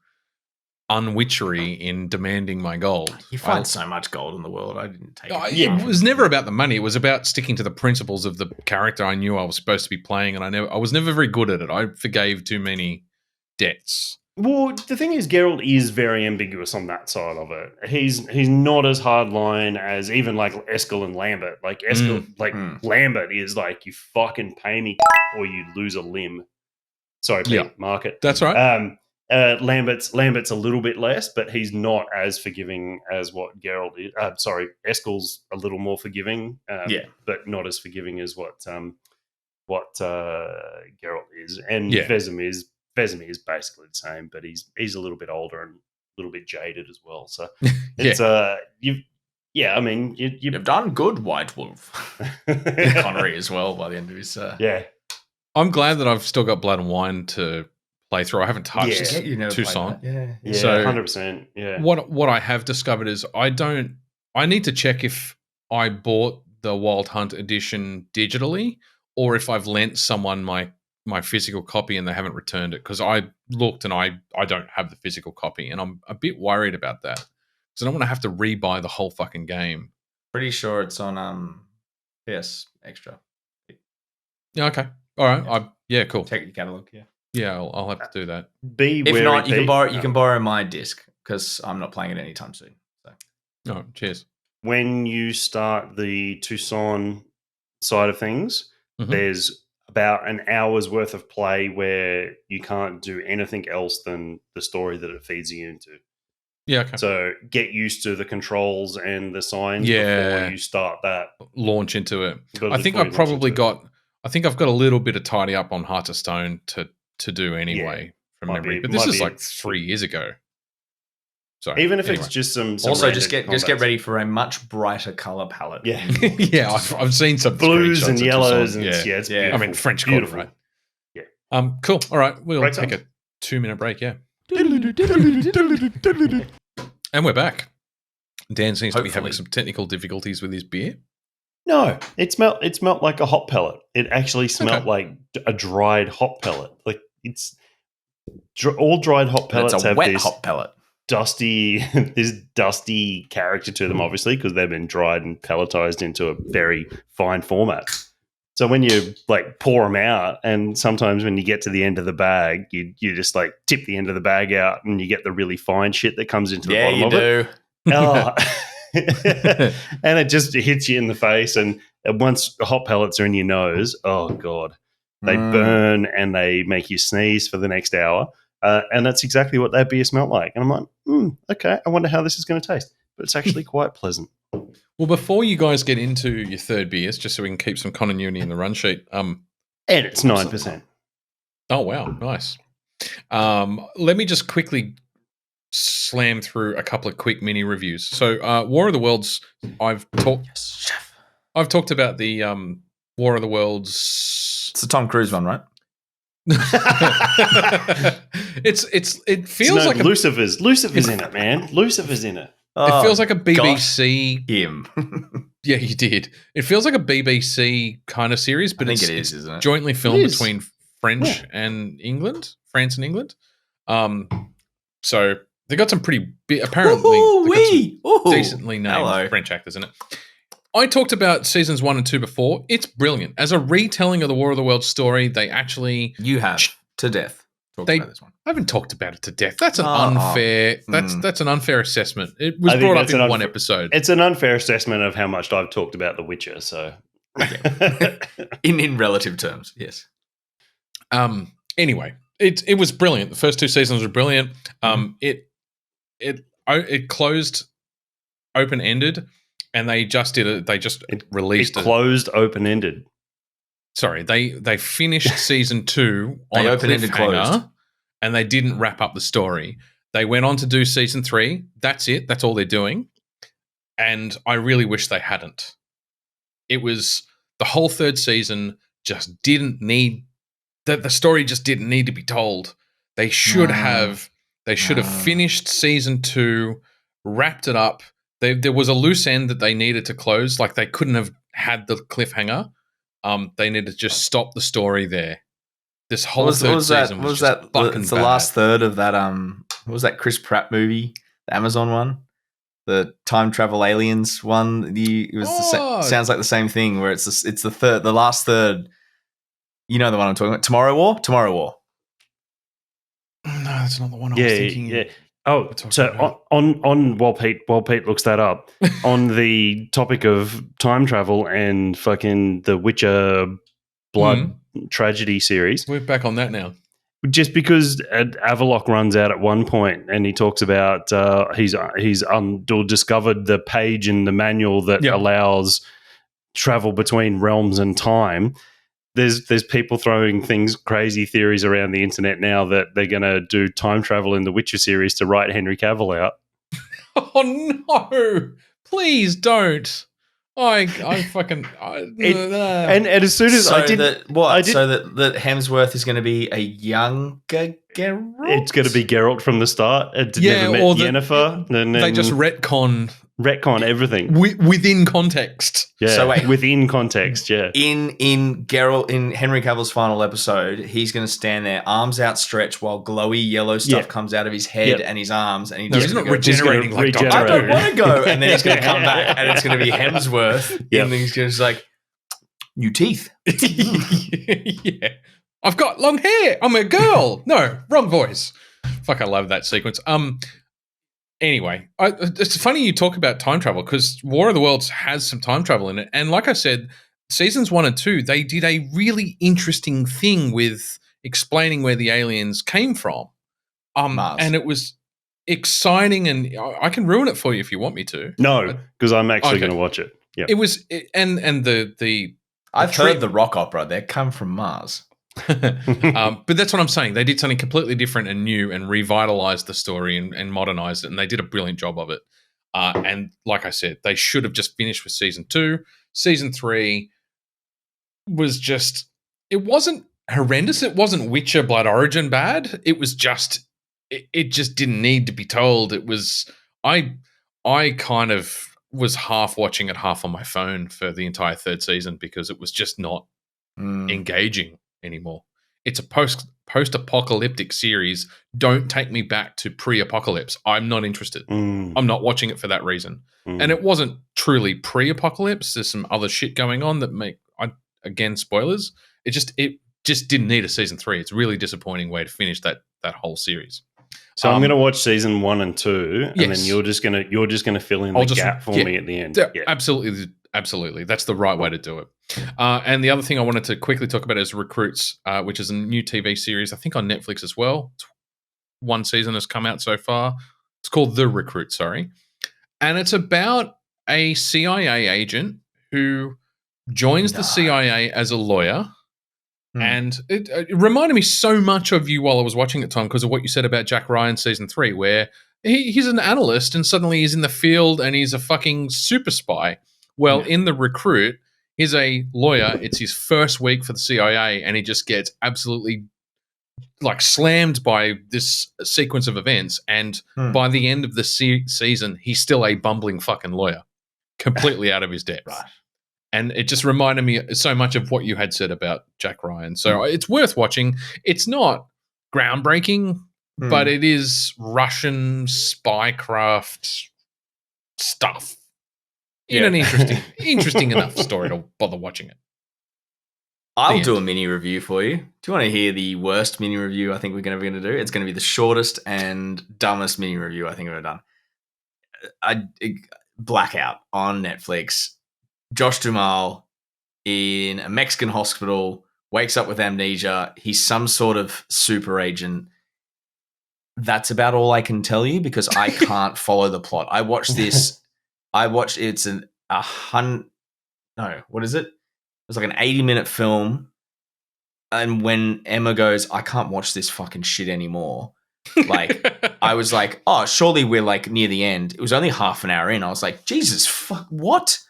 unwitchery in demanding my gold.
You find so much gold in the world. I didn't take it.
It was never about the money. It was about sticking to the principles of the character I knew I was supposed to be playing, and I was never very good at it. I forgave too many debts.
Well, the thing is, Geralt is very ambiguous on that side of it. He's not as hardline as even like Eskel and Lambert. Like Lambert is like, you fucking pay me or you lose a limb. Sorry, Pete, mark it.
That's right.
Lambert's a little bit less, but he's not as forgiving as what Geralt is. Eskel's a little more forgiving, but not as forgiving as what Geralt is, and Vesemir is basically the same, but he's a little bit older and a little bit jaded as well. So it's you've
done good, White Wolf. Connery as well by the end of his
I'm glad that I've still got Blood and Wine to play through. I haven't touched Tucson.
So 100%. Yeah.
What I have discovered is I need to check if I bought the Wild Hunt edition digitally or if I've lent someone my physical copy and they haven't returned it, because I looked and I don't have the physical copy, and I'm a bit worried about that because I don't want to have to re-buy the whole fucking game.
Pretty sure it's on PS Extra.
Yeah, okay. All right. Cool.
Check your catalog,
Yeah, I'll have to do that.
If not, you can borrow my disc because I'm not playing it anytime soon. So.
Oh, cheers.
When you start the Tucson side of things, there's about an hour's worth of play where you can't do anything else than the story that it feeds you into.
Yeah, okay.
So get used to the controls and the signs before you start that.
Launch into it. I think I've got a little bit of tidy up on Heart of Stone to do anyway from memory. But this is like 3 years ago. So
even if it's just some
also just get ready for a much brighter color palette.
Yeah.
Yeah, I've seen some
blues and yellows and it's beautiful.
I mean French color, right?
Yeah.
Cool. All right, we'll take a 2-minute break, yeah. And we're back. Dan seems to be having some technical difficulties with his beer.
No, it smelled like a hop pellet. It actually smelled like a dried hop pellet. Like it's all dried hop pellets have this
hop pellet.
dusty character to them, obviously, because they've been dried and pelletized into a very fine format. So when you like pour them out, and sometimes when you get to the end of the bag, you just like tip the end of the bag out, and you get the really fine shit that comes into the bottom of it. Oh. And it just hits you in the face, and once the hot pellets are in your nose, oh god, they burn and they make you sneeze for the next hour. And that's exactly what that beer smelled like. And I'm like, okay, I wonder how this is going to taste. But it's actually quite pleasant.
Well, before you guys get into your third beers, just so we can keep some continuity in the run sheet.
And it's 9%.
Oh, wow. Nice. Let me just quickly slam through a couple of quick mini reviews. So War of the Worlds, I've talked about the War of the Worlds.
It's the Tom Cruise one, right?
It feels like
Lucifer's in it, man. Lucifer's in it.
It feels like a BBC.
Him.
Yeah, you did. It feels like a BBC kind of series, but
I think it's isn't it?
jointly filmed between France and England. So they got some pretty apparently decently named French actors in it. I talked about seasons 1 and 2 before. It's brilliant. As a retelling of the War of the Worlds story, they actually...
You have, to death. About this one.
I haven't talked about it to death. That's an unfair... That's an unfair assessment. It was brought up in one episode.
It's an unfair assessment of how much I've talked about The Witcher, so...
in relative terms, yes.
Anyway, it was brilliant. The first 2 seasons were brilliant. It closed open-ended, and they just did it. They just released it.
Closed open-ended.
Sorry, they finished season 2 on
they
a
open-ended closed,
and they didn't wrap up the story. They went on to do season 3. That's it. That's all they're doing. And I really wish they hadn't. It was the whole 3rd season just didn't need the story just didn't need to be told. They should have finished season 2, wrapped it up. There was a loose end that they needed to close. Like they couldn't have had the cliffhanger. They needed to just stop the story there. This whole 3rd season was just fucking
the
bad.
last third of that. What was that Chris Pratt movie, the Amazon one, the time travel aliens one? Sounds like the same thing. Where it's the last third. You know the one I'm talking about. Tomorrow War.
No, that's not the one I was thinking.
Yeah. Oh, so on while Pete looks that up, on the topic of time travel and fucking the Witcher blood tragedy series,
we're back on that now.
Just because Avalok runs out at one point and he talks about he's discovered the page in the manual that allows travel between realms and time. There's people throwing crazy theories around the internet now that they're going to do time travel in the Witcher series to write Henry Cavill out.
Oh
no! Please don't. And
as soon as
so that Hemsworth is going to be a younger Geralt.
It's going to be Geralt from the start. Never met Yennefer.
They just retcon
everything
within context.
Yeah,
so wait,
within context. Yeah,
in Geralt in Henry Cavill's final episode, he's going to stand there, arms outstretched, while glowy yellow stuff comes out of his head and his arms, and
he's not regenerating.
I don't want to go, and then he's going to come back, and it's going to be Hemsworth, and then he's going to be like, new teeth.
Yeah, I've got long hair. I'm a girl. No, wrong voice. Fuck, I love that sequence. Anyway, it's funny you talk about time travel because War of the Worlds has some time travel in it. And like I said, seasons 1 and 2, they did a really interesting thing with explaining where the aliens came from. And it was exciting, and I can ruin it for you if you want me to.
No, because I'm actually going to watch it. Yeah,
it was, and the
I've heard the rock opera. They come from Mars.
But that's what I'm saying. They did something completely different and new and revitalized the story and modernized it, and they did a brilliant job of it. And like I said, they should have just finished with season 2. Season 3 was just, it wasn't horrendous. It wasn't Witcher Blood Origin bad. It was just, it just didn't need to be told. It was, I kind of was half watching it, half on my phone for the entire 3rd season because it was just not engaging anymore. It's a post-apocalyptic series. Don't take me back to pre-apocalypse. I'm not interested. I'm not watching it for that reason. And it wasn't truly pre-apocalypse. There's some other shit going on that again, spoilers. It just didn't need a season 3. It's a really disappointing way to finish that whole series.
So I'm going to watch season 1 and 2, and then you're just going to fill in the gap for me at the end.
Yeah. Absolutely. That's the right way to do it. And the other thing I wanted to quickly talk about is Recruits, which is a new TV series, I think on Netflix as well. 1 season has come out so far. It's called The Recruit, sorry. And it's about a CIA agent who joins the CIA as a lawyer. And it reminded me so much of you while I was watching it, Tom, because of what you said about Jack Ryan season 3, where he's an analyst and suddenly he's in the field and he's a fucking super spy. Well, in The Recruit, he's a lawyer. It's his first week for the CIA, and he just gets absolutely like slammed by this sequence of events, and by the end of the season, he's still a bumbling fucking lawyer, completely out of his depth.
Right.
And it just reminded me so much of what you had said about Jack Ryan. So it's worth watching. It's not groundbreaking, but it is Russian spycraft stuff in an interesting enough story to bother watching it.
I'll do a mini review for you. Do you want to hear the worst mini review I think we're going to do? It's going to be the shortest and dumbest mini review I think I've ever done. Blackout on Netflix. Josh Duhamel in a Mexican hospital, wakes up with amnesia. He's some sort of super agent. That's about all I can tell you because I can't follow the plot. I watched this. What is it? It was like an 80-minute film. And when Emma goes, I can't watch this fucking shit anymore. Like, I was like, oh, surely we're like near the end. It was only half an hour in. I was like, Jesus, fuck, what?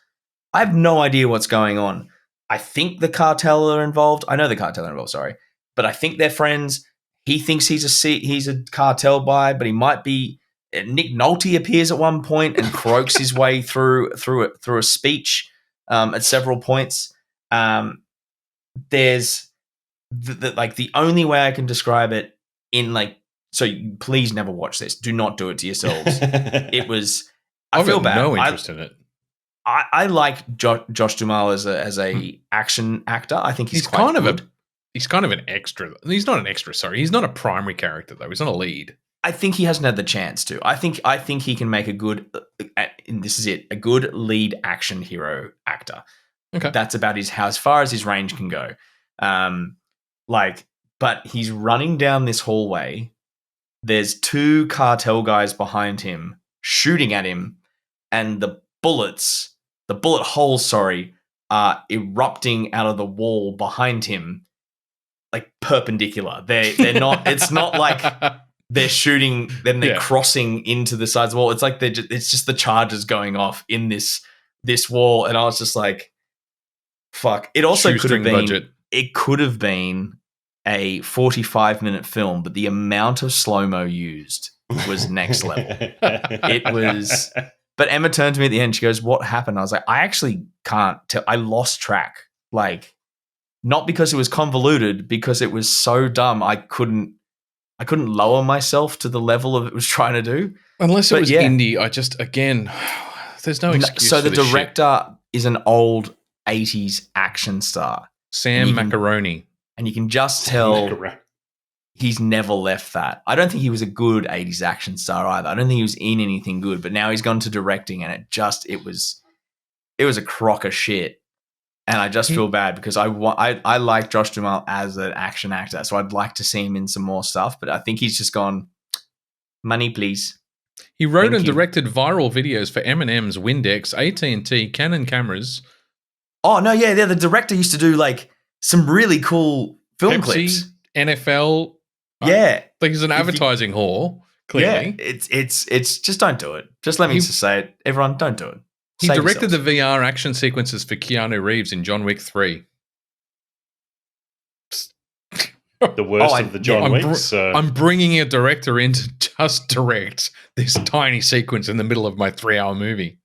I have no idea what's going on. I think the cartel are involved. I know the cartel are involved, sorry. But I think they're friends. He thinks he's a cartel buy, but he might be. Nick Nolte appears at one point and croaks his way through a speech at several points. There's the only way I can describe it in so please never watch this. Do not do it to yourselves. It was. I feel bad.
No interest in it.
I like Josh Duhamel as a action actor. I think he's quite good.
He's kind of an extra. He's not an extra. Sorry, he's not a primary character though. He's not a lead.
I think he hasn't had the chance to. I think he can make a good. And this is it. A good lead action hero actor.
Okay,
that's about as far as his range can go. But he's running down this hallway. There's two cartel guys behind him shooting at him, and the bullet holes, are erupting out of the wall behind him, like perpendicular. They're not. It's not like they're shooting, then they're crossing into the sides of the wall. It's like it's just the charges going off in this wall, and I was just like, fuck. It also could have been. Budget. It could have been a 45-minute film, but the amount of slow-mo used was next level. It was. But Emma turned to me at the end. She goes, "What happened?" I was like, "I actually can't tell. I lost track. Like, not because it was convoluted, because it was so dumb. I couldn't lower myself to the level of it was trying to do.
Unless it was indie. There's no excuse.
So the director is an old 80s action star,
Sam Macaroni,
and you can just tell he's never left that. I don't think he was a good 80s action star either. I don't think he was in anything good, but now he's gone to directing, and it was a crock of shit. And I just feel bad because I like Josh Duhamel as an action actor, so I'd like to see him in some more stuff, but I think he's just gone, money please.
He wrote and directed viral videos for M&M's, Windex, AT&T, Canon cameras.
Oh, no, yeah, the director used to do like some really cool film clips.
NFL.
Yeah.
Like he's an advertising whore, clearly.
Yeah, it's just don't do it. Just let me just say it. Everyone, don't do it.
He directed the VR action sequences for Keanu Reeves in John Wick 3.
The worst of the John Wicks.
I'm bringing a director in to just direct this tiny sequence in the middle of my 3-hour movie.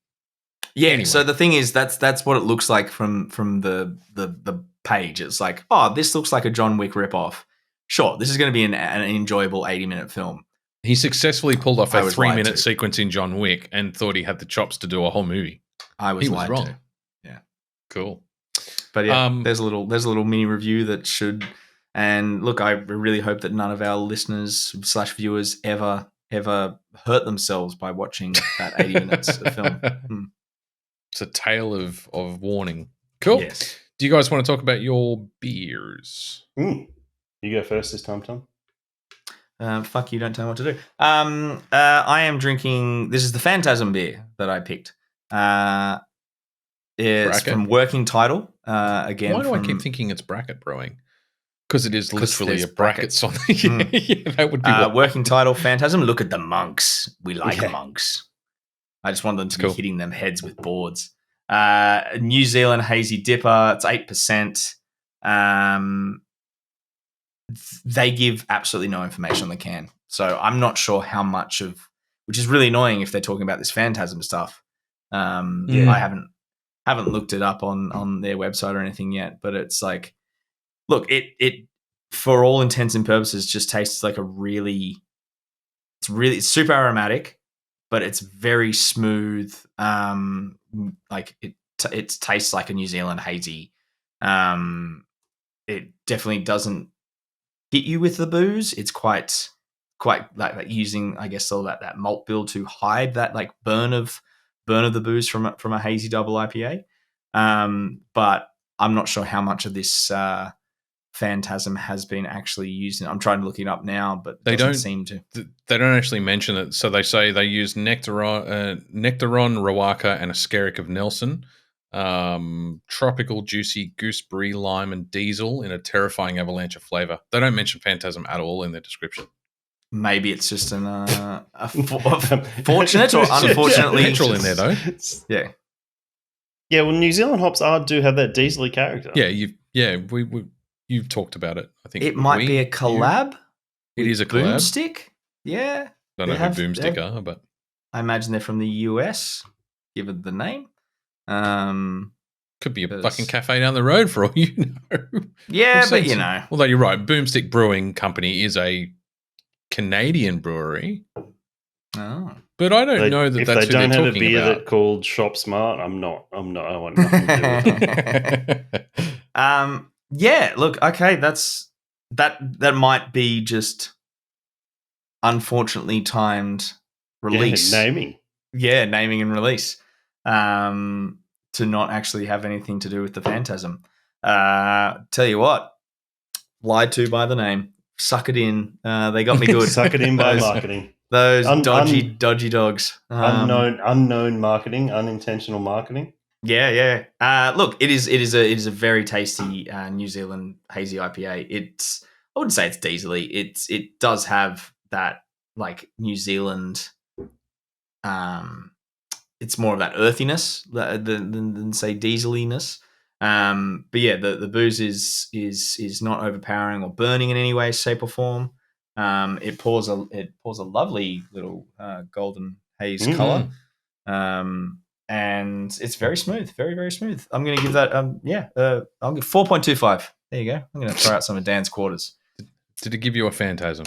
Yeah, anyway. So the thing is, that's what it looks like from the page. It's like, oh, this looks like a John Wick ripoff. Sure, this is going to be an enjoyable 80-minute film.
He successfully pulled off a 3-minute sequence in John Wick and thought he had the chops to do a whole movie.
He was wrong. To.
Yeah, cool.
But yeah, there's a little mini review that should. And look, I really hope that none of our listeners / viewers ever hurt themselves by watching that 80 minutes of film.
It's a tale of warning. Cool.
Yes.
Do you guys want to talk about your beers?
You go first this time, Tom.
Fuck you, don't tell me what to do. I am drinking, this is the Phantasm beer that I picked. It's from Working Title. Again,
why do I keep thinking it's Bracket Brewing? Because it is literally a brackets on the yeah, that would be
Working Title Phantasm. Look at the monks. We like monks. I just want them to be hitting them heads with boards. New Zealand Hazy Dipper. It's 8%. they give absolutely no information on the can. So I'm not sure how much of, which is really annoying if they're talking about this Phantasm stuff. I haven't looked it up on their website or anything yet, but it's like, look, it for all intents and purposes just tastes like it's super aromatic, but it's very smooth. Like it tastes like a New Zealand hazy. It definitely doesn't hit you with the booze. It's quite like using, I guess, all that malt bill to hide that like burn of the booze from a hazy double IPA. But I'm not sure how much of this Phantasm has been actually used. I'm trying to look it up now, but
they
doesn't
don't
seem to.
They don't actually mention it. So they say they use Nectaron, Rawaka, and a Skerrick of Nelson. Tropical, juicy gooseberry, lime, and diesel in a terrifying avalanche of flavor. They don't mention Phantasm at all in their description.
Maybe it's just a fortunate or unfortunately
petrol in there though.
Yeah.
Yeah, well, New Zealand hops do have that diesely character.
Yeah, you've talked about it. I think
it might be a collab.
It is a collab.
Boomstick. Yeah.
Don't know who Boomstick are, but
I imagine they're from the US, given the name.
Could be a fucking cafe down the road for all you know.
Yeah, but you know.
Although you're right, Boomstick Brewing Company is a Canadian brewery.
Oh.
But I don't know that
if
that's
they
who
don't
they're
have a
talking
beer
about.
that called Shop Smart, I want nothing to do with it.
Yeah, look, okay, that might be just unfortunately timed release.
Yeah, naming.
Yeah, naming and release. To not actually have anything to do with the Phantasm. Tell you what, lied to by the name. Suck it in. They got me good.
Suck it in by marketing.
Those dodgy dogs.
Unknown marketing, unintentional marketing.
Yeah. Look, it is a very tasty New Zealand hazy IPA. I wouldn't say it's diesely. It does have that like New Zealand. It's more of that earthiness than say dieseliness. But yeah, the booze is not overpowering or burning in any way, shape, or form. It pours a lovely little golden haze color, and it's very smooth, very very smooth. I'm going to give that I'll give 4.25. There you go. I'm going to throw out some of Dan's quarters.
Did it give you a Phantasm?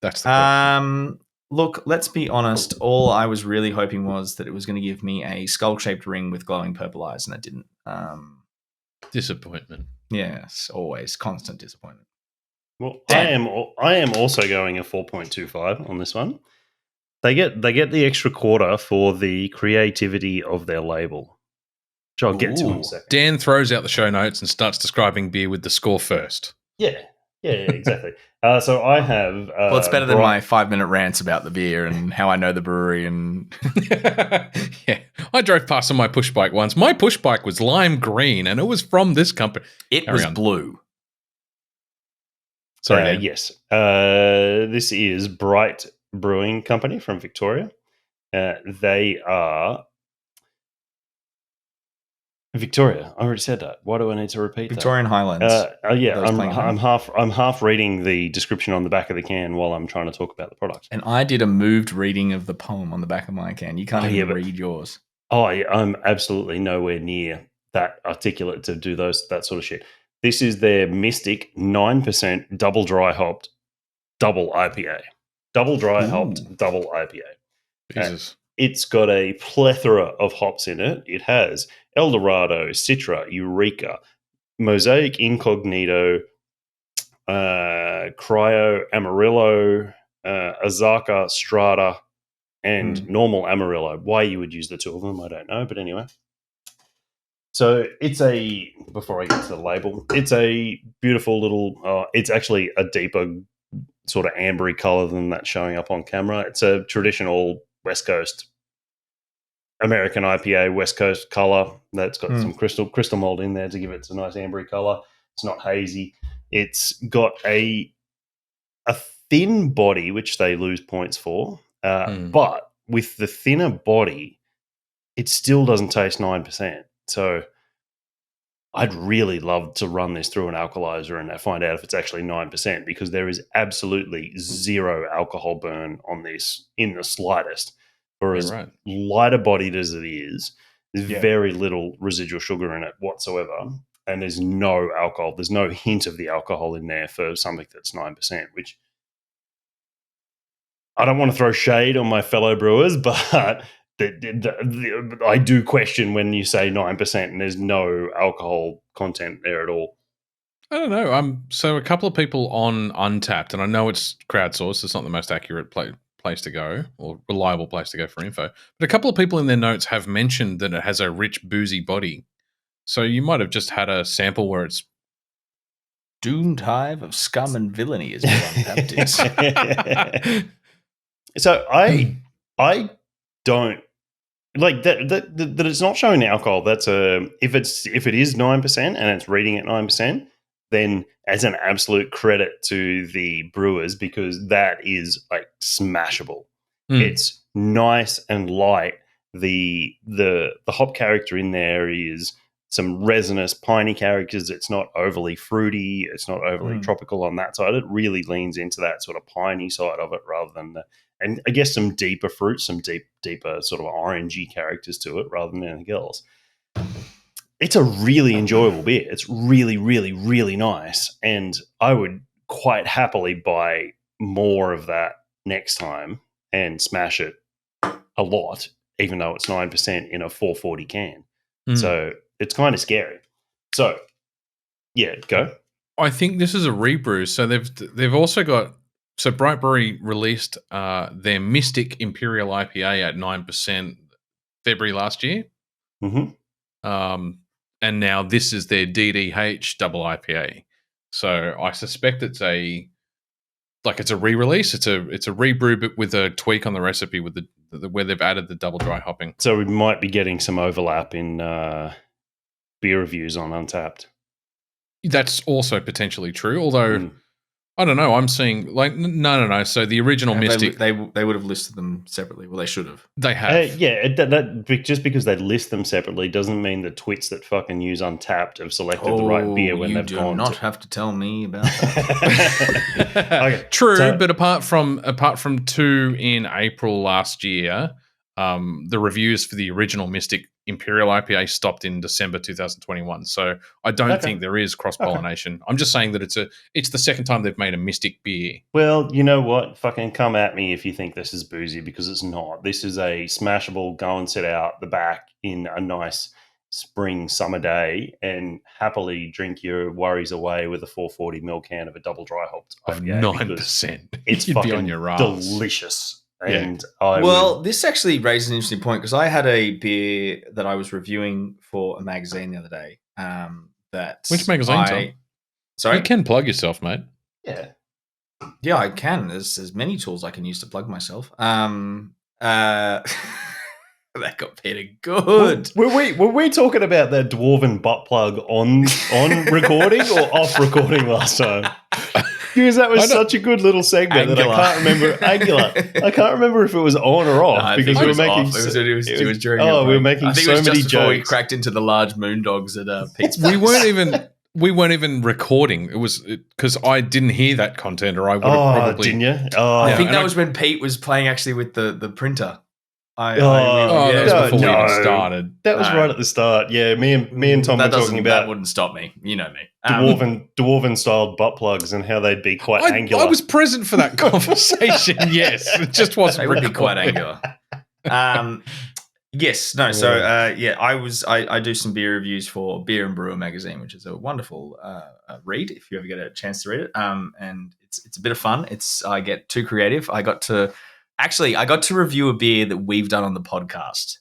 That's the question.
Look, let's be honest. All I was really hoping was that it was going to give me a skull-shaped ring with glowing purple eyes, and it didn't.
Disappointment.
Yes, always constant disappointment.
Well, I am also going a 4.25 on this one. They get the extra quarter for the creativity of their label, which I'll get to in a second.
Dan throws out the show notes and starts describing beer with the score first.
Yeah, exactly. So I have.
Well, it's better than my 5-minute rants about the beer and how I know the brewery. And
yeah, I drove past on my push bike once. My push bike was lime green, and it was from this company.
It was blue.
Sorry,
yes. This is Bright Brewing Company from Victoria. They are. Victoria. I already said that. Why do I need to repeat
Victorian
that?
Highlands.
Yeah, I'm half reading the description on the back of the can while I'm trying to talk about the product.
And I did a moved reading of the poem on the back of my can. You can't even read yours.
I'm absolutely nowhere near that articulate to do that sort of shit. This is their Mystic 9% double dry hopped double IPA. Double dry hopped double IPA.
Jesus.
It's got a plethora of hops in it. It has Eldorado, Citra, Eureka, Mosaic Incognito, Cryo, Amarillo, Azaka, Strata, and normal Amarillo. Why you would use the two of them, I don't know. But anyway. So before I get to the label, it's a beautiful little, it's actually a deeper sort of ambery color than that showing up on camera. It's a traditional West Coast American IPA, West Coast color that's got some crystal mold in there to give it a nice ambery color. It's not hazy. It's got a thin body, which they lose points for, but with the thinner body, it still doesn't taste 9%. So I'd really love to run this through an alkalizer and find out if it's actually 9%, because there is absolutely zero alcohol burn on this in the slightest. For as lighter bodied as it is, there's very little residual sugar in it whatsoever. And there's no alcohol. There's no hint of the alcohol in there for something that's 9%, which I don't want to throw shade on my fellow brewers, but I do question when you say 9% and there's no alcohol content there at all.
I don't know. So a couple of people on Untapped, and I know it's crowdsourced. It's not the most accurate place to go or reliable place to go for info. But a couple of people in their notes have mentioned that it has a rich, boozy body. So you might have just had a sample where it's
doomed hive of scum and villainy is what Untapped is.
So I don't like that it's not showing alcohol. That's if it is 9% and it's reading at 9%, then as an absolute credit to the brewers, because that is like smashable. It's nice and light. The hop character in there is some resinous piney characters. It's not overly fruity. It's not overly tropical on that side. It really leans into that sort of piney side of it rather than and I guess some deeper fruits, some deeper sort of orangey characters to it rather than anything else. It's a really enjoyable beer. It's really, really, really nice. And I would quite happily buy more of that next time and smash it a lot, even though it's 9% in a 440 can. So it's kind of scary. So, yeah, go.
I think this is a rebrew. So they've also got... So Brightberry released their Mystic Imperial IPA at 9% February last year. And now this is their DDH double IPA. So I suspect it's a re-release. It's a rebrew, but with a tweak on the recipe with the where they've added the double dry hopping.
So we might be getting some overlap in beer reviews on Untapped.
That's also potentially true, although I don't know. I'm seeing no. So the original Mystic,
they would have listed them separately. Well, they should have.
They have.
Just because they list them separately doesn't mean the twits that fucking use Untapped have selected the right beer when they've gone.
You do not have to tell me about that.
Okay, true, but apart from 2 in April last year, the reviews for the original Mystic Imperial IPA stopped in December 2021. So I don't think there is cross-pollination. I'm just saying that it's the second time they've made a Mystic beer.
Well, you know what? Fucking come at me if you think this is boozy, because it's not. This is a smashable, go and sit out the back in a nice spring summer day and happily drink your worries away with a 440ml can of a double dry hopped
of 9%.
It's
You'd
fucking
be on your ass.
Delicious. And
this actually raises an interesting point, because I had a beer that I was reviewing for a magazine the other day.
Which magazine, Tom?
Sorry?
You can plug yourself, mate.
Yeah, I can. There's many tools I can use to plug myself. That got Peter good.
Were we talking about that dwarven butt plug on recording or off recording last time? Because that was such a good little segment that I can't remember. Angular. I can't remember if it was on or off, because we were making.
It was during.
We were making so many jokes.
We cracked into the large moondogs at Pints.
We weren't even recording. It was because I didn't hear that content, or I would have probably.
Didn't you?
I think that was when Pete was playing actually with the printer.
That was before we even started.
That was right at the start. Yeah, me and Tom were talking about.
That wouldn't stop me. You know me.
Dwarven styled butt plugs and how they'd be quite angular.
I was present for that conversation. Yes, it just wasn't.
They would be quite angular. Yes. No. So I do some beer reviews for Beer and Brewer magazine, which is a wonderful read if you ever get a chance to read it. And it's a bit of fun. I get too creative. I got to review a beer that we've done on the podcast.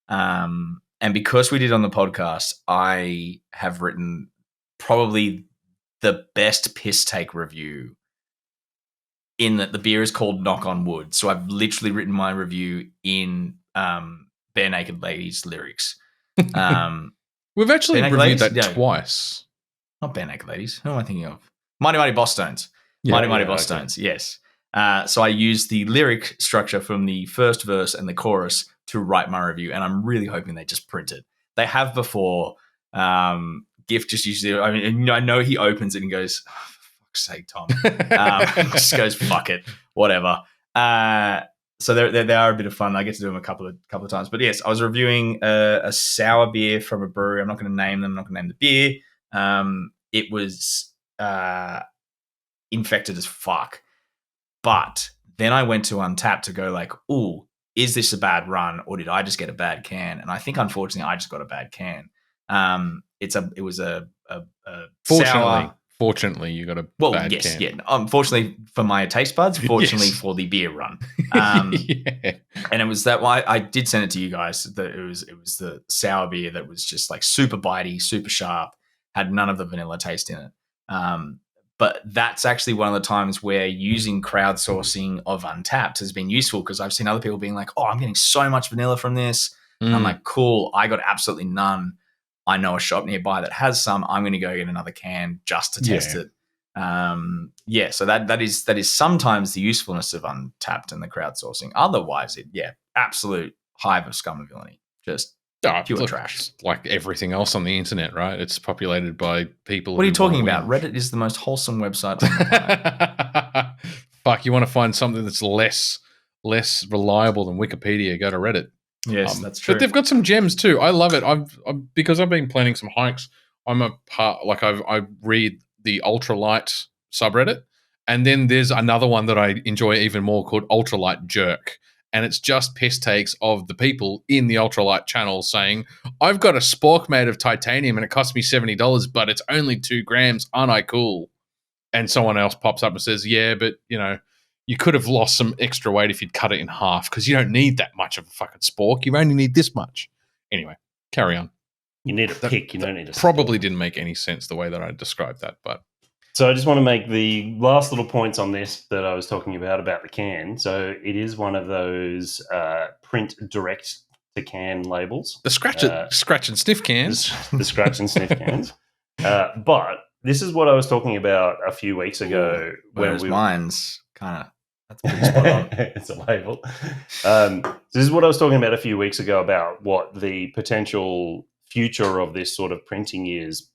And because we did on the podcast, I have written probably the best piss take review, in that the beer is called Knock on Wood. So I've literally written my review in Bare Naked Ladies lyrics.
We've actually reviewed that twice.
Not Bare Naked Ladies. Who am I thinking of? Mighty Mighty Boss Stones. Mighty Boss Stones, yes. So I used the lyric structure from the first verse and the chorus to write my review, and I'm really hoping they just print it. They have before, Gift just usually, I mean, I know he opens it and goes, oh, for fuck's sake, Tom. Just goes, fuck it, whatever. So they are a bit of fun. I get to do them a couple of times. But yes, I was reviewing a sour beer from a brewery. I'm not going to name them. I'm not going to name the beer. It was infected as fuck. But then I went to Untapped to go like, ooh, is this a bad run or did I just get a bad can? And I think unfortunately I just got a bad can. It was a sour.
Fortunately, you got a bad can.
Yeah. Unfortunately for my taste buds, fortunately for the beer run. And it was that why I did send it to you guys. That it was the sour beer that was just like super bitey, super sharp, had none of the vanilla taste in it. But that's actually one of the times where using crowdsourcing of Untapped has been useful because I've seen other people being like, oh, I'm getting so much vanilla from this. And I'm like, cool, I got absolutely none. I know a shop nearby that has some. I'm going to go get another can just to test it. So that is sometimes the usefulness of Untapped and the crowdsourcing. Otherwise, absolute hive of scum and villainy. Just pure trash.
Like everything else on the internet, right? It's populated by people.
What are you talking about? Reddit is the most wholesome website on the planet.
Fuck, you want to find something that's less reliable than Wikipedia? Go to Reddit.
Yes, that's true.
But they've got some gems too. I love it. Because I've been planning some hikes. I'm a part I read the ultralight subreddit, and then there's another one that I enjoy even more called Ultralight Jerk, and it's just piss takes of the people in the ultralight channel saying, "I've got a spork made of titanium and it cost me $70, but it's only 2 grams. Aren't I cool?" And someone else pops up and says, "Yeah, but you could have lost some extra weight if you'd cut it in half because you don't need that much of a fucking spork. You only need this much." Anyway, carry on.
You need a pick. You don't need a
probably didn't make any sense the way that I described that. But
so I just want to make the last little points on this that I was talking about the can. So it is one of those print direct to can labels.
The scratch and sniff cans.
The scratch and sniff cans. But this is what I was talking about a few weeks ago.
Whereas mine's kind of... That's pretty spot on.
It's a label. This is what I was talking about a few weeks ago about what the potential future of this sort of printing is,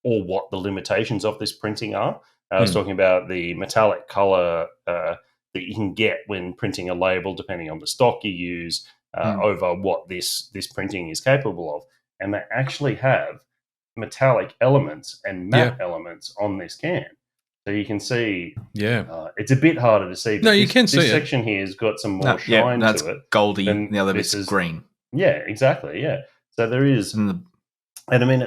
or what the limitations of this printing are. I was talking about the metallic color that you can get when printing a label, depending on the stock you use, over what this printing is capable of. And they actually have metallic elements and matte elements on this can. So you can see, it's a bit harder to see.
No, you can see
this section here has got some more shine
that's
to it.
Goldy, and the other bit's green.
Yeah, exactly. Yeah. So there is, and I mean,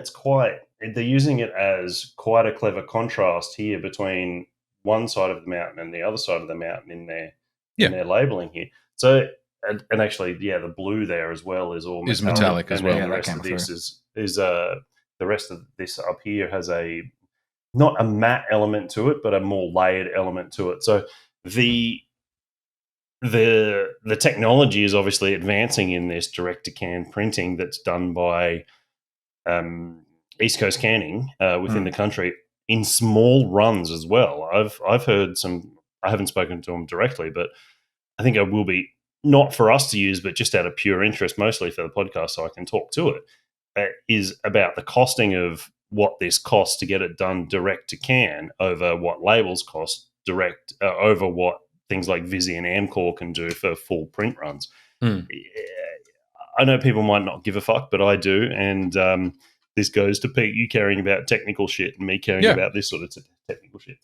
they're using it as quite a clever contrast here between one side of the mountain and the other side of the mountain in their labeling here. So, and actually, the blue there as well is all
metallic as well.
The rest of this is the rest of this up here has not a matte element to it, but a more layered element to it. So the technology is obviously advancing in this direct-to-can printing that's done by East Coast Canning within the country in small runs as well. I've heard some. I haven't spoken to them directly, but I think I will be, not for us to use, but just out of pure interest, mostly for the podcast, so I can talk to it. Is about the costing of what this costs to get it done direct to can over what labels cost direct over what things like Visi and Amcor can do for full print runs. I know people might not give a fuck, but I do. And this goes to Pete, you caring about technical shit and me caring about this sort of technical shit.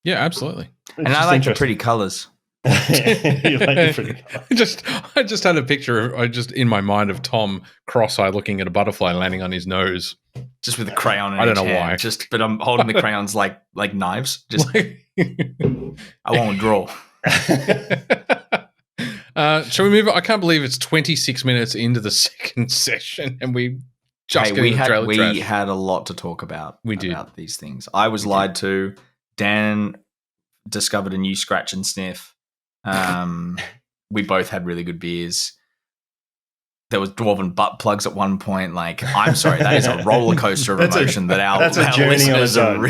Yeah, absolutely.
And I like the pretty colours.
You like the pretty colours.
I just had a picture in my mind of Tom cross-eyed looking at a butterfly landing on his nose.
Just with a crayon in
I don't know
hand.
why.
But I'm holding the crayons like knives. Just I won't draw.
Shall we move on? I can't believe it's 26 minutes into the second session and we just
we had a lot to talk about.
We did.
About these things. I was lied to. Dan discovered a new scratch and sniff. We both had really good beers. There was dwarven butt plugs at one point. Like, I'm sorry, that is a roller coaster of emotion that's a journey on its own.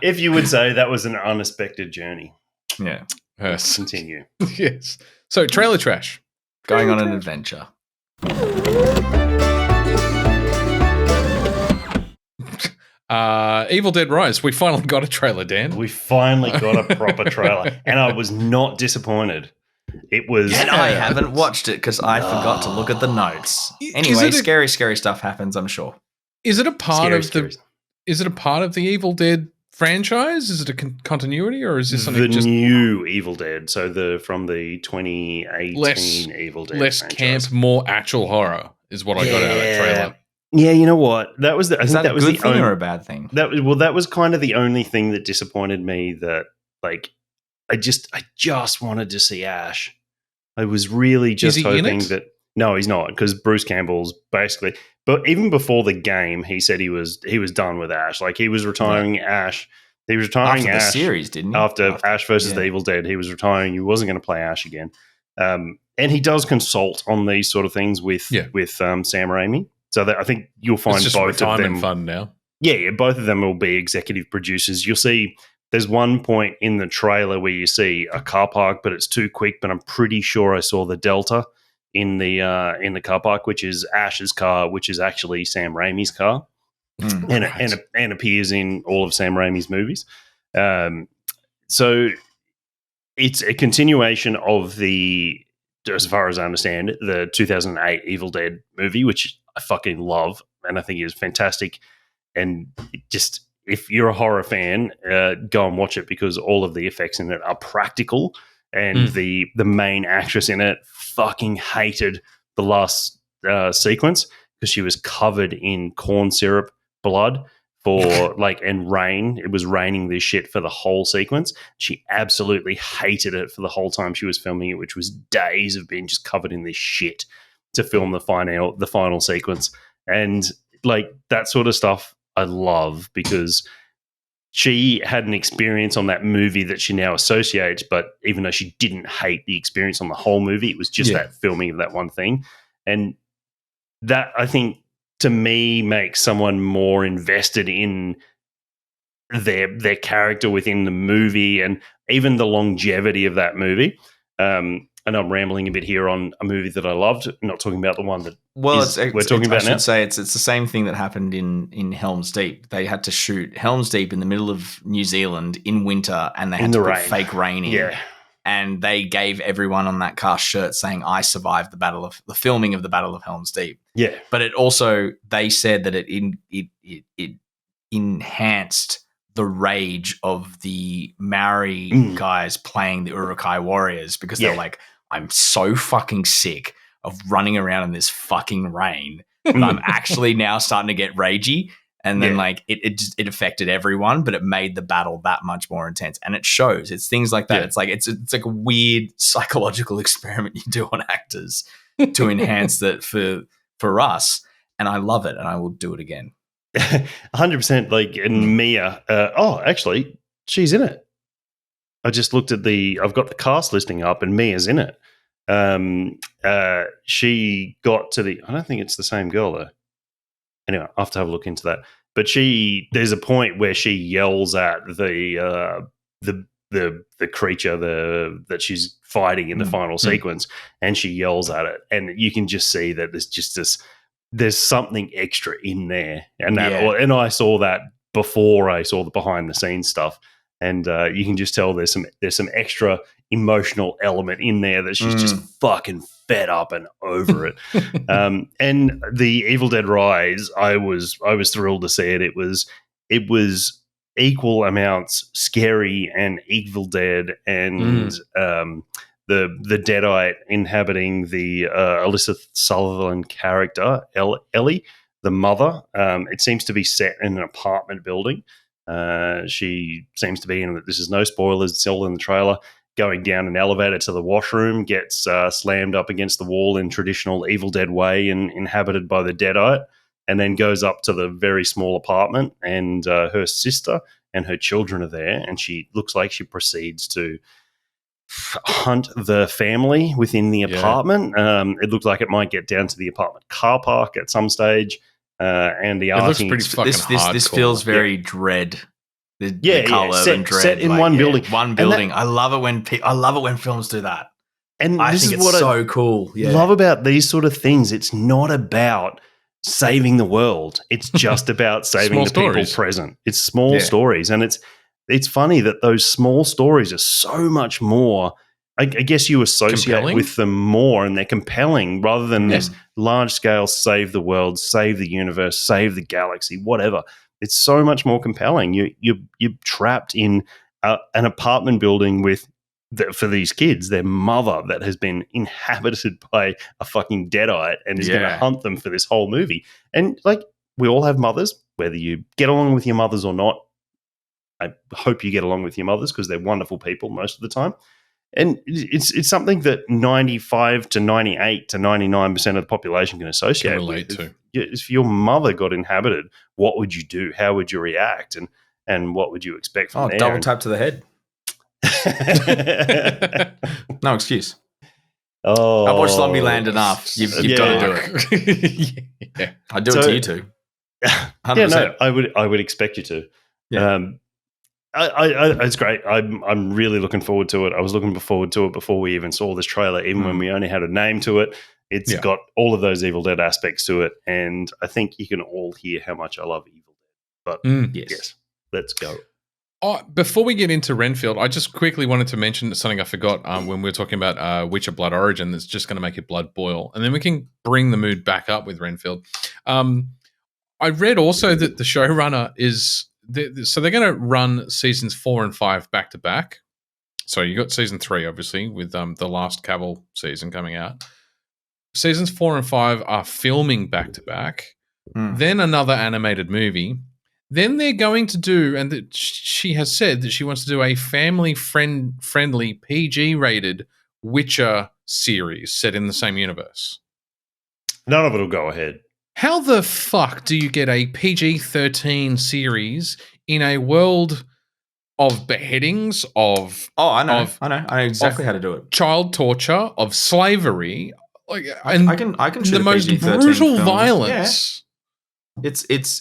If you would say that was an unexpected journey.
Yeah.
Let's continue.
Yes. So, trailer trash.
Going on an adventure.
Evil Dead Rise. We finally got a trailer, Dan.
We finally got a proper trailer, and I was not disappointed. It was.
And I haven't watched it because I forgot to look at the notes. Anyway, scary stuff happens, I'm sure.
Is it a part Is it a part of the Evil Dead franchise? Is it a continuity, or is this something just
new Evil Dead? So from the 2018 Evil Dead,
less
franchise.
camp, more actual horror is what I got out of that trailer.
Yeah, you know what? That was.
Is that a good thing or a bad thing?
That was kind of the only thing that disappointed me. That like, I just wanted to see Ash. I was really just hoping that. No, he's not, because Bruce Campbell's basically. But even before the game, he said he was done with Ash. Like, he was retiring Ash. He was retiring
after
Ash
the series, didn't he?
After Ash versus the Evil Dead, he was retiring. He wasn't going to play Ash again. And he does consult on these sort of things with Sam Raimi. So I think you'll find
it's just
both of them
fun now.
Yeah, both of them will be executive producers. You'll see. There's one point in the trailer where you see a car park, but it's too quick. But I'm pretty sure I saw the Delta in the car park, which is Ash's car, which is actually Sam Raimi's car, and appears in all of Sam Raimi's movies. So it's a continuation of as far as I understand it, the 2008 Evil Dead movie, which I fucking love, and I think is fantastic. And just, if you're a horror fan, go and watch it, because all of the effects in it are practical. And the main actress in it fucking hated the last sequence because she was covered in corn syrup blood and rain. It was raining this shit for the whole sequence. She absolutely hated it for the whole time she was filming it, which was days of being just covered in this shit to film the final sequence. And like, that sort of stuff I love, because she had an experience on that movie that she now associates, but even though she didn't hate the experience on the whole movie, it was just that filming of that one thing. And that, I think, to me, makes someone more invested in their character within the movie, and even the longevity of that movie. And I'm rambling a bit here on a movie that I loved, not talking about the one that we're talking about now. I should
say it's the same thing that happened in Helm's Deep. They had to shoot Helm's Deep in the middle of New Zealand in winter, and they had to put fake rain in. Yeah. And they gave everyone on that cast shirts saying, "I survived the filming of the Battle of Helm's Deep."
Yeah.
But it also, they said that it enhanced the rage of the Maori guys playing the Urukai warriors, because they're like, I'm so fucking sick of running around in this fucking rain that I'm actually now starting to get ragey. And then it affected everyone, but it made the battle that much more intense. And it shows. It's things like that. Yeah. It's like a weird psychological experiment you do on actors to enhance that for us. And I love it, and I will do it again.
100%. Like, in Mia. Actually, she's in it. I just looked at I've got the cast listing up, and Mia's in it. She got to I don't think it's the same girl though. Anyway, I'll have to have a look into that. But there's a point where she yells at the creature that she's fighting in the final sequence, and she yells at it, and you can just see that there's just there's something extra in there, and and I saw that before I saw the behind the scenes stuff. And you can just tell there's some extra emotional element in there that she's just fucking fed up and over it. And the Evil Dead Rise, I was thrilled to see it. It was equal amounts scary and Evil Dead, and the Deadite inhabiting the Alyssa Sutherland character, Ellie, the mother. It seems to be set in an apartment building. She seems to be in, this is no spoilers, it's all in the trailer, going down an elevator to the washroom, gets slammed up against the wall in traditional Evil Dead way and inhabited by the Deadite, and then goes up to the very small apartment, and her sister and her children are there, and she looks like she proceeds to hunt the family within the apartment. It looked like it might get down to the apartment car park at some stage. And the art
looks pretty fucking hardcore.
This feels very Dread.
Set in one building.
One building. I love it when films do that.
And
I think it's so cool.
Love about these sort of things. It's not about saving the world. It's just about saving the people present. It's small stories, and it's funny that those small stories are so much more. I guess you associate with them more, and they're compelling rather than this large scale save the world, save the universe, save the galaxy, whatever. It's so much more compelling. You're trapped in an apartment building with. For these kids, their mother that has been inhabited by a fucking deadite and is going to hunt them for this whole movie. And like, we all have mothers, whether you get along with your mothers or not. I hope you get along with your mothers because they're wonderful people most of the time. And it's something that 95 to 98 to 99% of the population can associate with. If your mother got inhabited, what would you do? How would you react? And what would you expect from there?
Double tap to the head. No excuse.
Oh,
I've watched Zombieland enough. You've got to do it. I'd do it to you too. 100%.
Yeah, no, I would expect you to. Yeah. It's great. I'm really looking forward to it. I was looking forward to it before we even saw this trailer, even when we only had a name to it. It's got all of those Evil Dead aspects to it, and I think you can all hear how much I love Evil Dead. But yes, let's go.
Before we get into Renfield, I just quickly wanted to mention something I forgot when we were talking about Witcher Blood Origin that's just going to make your blood boil. And then we can bring the mood back up with Renfield. I read also that the showrunner is... So they're going to run seasons 4 and 5 back to back. So you got season 3, obviously, with the last Cavill season coming out. Seasons 4 and 5 are filming back to back. Then another animated movie. Then they're going to do, and she has said that she wants to do a family-friendly, PG-rated Witcher series set in the same universe.
None of it will go ahead.
How the fuck do you get a PG-13 series in a world of beheadings, of...
Oh, I know exactly how to do it.
Child torture, of slavery,
I can shoot
the most brutal violence.
Yeah. It's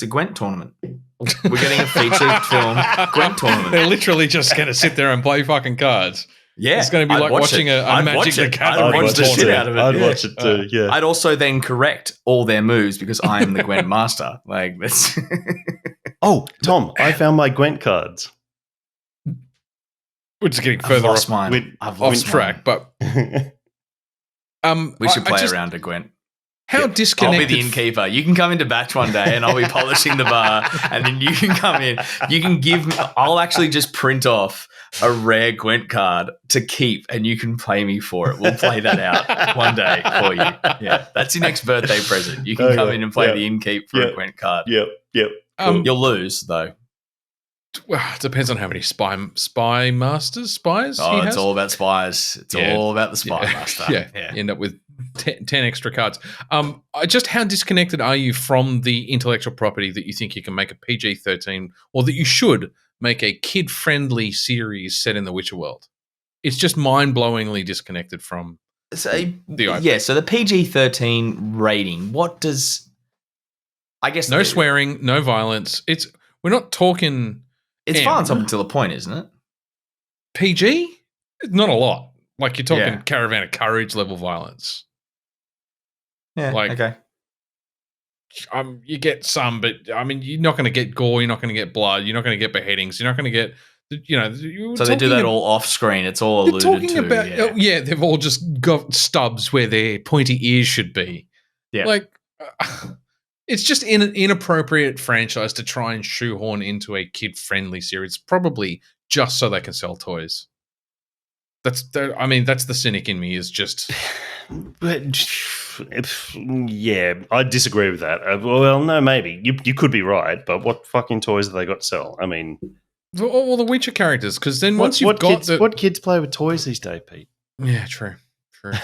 a Gwent tournament. We're getting a featured film Gwent tournament.
They're literally just going to sit there and play fucking cards.
Yeah,
it's going to be like watching a Magic the Gathering.
I'd watch the shit out of it.
I'd watch it too. Yeah.
I'd also then correct all their moves because I'm the Gwent master. Like that's.
Oh, Tom, I found my Gwent cards.
We're just getting further off track, but
we should play around a Gwent.
How disconnected?
I'll be the innkeeper. You can come into batch one day and I'll be polishing the bar and then you can come in. You can give me, I'll actually just print off a rare Gwent card to keep and you can pay me for it. We'll play that out one day for you. Yeah. That's your next birthday present. You can come in and play the innkeep for a Gwent card.
Yep.
You'll lose though.
Well, it depends on how many spy masters he has.
It's all about spies. It's all about the spy master.
Yeah. You end up with 10 extra cards. Just how disconnected are you from the intellectual property that you think you can make a PG-13 or that you should make a kid-friendly series set in the Witcher world? It's just mind-blowingly disconnected from the IP.
Yeah, so the PG-13 rating, what does... I guess...
No swearing, no violence. We're not talking...
It's violence up until a point, isn't it?
PG? Not a lot. Like you're talking Caravan of Courage level violence.
Yeah, okay.
You get some, but I mean, you're not going to get gore. You're not going to get blood. You're not going to get beheadings. You're not going to get,
So they do that all off screen. It's all alluded to.
They've all just got stubs where their pointy ears should be.
Yeah.
Like, it's just an inappropriate franchise to try and shoehorn into a kid-friendly series, probably just so they can sell toys. That's the cynic in me is just...
Yeah, I disagree with that. Well, no, maybe. You could be right, but what fucking toys have they got to sell? I mean...
All the Witcher characters, because then once you've got...
What kids play with toys these days, Pete?
Yeah, true.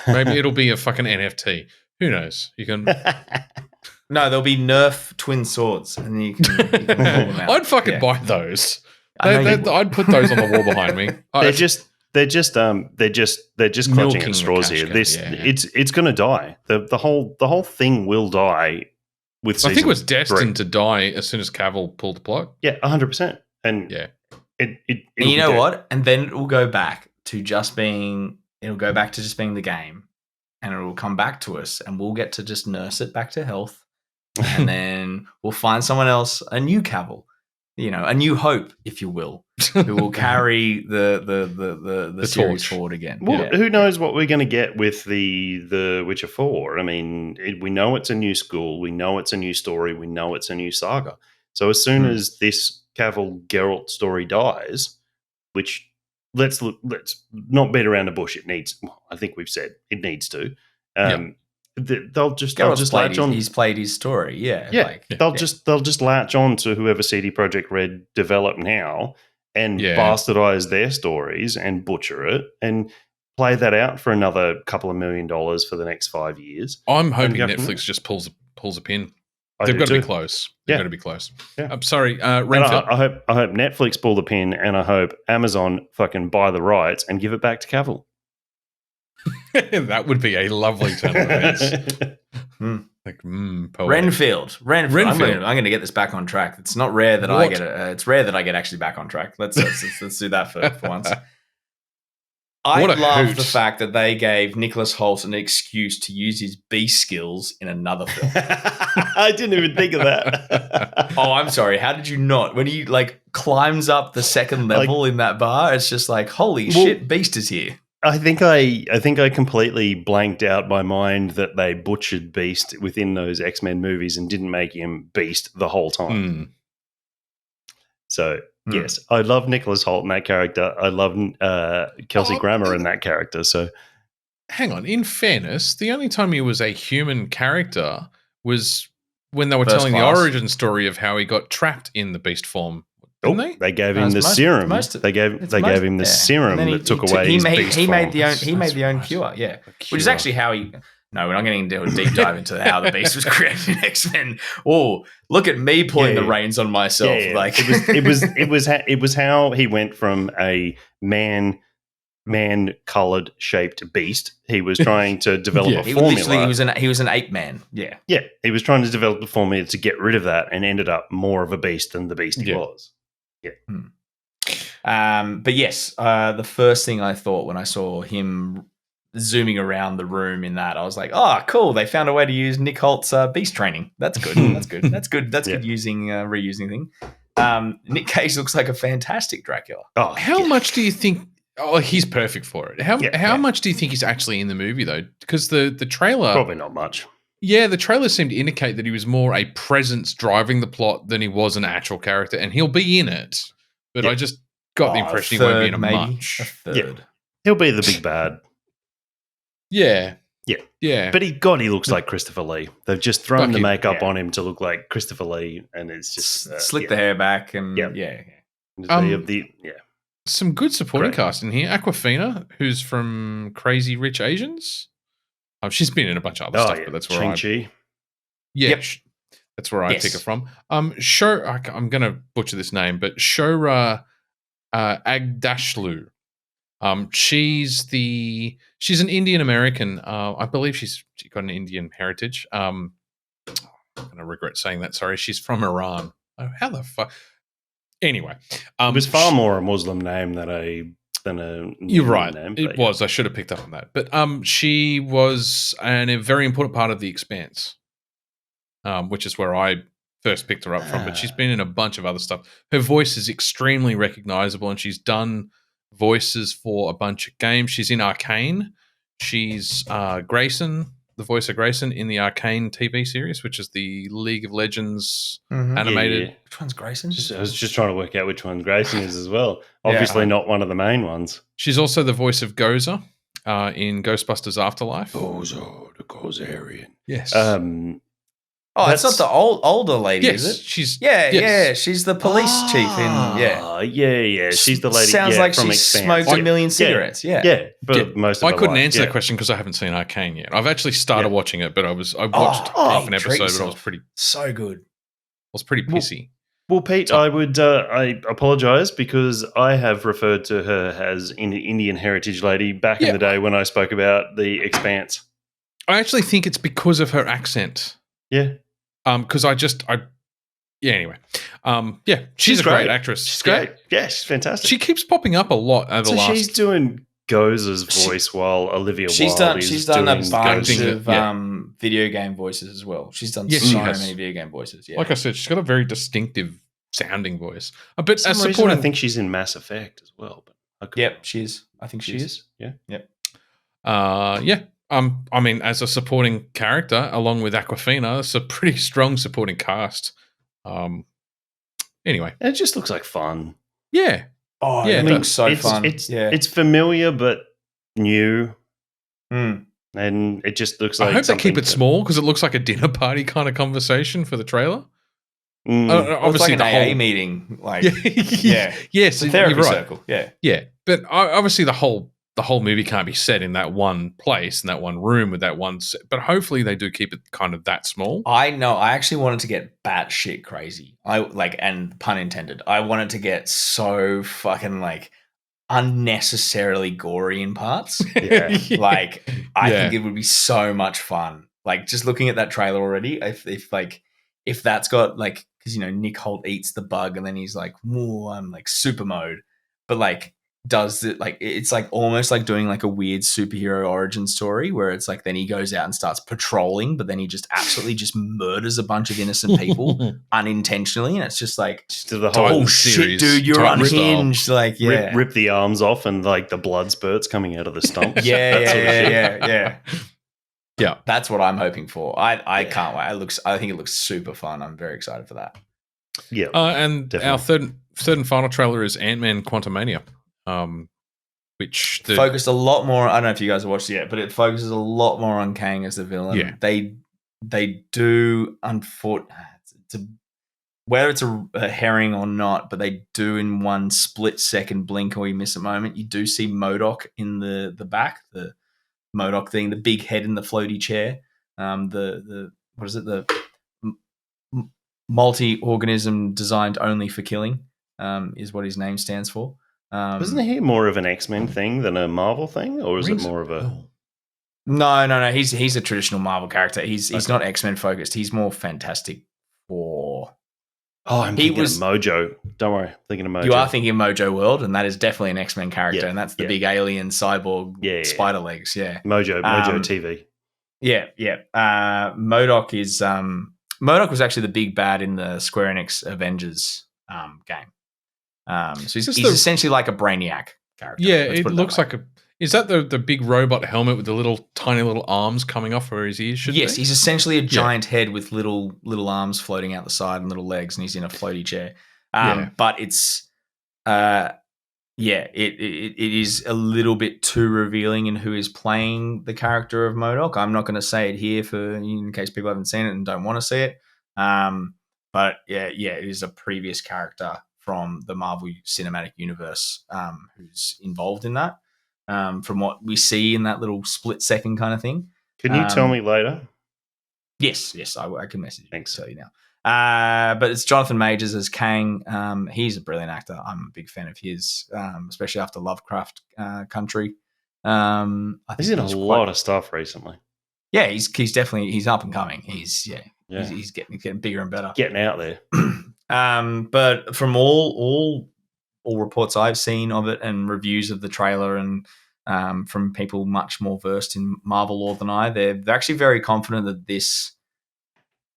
Maybe it'll be a fucking NFT. Who knows? You can...
No, there'll be Nerf twin swords, and then you can pull them out.
I'd fucking buy those. I'd put those on the wall behind me.
They're just clutching at straws here. It's going to die. The whole thing will die. I
think it was destined to die as soon as Cavill pulled the plug.
Yeah, 100%. And
and you know what? And then it will go back to just being. It'll go back to just being the game. and it will come back to us, and we'll get to just nurse it back to health, and then we'll find someone else, a new Cavill, a new Hope, if you will, who will carry the series
torch
forward again.
Well, who knows what we're going to get with the Witcher 4? I mean, we know it's a new school, we know it's a new story, we know it's a new saga. So as soon as this Cavill Geralt story dies, which let's not beat around the bush, it needs. Well, I think we've said it needs to. They'll just latch on.
He's played his story,
They'll just latch on to whoever CD Projekt Red develop now and bastardize their stories and butcher it and play that out for another couple of $1 million for the next 5 years.
I'm hoping Netflix just pulls a pin. They've got to be close. They've got to be close.
Yeah.
I'm sorry, Renfield.
I hope Netflix pull the pin, and I hope Amazon fucking buy the rights and give it back to Cavill.
That would be a lovely turn of events.
Renfield. I'm going to get this back on track. It's not rare that I get it. It's rare that I get actually back on track. Let's do that for once. I love the fact that they gave Nicholas Hoult an excuse to use his beast skills in another film.
I didn't even think of that.
Oh, I'm sorry. How did you not? When he climbs up the second level in that bar, it's just holy shit, Beast is here.
I think I completely blanked out my mind that they butchered Beast within those X-Men movies and didn't make him Beast the whole time. So yes, I love Nicholas Hoult in that character. I love Kelsey Grammer in that character. So
hang on. In fairness, the only time he was a human character was when they were telling the origin story of how he got trapped in the Beast form. Didn't they?
They gave him the serum. They gave him the serum that took away his beast form.
He made the own cure, which is actually how he. No, we're not getting into a deep dive into how the Beast was created in X-Men. Oh, look at me pulling the reins on myself.
It was how he went from a man-colored shaped beast. He was trying to develop a formula.
He was an ape man. Yeah.
Yeah. He was trying to develop a formula to get rid of that and ended up more of a beast than the beast he was. Yeah.
But yes, the first thing I thought when I saw him zooming around the room in that, I was like, oh, cool. They found a way to use Nick Holt's beast training. That's good. That's good. That's good using reusing thing. Nick Cage looks like a fantastic Dracula.
Oh, how much do you think? Oh, he's perfect for it. How much do you think he's actually in the movie though? Because the trailer
probably not much.
Yeah, the trailer seemed to indicate that he was more a presence driving the plot than he was an actual character, and he'll be in it. But I just got the impression he won't be in much.
A third.
He'll be the big bad.
Yeah.
But he looks like Christopher Lee. They've just thrown the makeup on him to look like Christopher Lee, and it's just
slick the hair back and
some good supporting cast in here. Aquafina, who's from Crazy Rich Asians. She's been in a bunch of other stuff, but that's where that's where I pick her from. I'm going to butcher this name, but Shora Agdashlu. She's an Indian American. I believe she's got an Indian heritage. I'm going to regret saying that. Sorry, she's from Iran. Oh, how the fuck? Anyway,
it was far more a Muslim name than a.
You're right.
Name,
it was. I should have picked up on that. But she was a very important part of The Expanse, which is where I first picked her up from. But she's been in a bunch of other stuff. Her voice is extremely recognizable, and she's done voices for a bunch of games. She's in Arcane. She's Grayson, the voice of Grayson in the Arcane TV series, which is the League of Legends animated.
Yeah.
Which one's Grayson?
I was just trying to work out which one Grayson is as well. Obviously not one of the main ones.
She's also the voice of Gozer in Ghostbusters Afterlife.
Gozer, the Gozerian.
Yes.
It's not the older lady,
yes,
is it?
She's
she's the police chief in
She's the lady.
Sounds like
from
she
Expanse.
smoked a million cigarettes.
But most of
I
her
couldn't
life,
answer that question because I haven't seen Arcane yet. I've actually started watching it, but I watched half an episode, but I was pretty
so good.
I was pretty pissy.
Well, Pete, I apologize because I have referred to her as an Indian heritage lady back in the day when I spoke about The Expanse.
I actually think it's because of her accent.
Yeah.
Because anyway. She's a great actress.
She's great. Yeah, she's fantastic.
She keeps popping up a lot over the last.
She's doing Goza's voice while Olivia
She's
Wilde
done.
is
She's done a
doing
bunch
Goza.
of video game voices as well. She's done
Yes,
so
she has.
many video game voices. Yeah.
Like I said, she's got a very distinctive sounding voice. But
For
as
some reason,
supporting,
I think she's in Mass Effect as well. But I could be
Yep,
wrong.
she is. I think
She is. Yeah.
Yep.
yeah. I mean, as a supporting character, along with Aquafina, it's a pretty strong supporting cast. Anyway,
It just looks like fun.
yeah.
Oh,
Yeah,
it
it
looks so
it's,
fun.
It's familiar but new,
Mm.
and it just looks like.
I hope they keep
something
it small because it looks like a dinner party kind of conversation for the trailer.
Mm.
Well, it's
Obviously,
like
the
an AA
whole
meeting. Like,
yeah, yes,
it's a
you're
therapy
right.
circle. Yeah.
Yeah, but obviously the whole movie can't be set in that one place, in that one room with that one set. But hopefully they do keep it kind of that small.
I know. I actually wanted to get batshit crazy. And pun intended. I wanted to get so fucking like unnecessarily gory in parts.
Yeah.
Like, I
Yeah.
think it would be so much fun. Like, just looking at that trailer already, if that's got like, because Nick Holt eats the bug and then he's like, "Whoa, I'm like super mode," but like does it like it's like almost like doing like a weird superhero origin story where it's like then he goes out and starts patrolling, but then he just absolutely just murders a bunch of innocent people unintentionally, and it's just like,
Just the
Titan
whole
oh shit,
series,
dude, you're
Titan
unhinged. Like, yeah,
rip the arms off and like the blood spurts coming out of the stumps.
yeah,
That sort of shit.
yeah.
Yeah.
That's what I'm hoping for. I
Yeah.
can't wait. I think it looks super fun. I'm very excited for that.
Yeah.
And
Definitely.
our third and final trailer is Ant-Man Quantumania, which
Focused a lot more. I don't know if you guys have watched it yet, but it focuses a lot more on Kang as the villain.
Yeah.
They do, whether it's a herring or not, but they do in one split second blink or you miss a moment. You do see MODOK in the back, the MODOK thing, the big head in the floaty chair. The what is it? The multi-organism designed only for killing is what his name stands for.
Wasn't he more of an X-Men thing than a Marvel thing, or is it more of a?
No. He's a traditional Marvel character. He's
Okay.
not X-Men focused. He's more Fantastic Four.
Oh, I'm
He
thinking
was-
of Mojo. Don't worry, I'm thinking of Mojo.
You are thinking Mojo World, and that is definitely an X-Men character,
Yeah,
and that's the
yeah.
big alien cyborg
Yeah.
spider legs. Yeah,
Mojo TV.
yeah. MODOK is MODOK was actually the big bad in the Square Enix Avengers game. So he's essentially like a Brainiac character.
Yeah,
Let's
it
put
looks
that way.
like a. Is that the big robot helmet with the little tiny little arms coming off where his ears should
Yes,
be?
he's essentially a giant head with little arms floating out the side and little legs, and he's in a floaty chair. But it's, it is a little bit too revealing in who is playing the character of MODOK. I'm not going to say it here in case people haven't seen it and don't want to see it. But it is a previous character from the Marvel Cinematic Universe who's involved in that. From what we see in that little split second kind of thing.
Can you tell me later?
Yes, I can message you.
Thanks.
Tell you now. But it's Jonathan Majors as Kang. He's a brilliant actor. I'm a big fan of his, especially after Lovecraft Country. I think
He's in a lot of stuff recently.
Yeah, he's definitely he's up and coming. He's getting bigger and better.
Getting out there.
But from all reports I've seen of it and reviews of the trailer and from people much more versed in Marvel lore than I, they're actually very confident that this,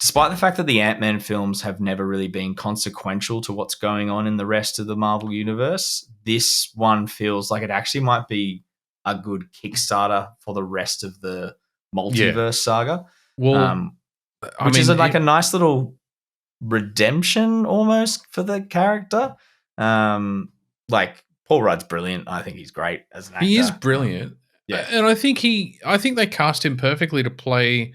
despite the fact that the Ant-Man films have never really been consequential to what's going on in the rest of the Marvel universe, this one feels like it actually might be a good Kickstarter for the rest of the multiverse saga.
Well,
Which is like a nice little redemption almost for the character. Like Paul Rudd's brilliant. I think he's great as an actor.
He is brilliant. And I think they cast him perfectly to play,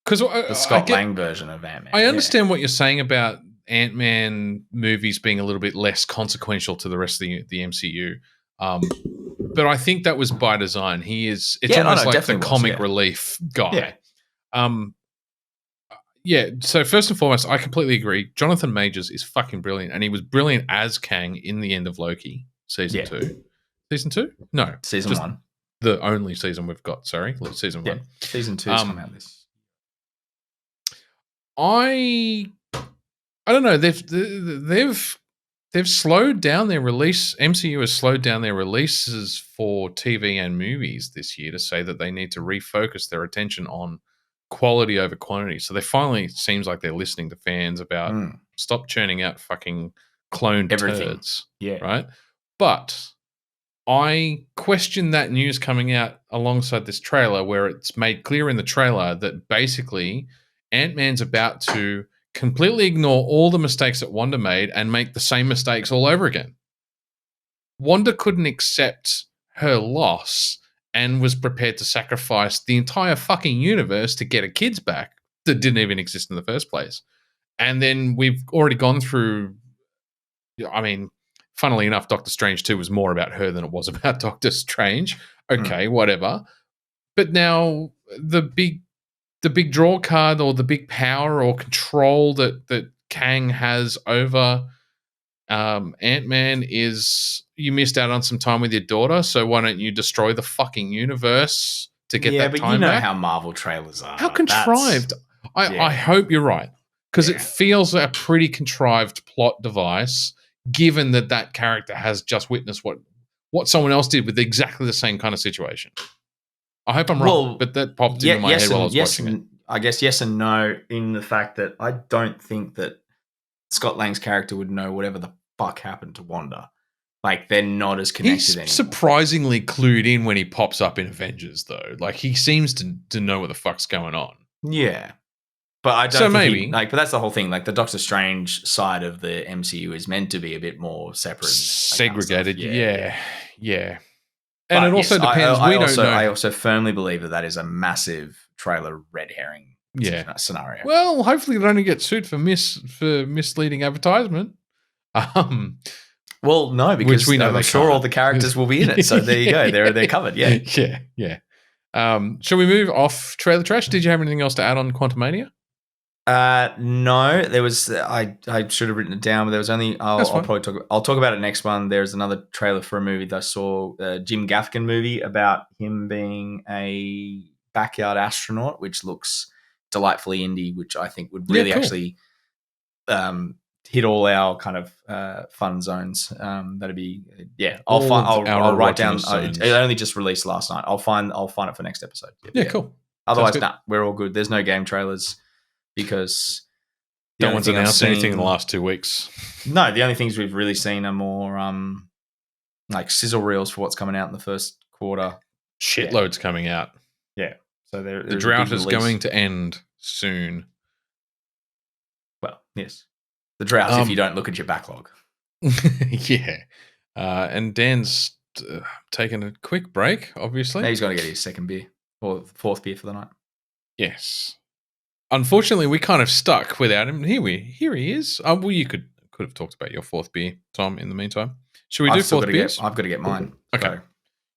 because
the Scott Lang version of Ant-Man.
I understand what you're saying about Ant-Man movies being a little bit less consequential to the rest of the MCU. But I think that was by design. It's almost like the comic relief guy. So first and foremost, I completely agree. Jonathan Majors is fucking brilliant, and he was brilliant as Kang in the end of Loki season 2. Season 2? No,
season 1.
The only season we've got. Sorry, season 1.
Season 2's come out this.
I don't know. They've they've slowed down their release. MCU has slowed down their releases for TV and movies this year to say that they need to refocus their attention on quality over quantity. So they finally seems like they're listening to fans about stop churning out fucking cloned turds.
Yeah.
Right? But I question that news coming out alongside this trailer where it's made clear in the trailer that basically Ant-Man's about to completely ignore all the mistakes that Wanda made and make the same mistakes all over again. Wanda couldn't accept her loss and was prepared to sacrifice the entire fucking universe to get her kids back that didn't even exist in the first place. And then we've already gone through, I mean, funnily enough, Doctor Strange 2 was more about her than it was about Doctor Strange. Okay, whatever. But now the big draw card or the big power or control that Kang has over Ant-Man is you missed out on some time with your daughter, so why don't you destroy the fucking universe to get that time back?
Yeah, but you know how Marvel trailers are.
How contrived. I hope you're right, because it feels a pretty contrived plot device given that character has just witnessed what someone else did with exactly the same kind of situation. I hope I'm wrong, but that popped into my head while I was watching it.
I guess yes and no in the fact that I don't think that Scott Lang's character would know whatever the fuck happened to Wanda. Like, they're not as connected anymore.
He's surprisingly clued in when he pops up in Avengers, though. Like, he seems to know what the fuck's going on.
Yeah. But I don't think but that's the whole thing. Like, the Doctor Strange side of the MCU is meant to be a bit more separate.
Segregated. Yeah. And
but
it also depends. We don't know.
I also firmly believe that is a massive trailer red herring scenario.
Well, hopefully they don't get sued for misleading advertisement.
Well, no, because I'm sure all the characters will be in it. So there you go. They're covered. Yeah.
Yeah. Shall we move off trailer trash? Did you have anything else to add on Quantumania?
No, there was. I should have written it down, but there was only. I'll talk about it next one. There's another trailer for a movie that I saw, a Jim Gaffigan movie about him being a backyard astronaut, which looks delightfully indie, which I think would really actually hit all our kind of fun zones. That'd be I'll write down. It only just released last night. I'll find it for next episode.
Yeah, cool.
Otherwise, we're all good. There's no game trailers because
no one's announced anything in the last 2 weeks.
No, the only things we've really seen are more like sizzle reels for what's coming out in the first quarter.
Shitloads coming out.
Yeah. So
the drought is going to end soon.
Well, yes. The drought if you don't look at your backlog.
Yeah. And Dan's taking a quick break, obviously.
He's going to get his second beer or fourth beer for the night.
Yes. Unfortunately, we kind of stuck without him. Here he is. Well, you could have talked about your fourth beer, Tom, in the meantime. Should we do fourth beers?
I've got to get mine.
Okay.
So.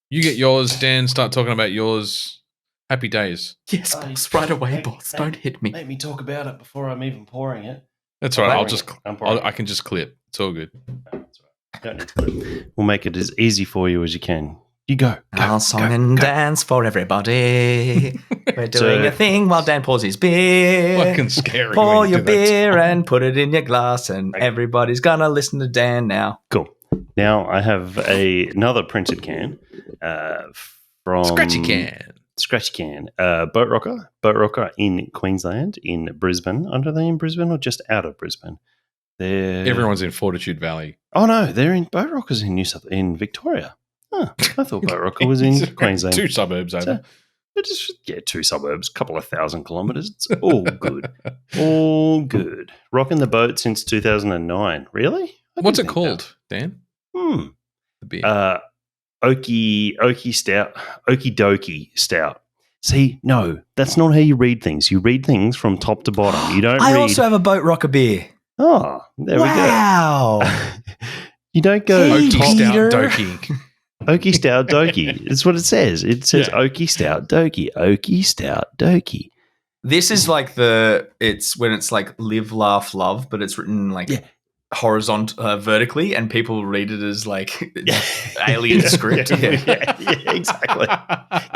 You get yours, Dan. Start talking about yours. Happy days.
Yes, boss. Right away, boss. Don't hit me.
Make me talk about it before I'm even pouring it.
That's all right. I can just clip. It's all good.
We'll make it as easy for you as you can. You go.
I'll song and dance for everybody. We're doing a thing while Dan pours his beer.
Fucking scary.
Pour your beer and put it in your glass, and everybody's gonna listen to Dan now.
Cool. Now I have another printed can from
Scratchy Can.
Boatrocker in Queensland, in Brisbane. Are they in Brisbane or just out of Brisbane?
Everyone's in Fortitude Valley.
Oh no, they're in Boatrocker's in Victoria. Oh, I thought Boatrocker was in Queensland.
2 suburbs over.
So, 2 suburbs, a couple of 1,000 kilometres. It's all good. All good. Rocking the boat since 2009. Really?
What's it called, Dan?
The
beer.
Oakey Stout. Okie Dokey Stout. See, no, that's not how you read things. You read things from top to bottom. You don't
I also have a Boatrocker beer.
Oh, there we go.
Wow.
You don't go
Oakey Stout Dokey.
Oakey Stout Dokey. It's what it says. It says Oakey Stout Dokey. Oakey Stout Dokey.
This is like it's when it's like live, laugh, love, but it's written like horizontal, vertically, and people read it as like alien script.
Yeah, exactly.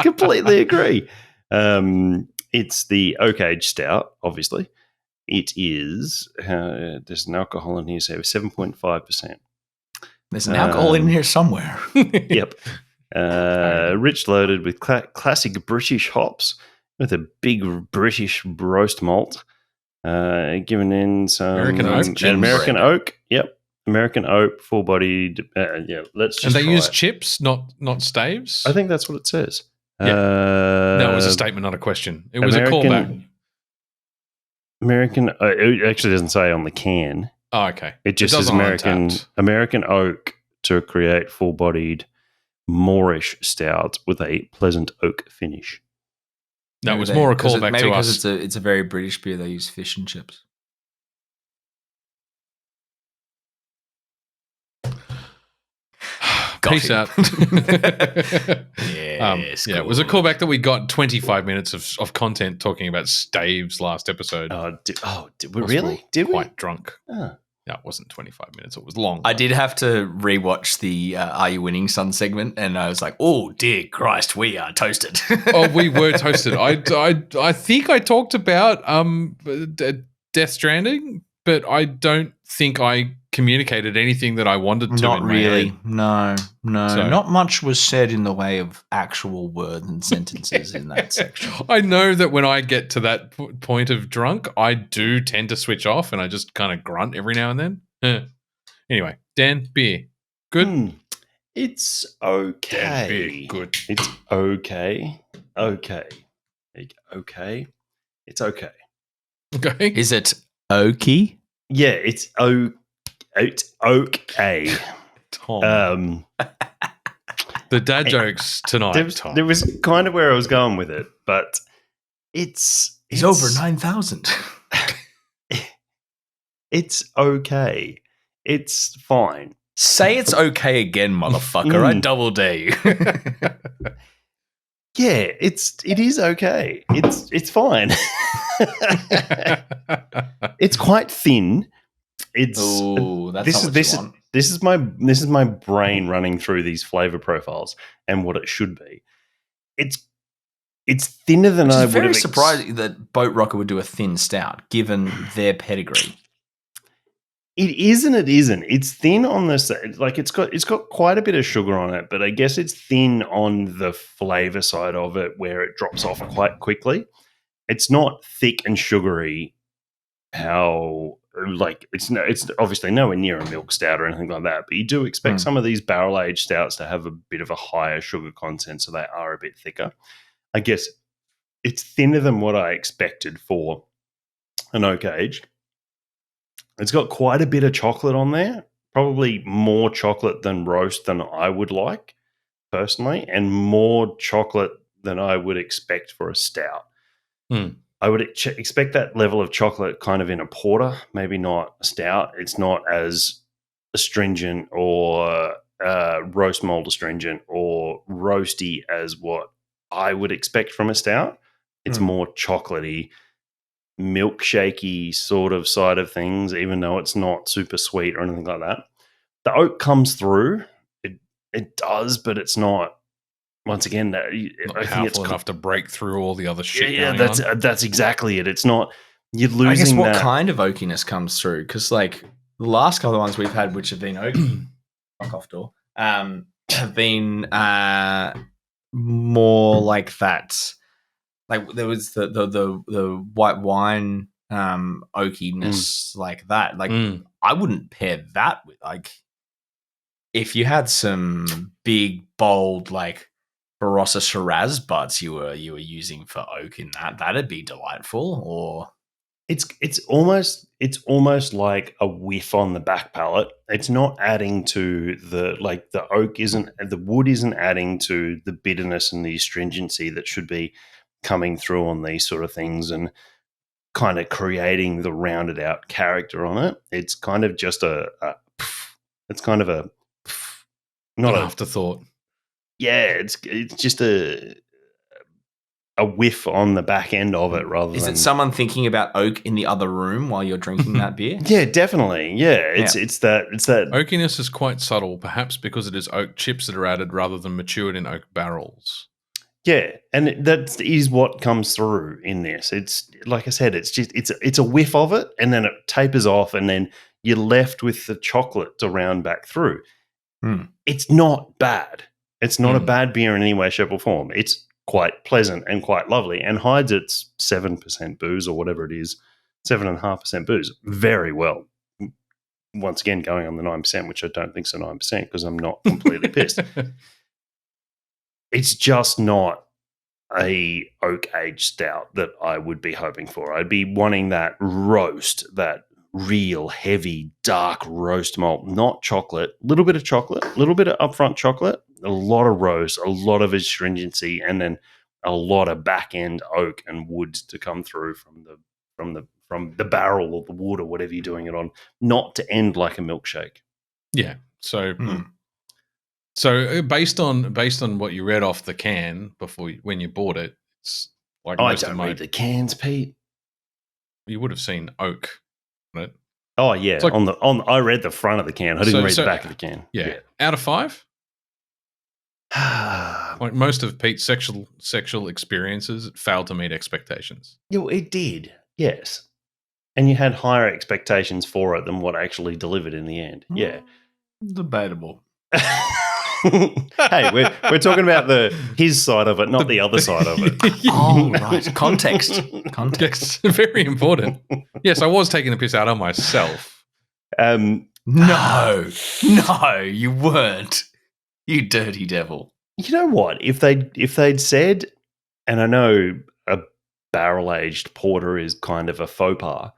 Completely agree. It's the Oak Age Stout, obviously. It is, there's an alcohol in here, so 7.5%.
There's an alcohol in here somewhere.
Yep. Rich loaded with classic British hops with a big British roast malt. Given in some American oak. Yep. American oak, full-bodied. Let's just.
And they
try
use
it.
chips, not staves.
I think that's what it says.
Yeah. No, it was a statement, not a question. It was a callback.
American. It actually doesn't say on the can.
Oh, okay.
It just says American oak to create full-bodied Moorish stout with a pleasant oak finish.
No, it was more a callback
maybe
to us.
Because it's a very British beer. They use fish and chips.
Peace out.
Yes,
it was a callback that we got 25 minutes of content talking about staves last episode.
Did we really? Did we?
Quite drunk.
Oh.
No, it wasn't 25 minutes. It was long.
I did have to rewatch the Are You Winning Son segment, and I was like, oh, dear Christ, we are toasted.
Oh, we were toasted. I think I talked about Death Stranding, but I don't think I communicated anything that I wanted to.
Not really. No. So, not much was said in the way of actual words and sentences in that section.
I know that when I get to that point of drunk, I do tend to switch off and I just kind of grunt every now and then. Anyway, Dan, beer. Good?
It's okay.
Dan, beer. Good.
It's okay. Okay. It's okay.
Okay.
Is it Oakey?
Yeah, it's okay.
Tom. The dad jokes tonight, Tom.
There was kind of where I was going with it, but it's
over 9,000.
It's okay. It's fine.
Say it's okay again, motherfucker. I double dare you.
Yeah, it is okay. It's fine. It's quite thin. It's this is my brain running through these flavor profiles and what it should be. It's thinner than I would have.
Very surprising that Boatrocker would do a thin stout, given their pedigree.
It is and it isn't. It's thin on the side. Like it's got quite a bit of sugar on it, but I guess it's thin on the flavor side of it, where it drops off quite quickly. It's not thick and sugary. It's obviously nowhere near a milk stout or anything like that, but you do expect some of these barrel aged stouts to have a bit of a higher sugar content, so they are a bit thicker. I guess it's thinner than what I expected for an oak age. It's got quite a bit of chocolate on there, probably more chocolate than roast than I would like personally, and more chocolate than I would expect for a stout. I would expect that level of chocolate kind of in a porter, maybe not a stout. It's not as astringent or roast malt astringent or roasty as what I would expect from a stout. It's more chocolatey, milkshakey sort of side of things, even though it's not super sweet or anything like that. The oak comes through. It does, but it's not. Once again,
not powerful enough to break through all the other shit.
Yeah, that's exactly it. It's not. You're losing. I
guess what kind of oakiness comes through? Because like the last couple of ones we've had, which have been oaky, fuck off door, have been more like that. Like there was the white wine oakiness like that. Like I wouldn't pair that with like if you had some big bold like Barossa Shiraz buds you were using for oak in that'd be delightful. Or
it's almost like a whiff on the back palate. It's not adding to the wood isn't adding to the bitterness and the astringency that should be coming through on these sort of things and kind of creating the rounded out character on it. It's kind of just not
an afterthought.
Yeah, it's just a whiff on the back end of it rather
Is
than...
it someone thinking about oak in the other room while you're drinking that beer?
Yeah, definitely. Yeah, it's that
oakiness is quite subtle, perhaps because it is oak chips that are added rather than matured in oak barrels.
Yeah, and that is what comes through in this. It's like I said, it's a whiff of it, and then it tapers off, and then you're left with the chocolate to round back through. It's not bad. It's not a bad beer in any way, shape, or form. It's quite pleasant and quite lovely, and hides its 7% booze or whatever it is, 7.5% booze very well. Once again, going on the 9%, which I don't think is a 9% because I'm not completely pissed. It's just not a oak aged stout that I would be hoping for. I'd be wanting that roast, that real heavy dark roast malt, not chocolate. A little bit of chocolate, a little bit of upfront chocolate, a lot of roast, a lot of astringency, and then a lot of back end oak and wood to come through from the barrel or the wood or whatever you're doing it on, not to end like a milkshake.
Yeah. So So based on what you read off the can when you bought it, it's like
I don't read the cans, Pete.
You would have seen oak, right?
Oh yeah, like, I read the front of the can. I didn't read the back of the can.
Yeah. Out of 5. Like most of Pete's sexual experiences, it failed to meet expectations.
Yeah, well, it did. Yes, and you had higher expectations for it than what actually delivered in the end. Yeah,
debatable.
Hey, we're talking about his side of it, not the other side of it.
Oh, right. Context.
Very important. Yes, I was taking the piss out of myself.
No, you weren't. You dirty devil.
You know what? If they'd said, and I know a barrel-aged porter is kind of a faux pas,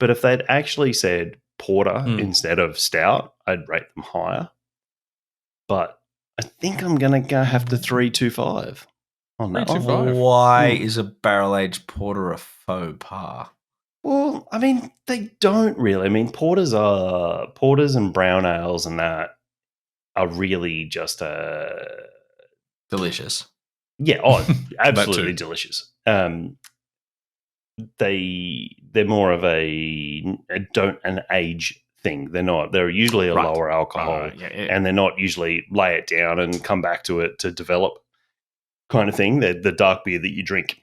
but if they'd actually said porter instead of stout, I'd rate them higher. But I think I'm going to have to 3.25 on that.
3.25.
Why is a barrel-aged porter a faux pas?
Well, I mean, they don't really. I mean, porters and brown ales and that are really just
delicious.
Yeah, absolutely delicious. They're more of an age thing. They're usually a lower alcohol, and they're not usually lay it down and come back to it to develop kind of thing. They're the dark beer that you drink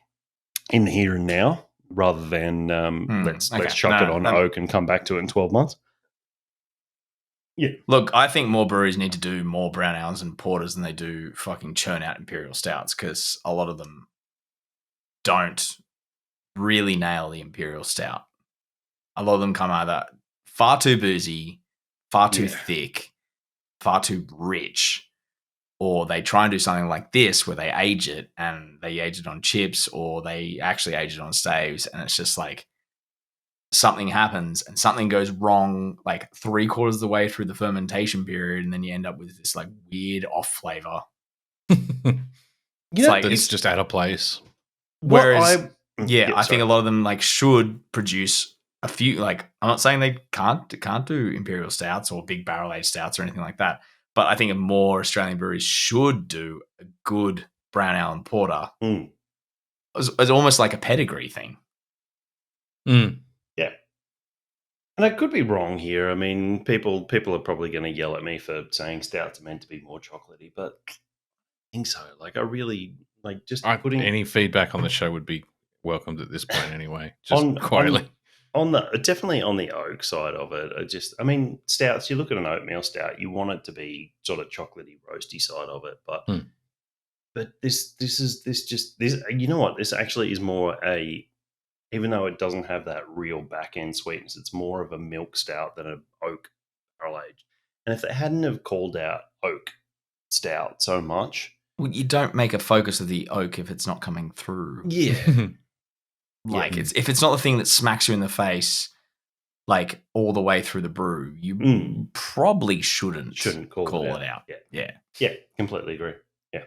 in the here and now, rather than let's chuck it on oak and come back to it in 12 months. Yeah.
Look, I think more breweries need to do more brown ales and porters than they do fucking churn out imperial stouts, because a lot of them don't really nail the imperial stout. A lot of them come either far too boozy, far too thick, far too rich, or they try and do something like this where they age it, and they age it on chips, or they actually age it on staves, and it's just like something happens and something goes wrong like 3/4 of the way through the fermentation period, and then you end up with this like weird off flavor.
It's just out of place.
Whereas, I think a lot of them like should produce a few. Like, I'm not saying they can't do imperial stouts or big barrel aged stouts or anything like that, but I think more Australian breweries should do a good brown ale and porter. It's almost like a pedigree thing.
Yeah. And I could be wrong here. I mean, people are probably going to yell at me for saying stouts are meant to be more chocolatey, but I think so. Like, I really like just putting
any feedback on the show would be welcomed at this point anyway. Just quietly.
Definitely on the oak side of it. I mean, stouts, you look at an oatmeal stout, you want it to be sort of chocolatey, roasty side of it, but this you know what? This actually is more even though it doesn't have that real back end sweetness, it's more of a milk stout than an oak barrel aged. And if they hadn't have called out oak stout so much,
well, you don't make a focus of the oak if it's not coming through.
Yeah.
Like, if it's not the thing that smacks you in the face, like all the way through the brew, you probably shouldn't call it out.
Yeah, completely agree. Yeah.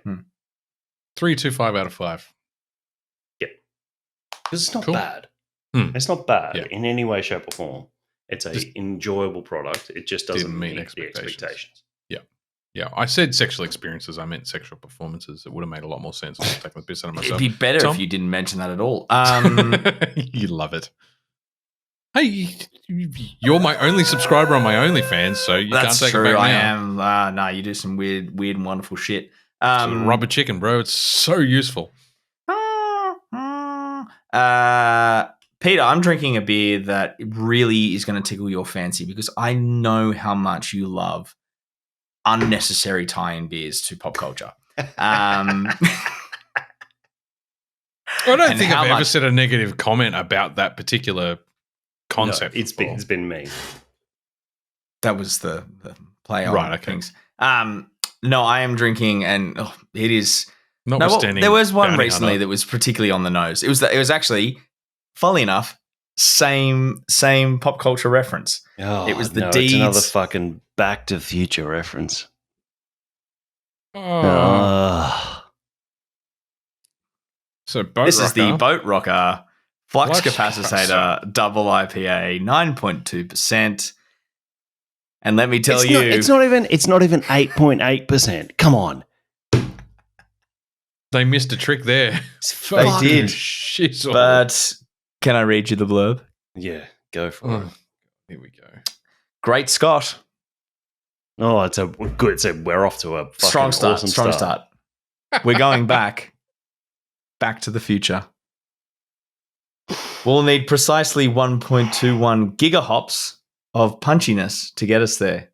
3.25 out of 5.
Yeah. Because it's not bad. It's not bad in any way, shape, or form. It's an enjoyable product. It just doesn't meet the expectations.
Yeah, I said sexual experiences. I meant sexual performances. It would have made a lot more sense. I'm taking the piss out of myself.
It'd be better if you didn't mention that at all.
You love it. Hey, you're my only subscriber on my OnlyFans, so you can't take it back now.
I am. No, you do some weird and wonderful shit.
Rubber chicken, bro. It's so useful.
Peter, I'm drinking a beer that really is going to tickle your fancy because I know how much you love unnecessary tie-in beers to pop culture.
I don't think I've ever said a negative comment about that particular concept.
No, it's been me.
That was the play on
right, okay.
things. No, I am drinking, and it is.
Notwithstanding,
there was one recently that was particularly on the nose. It was actually, funnily enough, same pop culture reference.
Oh,
it was the
no,
Deeds.
It's another fucking Back to Future reference.
So Boatrocker.
This is the Boatrocker Flux Capacitor Double IPA, 9.2%. And let me tell you,
it's not even 8.8%. Come on.
They missed a trick there.
They did.
Shizzle.
But can I read you the blurb?
Yeah, go for it.
Here we go.
Great Scott.
Oh, it's a good. So we're off to a fucking
strong start.
Awesome
strong start. We're going back to the future. We'll need precisely 1.21 gigahops of punchiness to get us there.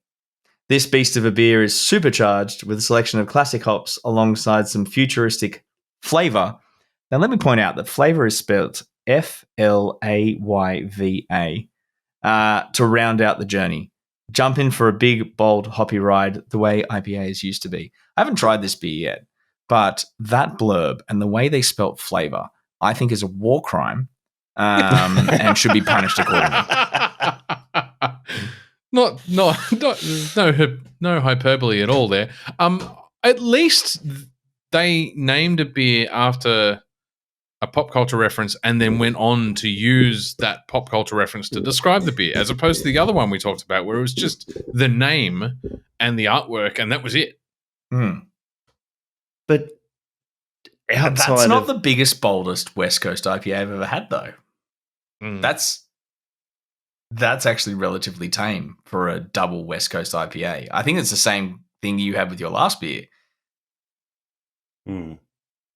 This beast of a beer is supercharged with a selection of classic hops alongside some futuristic flavor. Now, let me point out that flavor is spelled Flayva to round out the journey. Jump in for a big, bold, hoppy ride the way IPAs used to be. I haven't tried this beer yet, but that blurb and the way they spelt flavor, I think is a war crime and should be punished accordingly.
No hyperbole at all there. At least they named a beer after a pop culture reference and then went on to use that pop culture reference to describe the beer, as opposed to the other one we talked about where it was just the name and the artwork and that was it.
But
that's not the biggest, boldest West Coast IPA I've ever had, though. That's actually relatively tame for a double West Coast IPA. I think it's the same thing you had with your last beer.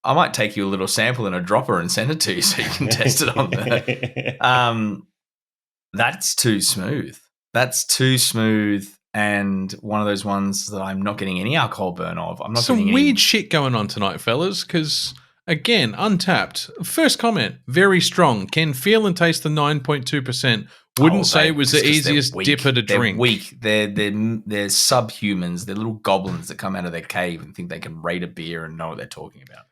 I might take you a little sample in a dropper and send it to you so you can test it on there. That's too smooth. That's too smooth, and one of those ones that I'm not getting any alcohol burn of. I'm not
some
getting
weird shit going on tonight, fellas, because again, Untapped. First comment, very strong. Can feel and taste the 9.2%. Wouldn't say it was the easiest dipper to drink.
They're weak. They're subhumans. They're little goblins that come out of their cave and think they can rate a beer and know what they're talking about.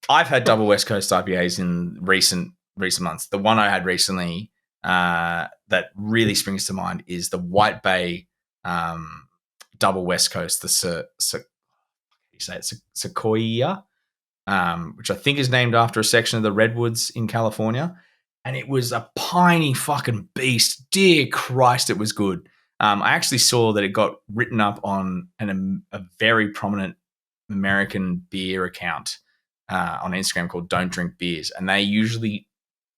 I've had double West Coast IPAs in recent months. The one I had recently that really springs to mind is the White Bay double West Coast, the Sequoia, which I think is named after a section of the Redwoods in California. And it was a piney fucking beast. Dear Christ, it was good. I actually saw that it got written up on a very prominent American beer account on Instagram called Don't Drink Beers. And they usually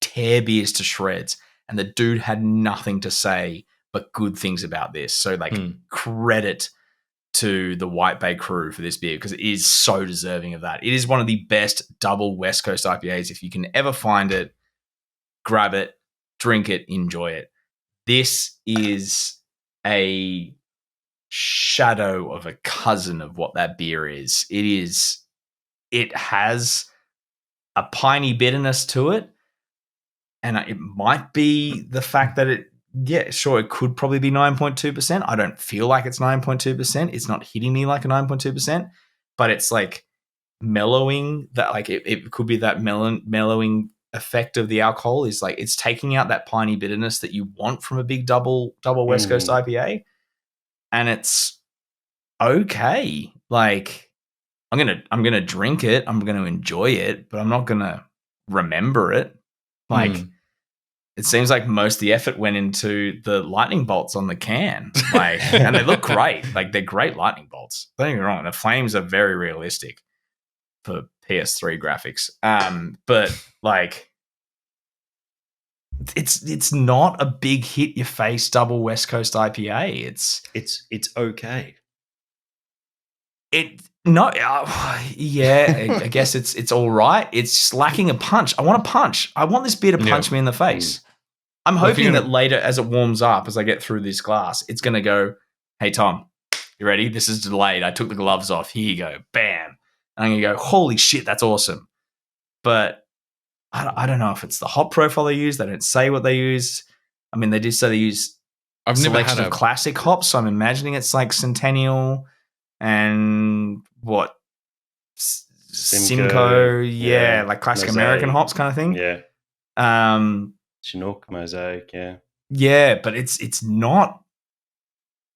tear beers to shreds. And the dude had nothing to say but good things about this. So, credit to the White Bay crew for this beer because it is so deserving of that. It is one of the best double West Coast IPAs. If you can ever find it, grab it, drink it, enjoy it. This is a shadow of a cousin of what that beer is. It has a piney bitterness to it, and it might be the fact that it could probably be 9.2%. I don't feel like it's 9.2%. It's not hitting me like a 9.2%, but it's like mellowing that, like it could be that mellowing effect of the alcohol is like it's taking out that piney bitterness that you want from a big double West Coast IPA, and it's okay. Like I'm gonna drink it, I'm gonna enjoy it, but I'm not gonna remember it. Like it seems like most of the effort went into the lightning bolts on the can, like, and they look great. Like they're great lightning bolts. Don't get me wrong, the flames are very realistic for PS3 graphics. But like it's not a big hit your face double West Coast IPA. It's
okay.
I guess it's all right. It's lacking a punch. I want a punch. I want this beer to punch me in the face. I'm hoping that later, as it warms up, as I get through this glass, it's going to go hey, Tom, you ready? This is delayed. I took the gloves off. Here you go. Bam. And I'm going to go, holy shit, that's awesome. But I don't know if it's the hop profile they use. They don't say what they use. I mean, they do say they use
I've never
selection
had
of classic hops, so I'm imagining it's like Centennial and what? Simcoe. Yeah, like classic
Mosaic.
American hops kind of thing.
Yeah. Chinook, Mosaic, yeah.
Yeah, but it's not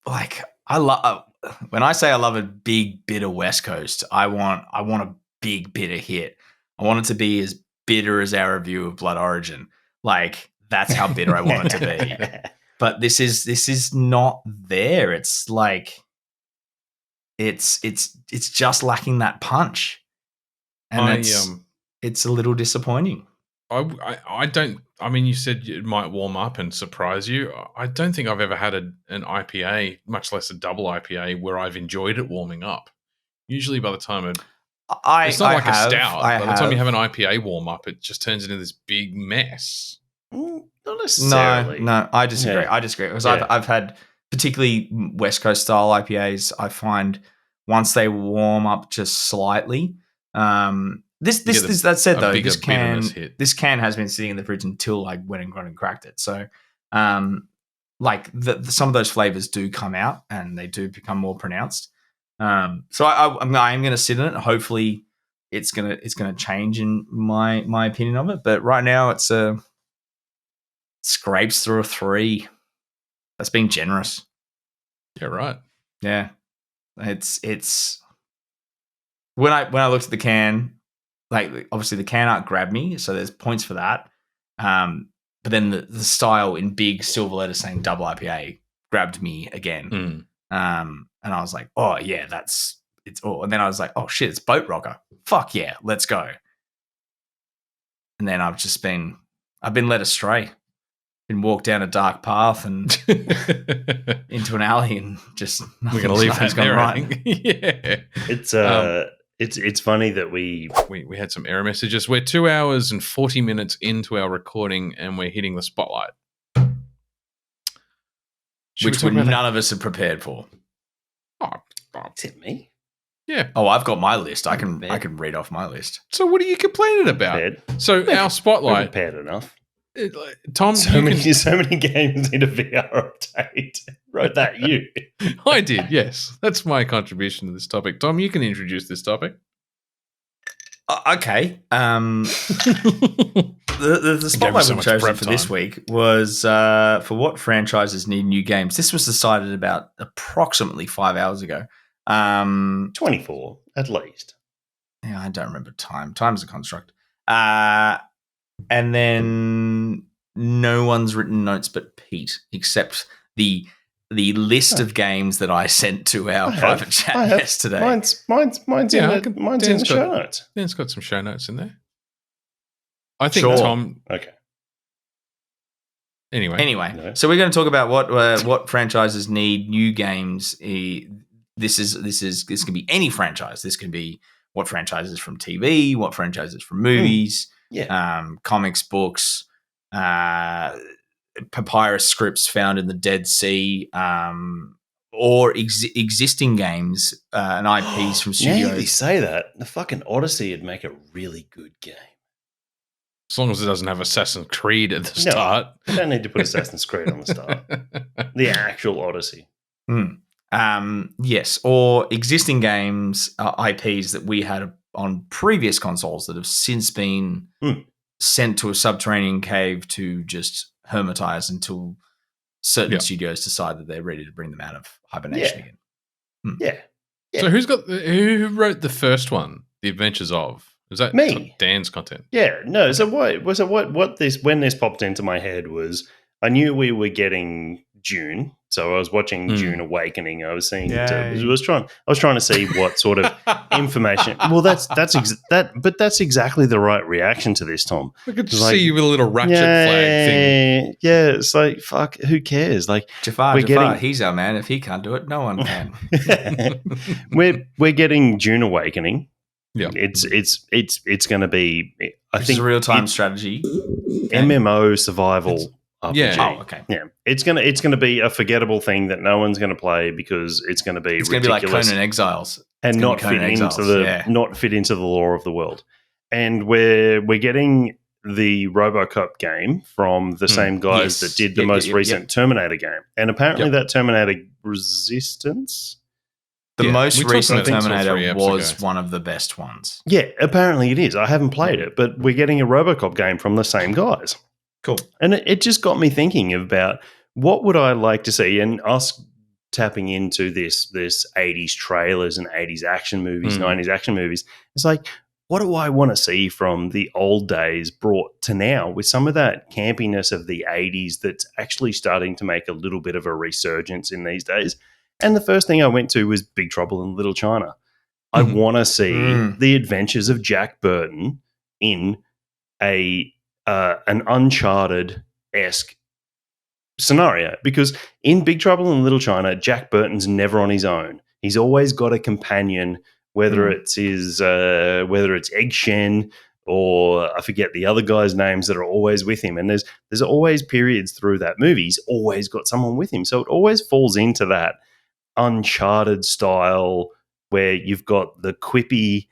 like I love when I say I love a big bitter West Coast. I want a big bitter hit. I want it to be as bitter as our review of Blood Origin. Like that's how bitter I want it to be. But this is not there. It's like it's just lacking that punch, and it's a little disappointing.
I don't. I mean, you said it might warm up and surprise you. I don't think I've ever had an IPA, much less a double IPA, where I've enjoyed it warming up. Usually, by the time it's not like a stout. By the time you have an IPA warm up, it just turns into this big mess.
Not necessarily.
No, I disagree. I disagree because I've had particularly West Coast style IPAs. I find once they warm up just slightly. That said though, this can has been sitting in the fridge until I went and cracked it. So, like some of those flavors do come out and they do become more pronounced. So I'm going to sit in it. Hopefully, it's gonna change in my opinion of it. But right now, it's scrapes through a 3. That's being generous.
Yeah, right.
Yeah, it's when I looked at the can. Like, obviously, the can art grabbed me, so there's points for that. But then the style in big silver letters saying double IPA grabbed me again. And I was like, oh, yeah, it's all. And then I was like, oh, shit, it's Boatrocker. Fuck yeah, let's go. And then I've been led astray. Been walked down a dark path and into an alley and just
we're going to leave that there, right.
Yeah.
It's funny that we
had some error messages. We're 2 hours and 40 minutes into our recording, and we're hitting the spotlight,
which none of us are prepared for.
Oh, is it me?
Yeah.
Oh, I've got my list. I can read off my list.
So what are you complaining about?
Prepared.
So our spotlight.
Prepared enough.
Tom,
so many games need a VR update. Wrote that you?
I did. Yes, that's my contribution to this topic. Tom, you can introduce this topic.
Okay. The spotlight we've chosen for this week was for what franchises need new games. This was decided about approximately 5 hours ago.
24 at least.
Yeah, I don't remember time. Time's a construct. And then no one's written notes but Pete, except the list of games that I sent to our private chat yesterday.
Mine's in the show notes.
Dan's got some show notes in there. I think Tom.
Okay.
Anyway,
no.
So we're going to talk about what franchises need new games. This can be any franchise. This can be what franchises from TV, what franchises from movies. Comics, books, papyrus scripts found in the Dead Sea, or existing games and IPs from studios.
Now you say that, the fucking Odyssey would make a really good game.
As long as it doesn't have Assassin's Creed at the start.
You don't need to put Assassin's Creed on the start. The actual Odyssey.
Yes, or existing games, IPs that we had on previous consoles that have since been sent to a subterranean cave to just hermitize until certain studios decide that they're ready to bring them out of hibernation again.
Yeah.
So who wrote the first one, The Adventures of? Was that
me?
Dan's content?
Yeah. No. So when this popped into my head was I knew we were getting June. So I was watching June Awakening. I was seeing. I was trying to see what sort of information. Well, that's exactly the right reaction to this, Tom.
I could see you with a little ratchet flag thing.
Yeah, it's like fuck. Who cares? Like
Jafar, he's our man. If he can't do it, no one can.
we're getting June Awakening.
Yeah,
it's going to be. I think
it's a real time strategy
MMO survival RPG.
Yeah.
Oh, okay.
Yeah, it's gonna be a forgettable thing that no one's gonna play because it's gonna be
It's going to be like
ridiculous
Conan Exiles.
and not fit into the lore of the world. And we're getting the RoboCop game from the same guys that did the most recent Terminator game, and apparently that Terminator Resistance.
The most
we talked
recent
about that 2 or 3
Terminator
episodes
was
ago.
one of the best ones.
Yeah, apparently it is. I haven't played it, but we're getting a RoboCop game from the same guys.
Cool.
And it just got me thinking about what would I like to see, and us tapping into this 80s trailers and 80s action movies, 90s action movies. It's like, what do I want to see from the old days brought to now with some of that campiness of the 80s that's actually starting to make a little bit of a resurgence in these days? And the first thing I went to was Big Trouble in Little China. I want to see the adventures of Jack Burton in an Uncharted-esque scenario, because in Big Trouble in Little China, Jack Burton's never on his own. He's always got a companion, whether it's Egg Shen or I forget the other guys' names that are always with him. And there's always periods through that movie he's always got someone with him. So it always falls into that Uncharted style where you've got the quippy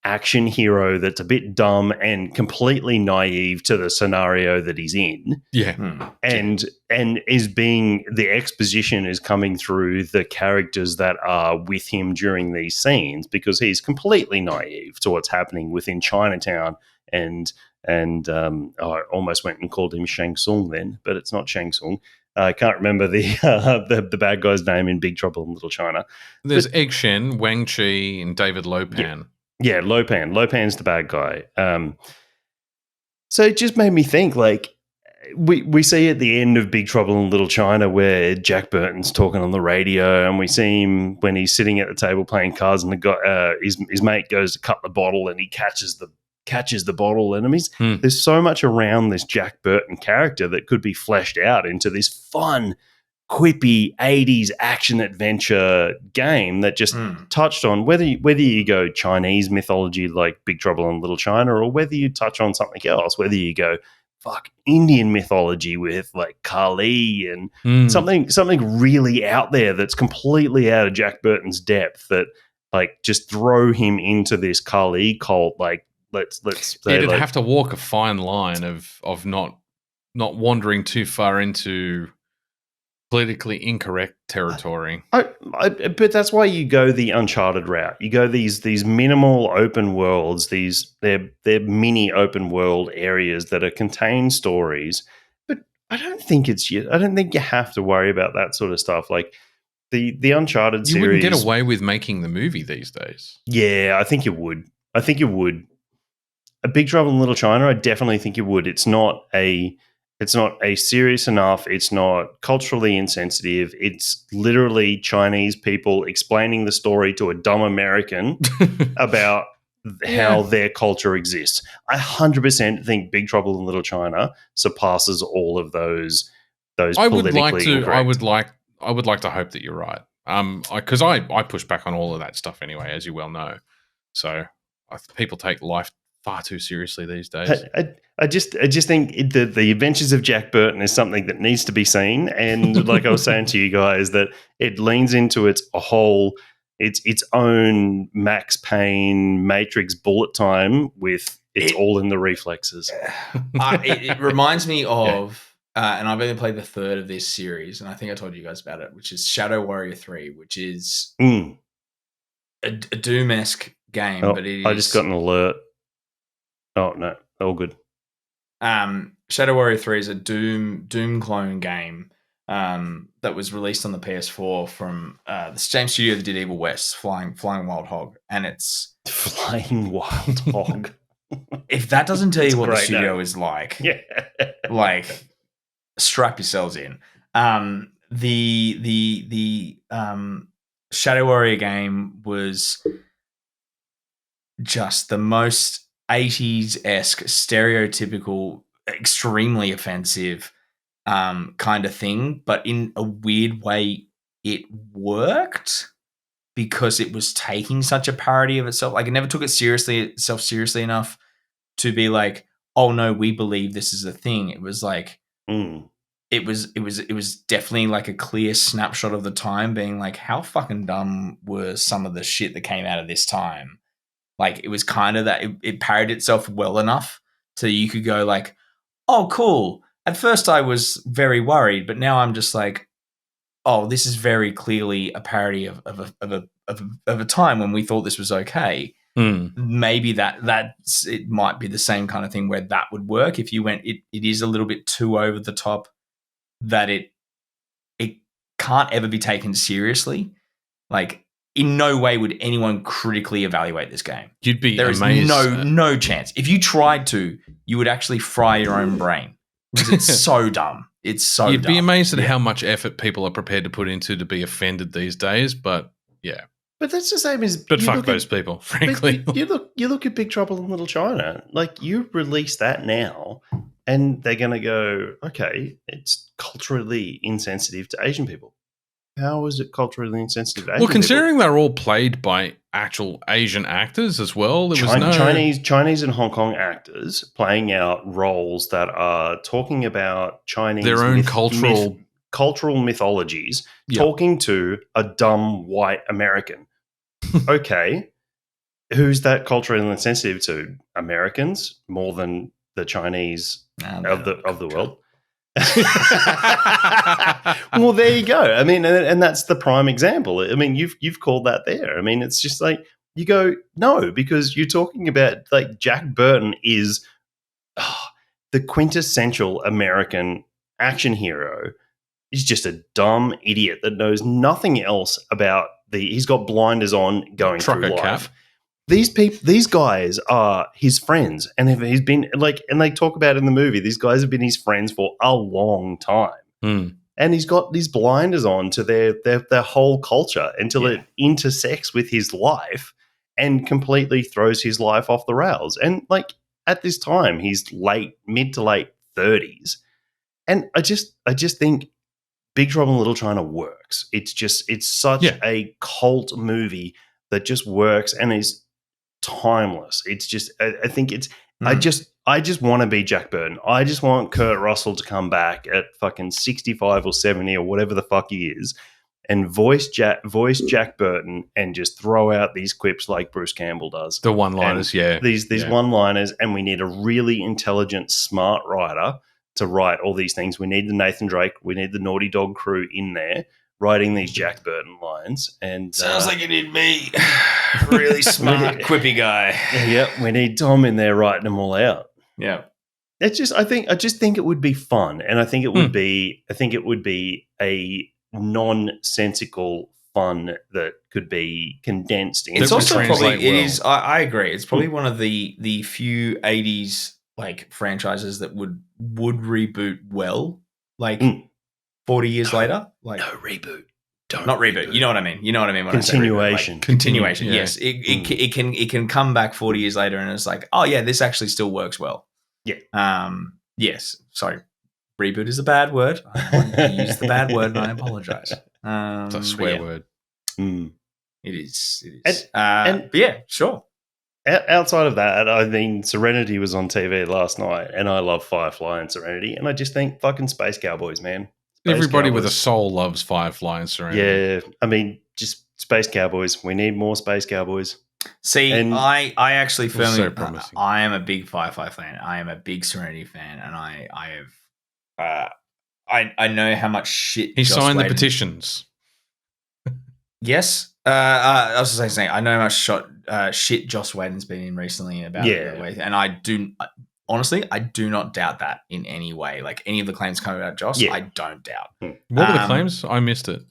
action hero that's a bit dumb and completely naive to the scenario that he's in.
Yeah.
And is being, the exposition is coming through the characters that are with him during these scenes, because he's completely naive to what's happening within Chinatown. And I almost went and called him Shang Tsung then, but it's not Shang Tsung. I can't remember the bad guy's name in Big Trouble in Little China.
There's Egg Shen, Wang Chi, and David Lopan.
Yeah, Lopan. Lopan's the bad guy. So it just made me think, like, we see at the end of Big Trouble in Little China where Jack Burton's talking on the radio, and we see him when he's sitting at the table playing cards, and the guy, his mate goes to cut the bottle, and he catches the bottle. And I mean, there's so much around this Jack Burton character that could be fleshed out into this fun, quippy 80s action adventure game that just touched on whether you go Chinese mythology like Big Trouble in Little China, or whether you touch on something else, whether you go Indian mythology with like Kali and something really out there that's completely out of Jack Burton's depth, that like just throw him into this Kali cult. Like let's say,
it'd have to walk a fine line of not wandering too far into politically incorrect territory.
But that's why you go the Uncharted route. You go these minimal open worlds, they're mini open world areas that are contained stories. But I don't think you have to worry about that sort of stuff. Like the Uncharted series,
you wouldn't get away with making the movie these days.
Yeah, I think you would. A Big Trouble in Little China, I definitely think you would. It's not serious enough. It's not culturally insensitive. It's literally Chinese people explaining the story to a dumb American about how their culture exists. I 100% think Big Trouble in Little China surpasses all of those politically incorrect.
I would like to hope that you're right. Because I push back on all of that stuff anyway, as you well know. So people take life far too seriously these days.
I just think the Adventures of Jack Burton is something that needs to be seen, and like I was saying to you guys, that it leans into its own Max Payne Matrix bullet time with it's all in the reflexes.
It reminds me of, and I've only played the third of this series, and I think I told you guys about it, which is Shadow Warrior 3, which is a Doom-esque game, but it is.
I just got an alert. Oh no, all good.
Shadow Warrior 3 is a Doom clone game that was released on the PS4 from the same studio that did Evil West, Flying Wild Hog, and it's
Flying Wild Hog.
If that doesn't tell you what the studio is like, like strap yourselves in. The Shadow Warrior game was just the most 80s-esque, stereotypical, extremely offensive kind of thing, but in a weird way it worked because it was taking such a parody of itself. Like, it never took itself seriously enough to be like, oh no, we believe this is a thing. It was like, it was definitely like a clear snapshot of the time, being like, how fucking dumb were some of the shit that came out of this time? Like, it was kind of that it parried itself well enough so you could go like, oh, cool. At first I was very worried, but now I'm just like, oh, this is very clearly a parody of a time when we thought this was okay. Maybe that's it might be the same kind of thing where that would work if you went. It is a little bit too over the top that it can't ever be taken seriously. Like, in no way would anyone critically evaluate this game.
You'd be
there
amazed.
is no chance. If you tried to, you would actually fry your own brain because it's so dumb. It's so
You'd
dumb.
be amazed at how much effort people are prepared to put into to be offended these days. But yeah.
But that's the same as.
But fuck those people, frankly.
You look at Big Trouble in Little China. Like, you release that now, and they're going to go, okay, it's culturally insensitive to Asian people. How is it culturally insensitive to Asian people?
Well, considering they're all played by actual Asian actors as well, there was
Chinese and Hong Kong actors playing out roles that are talking about Chinese
their own cultural
mythologies, talking to a dumb white American. Okay, who's that culturally insensitive to? Americans more than the Chinese of the world. Well, there you go. I mean, and that's the prime example. I mean, you've called that there. I mean, it's just like, you go, no, because you're talking about, like, Jack Burton is the quintessential American action hero. He's just a dumb idiot that knows nothing else about he's got blinders on going through life. Cap. These guys are his friends, and he's been like, and they talk about it in the movie, these guys have been his friends for a long time. And he's got these blinders on to their whole culture until it intersects with his life and completely throws his life off the rails. And, like, at this time, he's mid to late 30s. And I just think Big Trouble in Little China works. It's such a cult movie that just works and is timeless. It's just, I think it's, I just want to be Jack Burton. I just want Kurt Russell to come back at fucking 65 or 70 or whatever the fuck he is, and voice Jack Burton and just throw out these quips like Bruce Campbell does.
The one-liners,
These one-liners, and we need a really intelligent, smart writer to write all these things. We need the Nathan Drake, we need the Naughty Dog crew in there writing these Jack Burton lines. And
sounds like you need me. Really smart, quippy guy.
Yep, we need Tom in there writing them all out.
Yeah.
It's just, I just think it would be fun, and I think it would be a nonsensical fun that could be condensed.
It's also probably, it is, I agree. It's probably one of the few 80s like franchises that would reboot well, like 40 years later. Like,
no reboot.
Not reboot. You know what I mean? When
continuation.
I say reboot, like, continuation. Yes. It can come back 40 years later and it's like, oh yeah, this actually still works well.
Yeah.
Yes. Sorry. Reboot is a bad word. I used the bad word and I apologize.
It's a swear word.
It is. But yeah, sure.
Outside of that, I mean, Serenity was on TV last night, and I love Firefly and Serenity, and I just think fucking Space Cowboys, man.
Everybody with a soul loves Firefly and Serenity.
Yeah, I mean, just Space Cowboys. We need more Space Cowboys.
See, I actually firmly, I am a big Firefly fan. I am a big Serenity fan, and I know how much shit
he signed the petitions.
Yes, I was just saying, I know how much shit Joss Whedon's been in recently about it, and I do not doubt that in any way. Like, any of the claims coming about Joss, I don't doubt.
What were the claims? I missed it.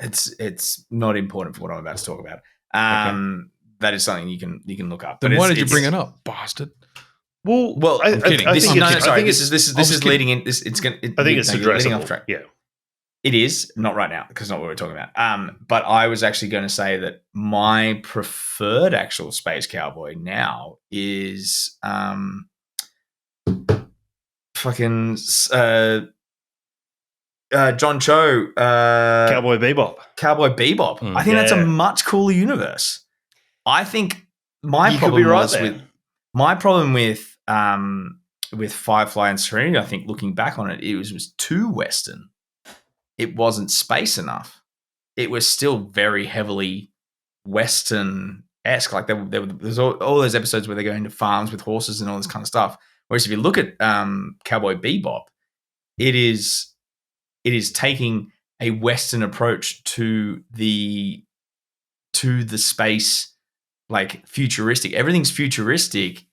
It's not important for what I'm about to talk about.
Okay.
That is something you can look up.
Then why did you bring it up, bastard?
Well,
I'm kidding.
This is leading in. I think it's
addressable. Yeah.
It is, not right now, because it's not what we're talking about. But I was actually going to say that my preferred actual Space Cowboy now is fucking John Cho.
Cowboy Bebop.
I think that's a much cooler universe. I think my problem with with Firefly and Serenity, I think looking back on it, it was too Western. It wasn't space enough. It was still very heavily Western-esque. Like there's all those episodes where they go into farms with horses and all this kind of stuff. Whereas if you look at Cowboy Bebop, it is taking a Western approach to the space, like futuristic. Everything's futuristic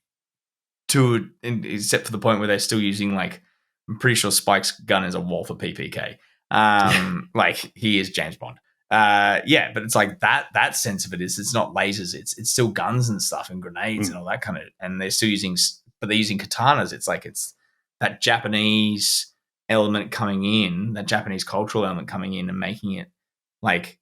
except for the point where they're still using, like, I'm pretty sure Spike's gun is a Walther PPK. Like he is James Bond. But it's like that sense of it is it's not lasers, it's still guns and stuff and grenades and all that kind of, and they're still using, but they're using katanas. It's like it's that Japanese element coming in, that Japanese cultural element coming in and making it like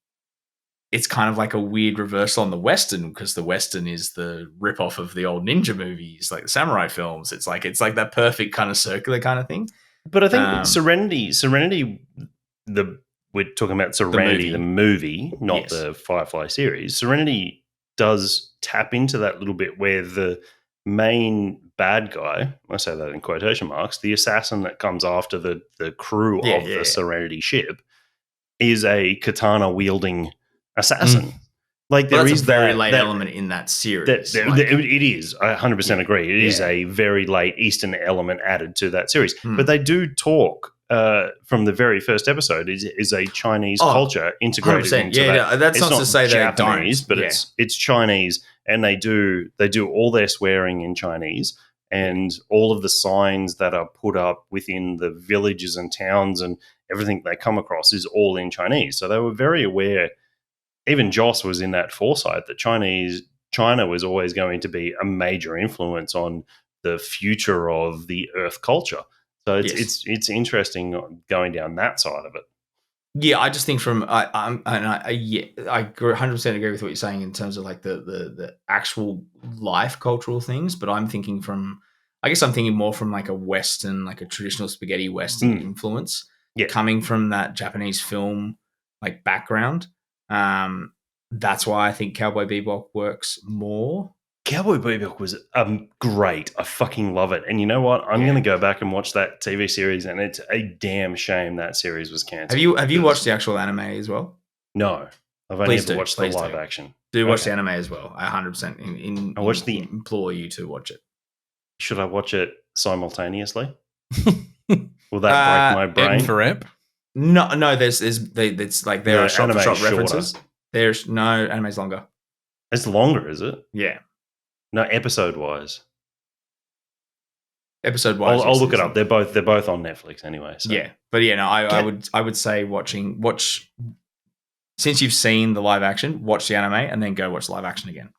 it's kind of like a weird reversal on the Western, because the Western is the ripoff of the old ninja movies, like the samurai films. It's like that perfect kind of circular kind of thing.
But I think Serenity, we're talking about Serenity, the movie, not the Firefly series. Serenity does tap into that little bit where the main bad guy, I say that in quotation marks, the assassin that comes after the crew of the Serenity ship is a katana wielding assassin. Like there is
a very late element in that series.
It is. I 100% agree. It is a very late Eastern element added to that series. But they do talk from the very first episode is a Chinese culture integrated
100%.
into that.
That's not to say they're
Japanese, but it's Chinese, and they do all their swearing in Chinese, and all of the signs that are put up within the villages and towns and everything they come across is all in Chinese. So they were very aware. Even Joss was in that foresight that China was always going to be a major influence on the future of the Earth culture. So it's interesting going down that side of it.
Yeah, I just think I 100% agree with what you're saying in terms of like the actual life cultural things. But I'm thinking more from like a Western, like a traditional spaghetti Western influence coming from that Japanese film like background. That's why I think Cowboy Bebop works more.
Cowboy Bebop was great. I fucking love it. And you know what? I'm going to go back and watch that TV series, and it's a damn shame that series was cancelled.
Have you watched the actual anime as well?
No. I've only ever watched the live action.
Do watch the anime as well. I 100% implore you to watch it.
Should I watch it simultaneously? Will that break my brain?
For ep?
No, there's like there are shot-for-shot references.
Shorter.
There's no anime's longer.
It's longer, is it?
Yeah.
No, episode-wise.
Episode-wise.
I'll look it up. They're both on Netflix anyway. So.
Yeah, but I would say watch. Since you've seen the live action, watch the anime and then go watch the live action again.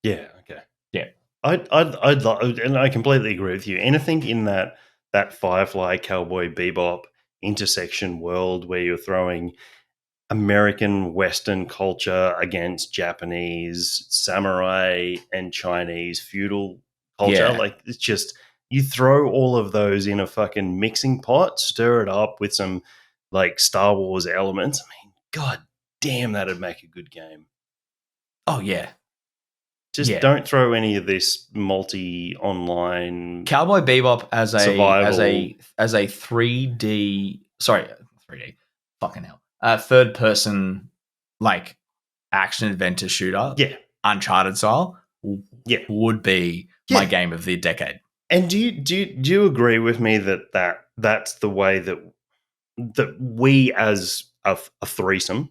Yeah. Okay.
Yeah.
I'd love, and I completely agree with you. Anything in that Firefly Cowboy Bebop intersection world where you're throwing American Western culture against Japanese, samurai, and Chinese feudal culture.
Yeah.
Like, it's just, you throw all of those in a fucking mixing pot, stir it up with some like Star Wars elements. I mean, god damn, that'd make a good game.
Oh yeah.
Just don't throw any of this multi-online
Cowboy Bebop as a
survival.
as a 3D fucking hell. Third person like action adventure shooter.
Yeah.
Uncharted style.
Yeah.
Would be my game of the decade.
And do you agree with me that's the way that we as a threesome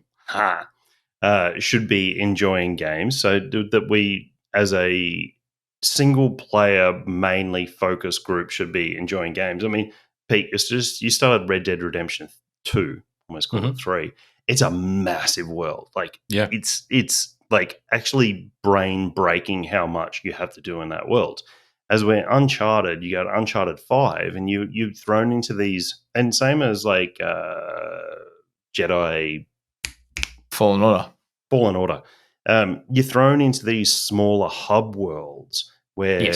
should be enjoying games, so that we as a single player mainly focused group should be enjoying games? I mean, Pete, you started Red Dead Redemption 2, almost called it 3. It's a massive world. Like, it's like actually brain breaking how much you have to do in that world. As we're Uncharted, you got Uncharted 5, and you've thrown into these, and same as like Jedi
Fallen
Order. You're thrown into these smaller hub worlds where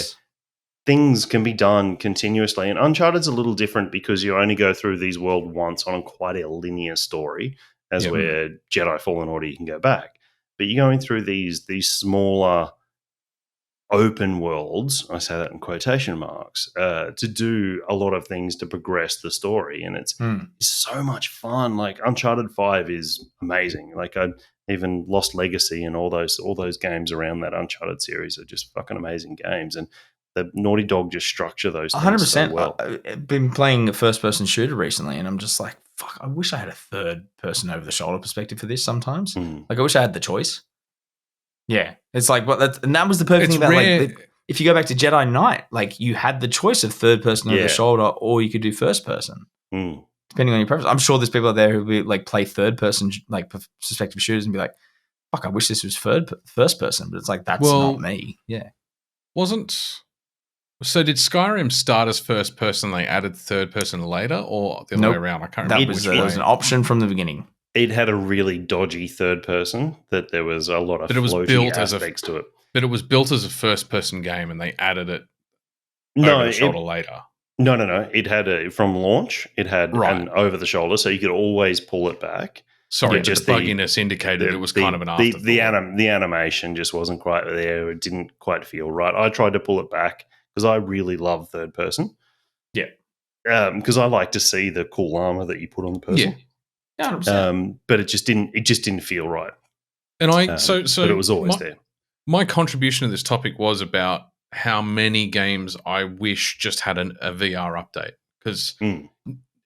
things can be done continuously. And Uncharted's a little different because you only go through these worlds once on quite a linear story, as where Jedi Fallen Order you can go back. But you're going through these smaller open worlds, I say that in quotation marks, to do a lot of things to progress the story, and it's so much fun. Like Uncharted 5 is amazing. Like I even Lost Legacy and all those games around that Uncharted series are just fucking amazing games, and the Naughty Dog just structure those things
100%.
so well.
I've been playing a first-person shooter recently, and I'm just like, fuck, I wish I had a third-person over-the-shoulder perspective for this sometimes. Like, I wish I had the choice. Yeah. It's like, and that was the perfect thing about, like, if you go back to Jedi Knight, like, you had the choice of third-person over the shoulder, or you could do first-person, depending on your preference. I'm sure there's people out there who will, like, play third-person, like, perspective shooters and be like, fuck, I wish this was first-person, but it's like, that's not me. Yeah.
So did Skyrim start as first person, they added third person later, or the other way around? I can't remember which way.
It was an option from the beginning.
It had a really dodgy third person that there was a lot of floaty aspects to it.
But it was built as a first person game and they added it over the shoulder later.
No. It had from launch, it had an over the shoulder, so you could always pull it back.
Sorry, but just the bugginess indicated it was kind of an afterthought.
The animation just wasn't quite there. It didn't quite feel right. I tried to pull it back because I really love third person.
Yeah.
Because I like to see the cool armor that you put on the person.
Yeah. 100%.
But it just didn't feel right.
And
but it was always there.
My contribution to this topic was about how many games I wish just had a VR update. Because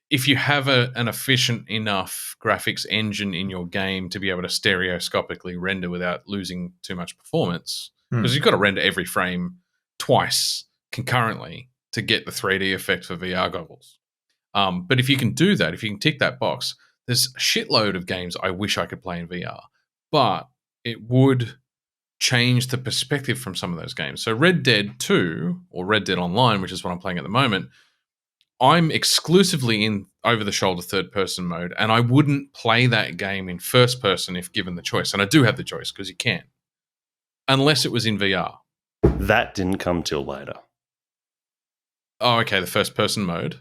if you have an efficient enough graphics engine in your game to be able to stereoscopically render without losing too much performance, because you've got to render every frame twice concurrently to get the 3D effect for VR goggles. But if you can do that, if you can tick that box, there's a shitload of games I wish I could play in VR. But it would change the perspective from some of those games. So Red Dead 2, or Red Dead Online, which is what I'm playing at the moment, I'm exclusively in over-the-shoulder third-person mode, and I wouldn't play that game in first-person if given the choice. And I do have the choice, because you can. Unless it was in VR.
That didn't come till later.
Oh, okay, the first-person mode.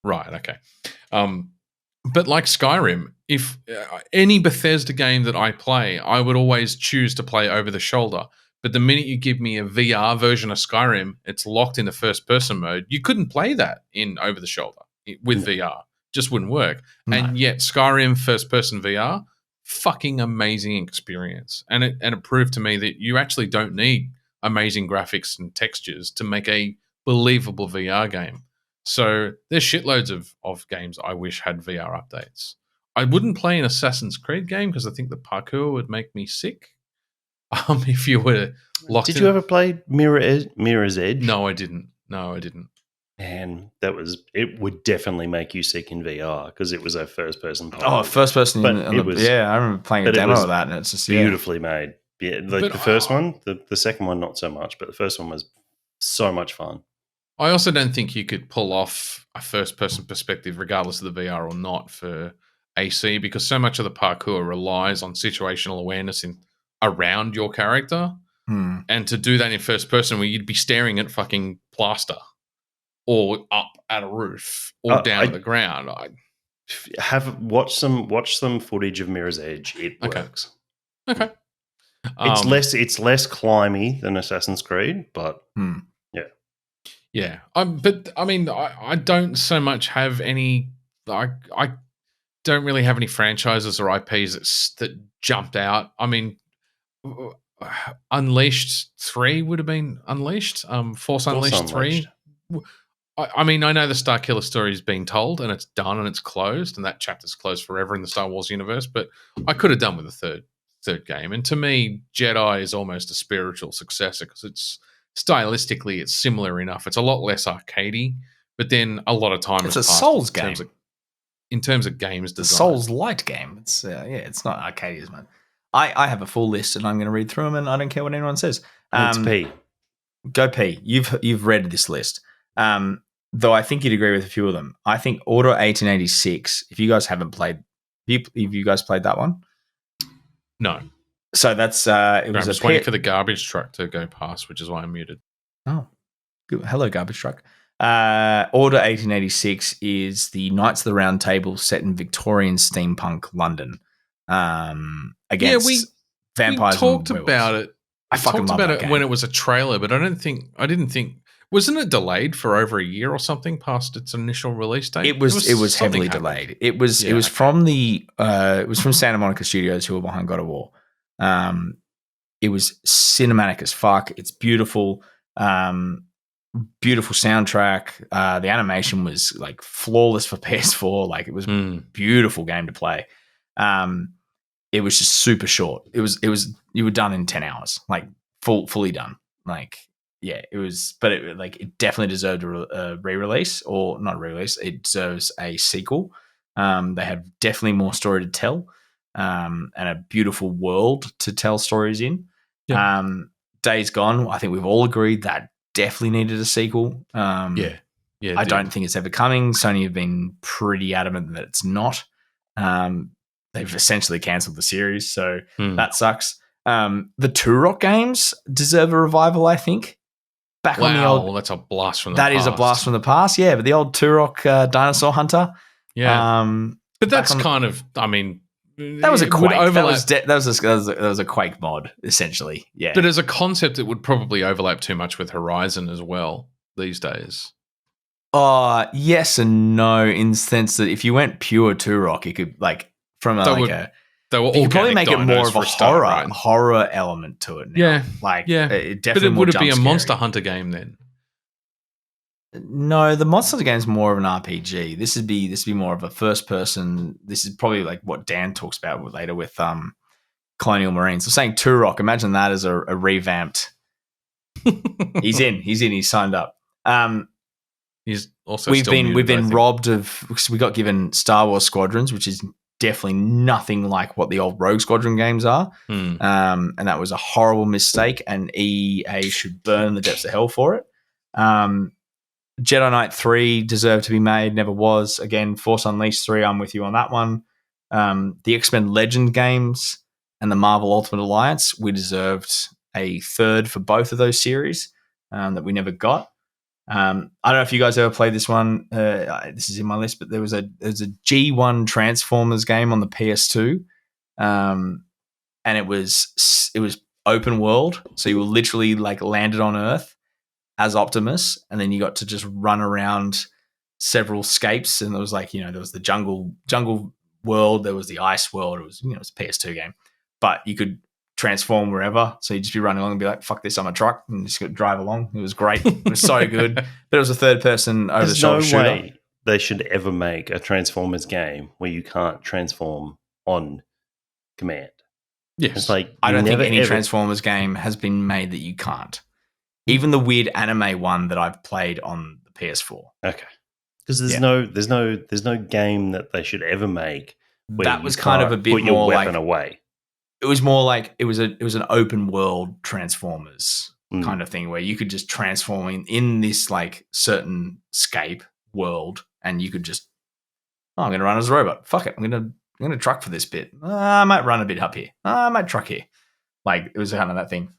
Right, okay. But like Skyrim, if any Bethesda game that I play, I would always choose to play over the shoulder. But the minute you give me a VR version of Skyrim, it's locked into first-person mode. You couldn't play that in over the shoulder with VR. Just wouldn't work. No. And yet Skyrim first-person VR, fucking amazing experience. And it proved to me that you actually don't need amazing graphics and textures to make a believable VR game. So there's shitloads of games I wish had VR updates. I wouldn't play an Assassin's Creed game because I think the parkour would make me sick. If you were locked
Did you ever play Mirror's Edge?
No, I didn't.
And it would definitely make you sick in VR because it was a first person.
First person. I remember playing a demo of that, and it's just
beautifully made. Yeah, the first one, the second one not so much, but the first one was so much fun.
I also don't think you could pull off a first-person perspective, regardless of the VR or not, for AC, because so much of the parkour relies on situational awareness around your character. And to do that in first person, where you'd be staring at fucking plaster, or up at a roof, or down at the ground.
Watch some footage of Mirror's Edge. It works.
Okay.
It's less climby than Assassin's Creed, but
yeah. But I mean, I don't so much have any. I don't really have any franchises or IPs that jumped out. I mean, Unleashed 3 would have been Unleashed. Force Unleashed 3. I mean, I know the Starkiller story is being told and it's done and it's closed, and that chapter's closed forever in the Star Wars universe. But I could have done with a third game. And to me, Jedi is almost a spiritual successor because it's stylistically it's similar enough. It's a lot less arcadey, but then a lot of time
it's a Souls game.
In terms of games design.
Souls light game. It's it's not arcadey as much. I have a full list and I'm going to read through them and I don't care what anyone says.
It's P.
Go P. You've read this list. Though I think you'd agree with a few of them. I think Order 1886, if you guys haven't played, have you guys played that one?
No.
So that's
I'm just waiting for the garbage truck to go past, which is why I'm muted.
Oh, good. Hello, garbage truck. Order 1886 is the Knights of the Round Table set in Victorian steampunk London. Against vampires.
We talked about it
I fucking
talked
love
about
that
it
game.
when it was a trailer, but I didn't think. Wasn't it delayed for over a year or something past its initial release date?
It was
something
heavily
happened.
delayed. It was from the it was from Santa Monica Studios, who were behind God of War. It was cinematic as fuck. It's beautiful, beautiful soundtrack. The animation was like flawless for PS4. Like it was a beautiful game to play. It was just super short. It was you were done in 10 hours, like fully done. Like yeah, it was, but it definitely deserved a re-release, or not a re-release. It deserves a sequel. They have definitely more story to tell, and a beautiful world to tell stories in.
Yeah.
Days Gone, I think we've all agreed that definitely needed a sequel.
Yeah.
I don't think it's ever coming. Sony have been pretty adamant that it's not. They've essentially cancelled the series, so that sucks. The Turok games deserve a revival, I think. Back on the old,
that's a blast from the past.
That is a blast from the past, yeah. But the old Turok dinosaur hunter,
yeah. But that's kind of, I mean,
that was a Quake. That was a Quake mod, essentially. Yeah.
But as a concept, it would probably overlap too much with Horizon as well these days.
Yes and no, in the sense that if you went pure Turok, you could like from you could probably make it more of a horror element to it now.
Yeah.
It definitely
but it would be a
scary.
Monster Hunter game then.
No, the Monster Hunter game is more of an RPG. This would be more of a first person. This is probably like what Dan talks about later with Colonial Marines. So saying Turok, imagine that as a revamped. He's in. He's signed up.
He's also
we've been robbed of, because we got given Star Wars Squadrons, which is definitely nothing like what the old Rogue Squadron games are. And that was a horrible mistake, and EA should burn the depths of hell for it. Jedi Knight 3 deserved to be made, never was. Again, Force Unleashed 3, I'm with you on that one. The X-Men Legend games and the Marvel Ultimate Alliance, we deserved a third for both of those series that we never got. I don't know if you guys ever played this one. This is in my list, but there was a G1 Transformers game on the PS2, and it was open world, so you were literally like landed on Earth as Optimus, and then you got to just run around several scapes, and there was like, there was the jungle world, there was the ice world. It was it was a PS2 game, but you could transform wherever, so you'd just be running along and be like, fuck this, I'm a truck, and just drive along. It was great. It was so good. But it was a third person over the shoulder shooter.
There's no way they should ever make a Transformers game where you can't transform on command.
Yes.
It's like,
I don't think any Transformers game has been made that you can't. Even the weird anime one that I've played on the PS4.
Okay. Because there's no game that they should ever make where
that was kind of a bit
put your
more
weapon
like,
away.
It was more like it was an open world Transformers kind of thing where you could just transform in this like certain scape world, and you could just, I'm going to run as a robot. Fuck it, I'm going to truck for this bit. I might run a bit up here. I might truck here. Like it was kind of that thing.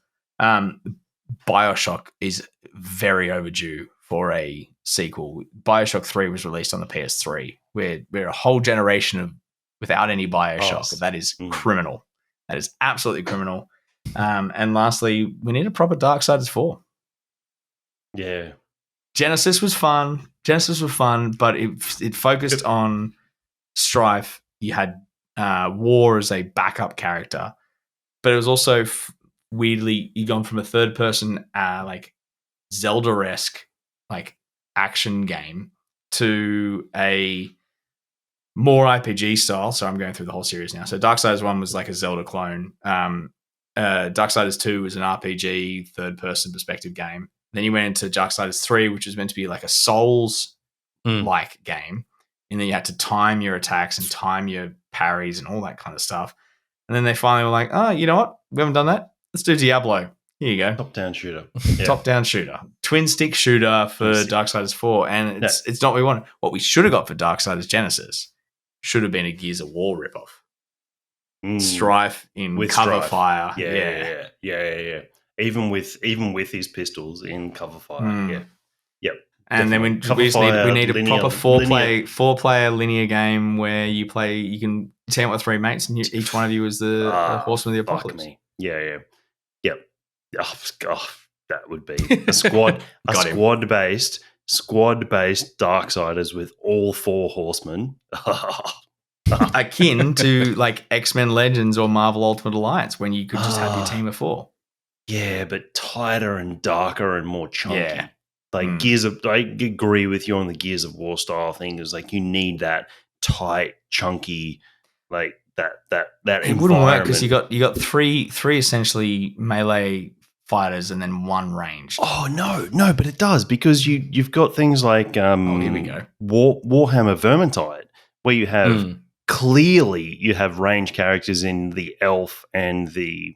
BioShock is very overdue for a sequel. BioShock 3 was released on the PS3. We're a whole generation of without any BioShock. That is criminal. That is absolutely criminal. And lastly, we need a proper Darksiders 4.
Yeah.
Genesis was fun, but it focused on strife. You had War as a backup character, but it was also weirdly, you gone from a third person like Zelda-esque like action game to a more RPG style. So I'm going through the whole series now. So Darksiders 1 was like a Zelda clone. Darksiders 2 was an RPG third person perspective game. Then you went into Darksiders 3, which was meant to be like a Souls like game. And then you had to time your attacks and time your parries and all that kind of stuff. And then they finally were like, oh, you know what? We haven't done that. Let's do Diablo. Here you go.
Top-down shooter.
Yeah. Top-down shooter. Twin-stick shooter for Darksiders 4. And it's not what we wanted. What we should have got for Darksiders Genesis should have been a Gears of War ripoff. Strife in with cover fire.
Yeah. Even with his pistols in cover fire. Yeah. Yep.
And then we need a proper four-player linear game where you can team up with three mates, and each one of you is the horseman of the apocalypse.
Me. Yeah. Yep. Oh, God, that would be a squad, squad-based Darksiders with all 4 horsemen.
Akin to like X-Men Legends or Marvel Ultimate Alliance, when you could just have your team of 4.
Yeah, but tighter and darker and more chunky.
Yeah.
Like Gears of, I agree with you on the Gears of War style thing. Is like you need that tight, chunky, like that
It wouldn't work because you got three essentially melee fighters and then 1 range.
Oh no, but it does, because you've got things like
here we go.
Warhammer Vermintide, where you have clearly you have range characters in the elf and there's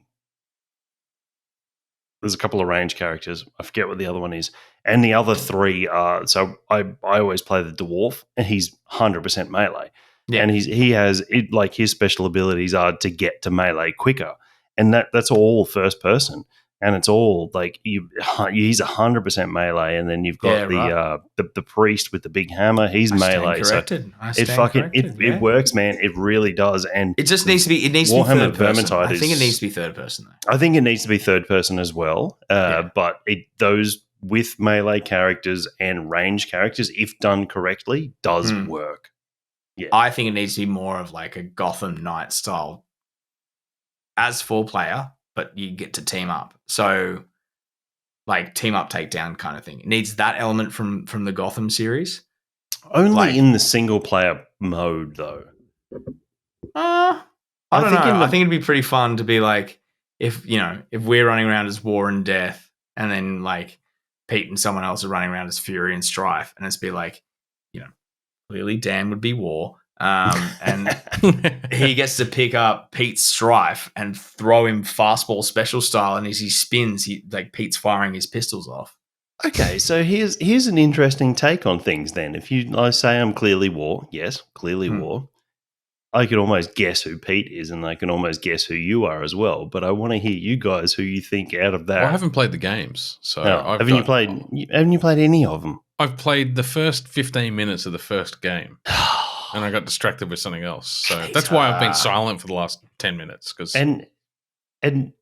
a couple of range characters. I forget what the other one is. And the other 3 are, so I always play the dwarf, and he's 100% melee. Yeah. And he has it, like his special abilities are to get to melee quicker. And that's all first person. And it's all like he's 100% melee, and then you've got the priest with the big hammer. He's melee. It works, man. It really does. And
it just needs to be. It needs to be third person. I think it needs to be third person though.
I think it needs to be third person as well. But those with melee characters and range characters, if done correctly, does work. Yeah,
I think it needs to be more of like a Gotham Knight style as 4-player. But you get to team up. So, like, team up, take down kind of thing. It needs that element from the Gotham series.
Only in the single-player mode, though.
I don't know. I think it'd be pretty fun to be like, if we're running around as War and Death, and then, like, Pete and someone else are running around as Fury and Strife, and it's be like, clearly Dan would be War. And he gets to pick up Pete's Strife and throw him fastball special style, and as he spins, Pete's firing his pistols off.
Okay, so here's an interesting take on things then. If I say I'm clearly War, yes, clearly War, I could almost guess who Pete is, and I can almost guess who you are as well. But I want to hear you guys who you think out of that.
Well, I haven't played the games, so
haven't you played any of them?
I've played the first 15 minutes of the first game. And I got distracted with something else, so that's why I've been silent for the last 10 minutes.
And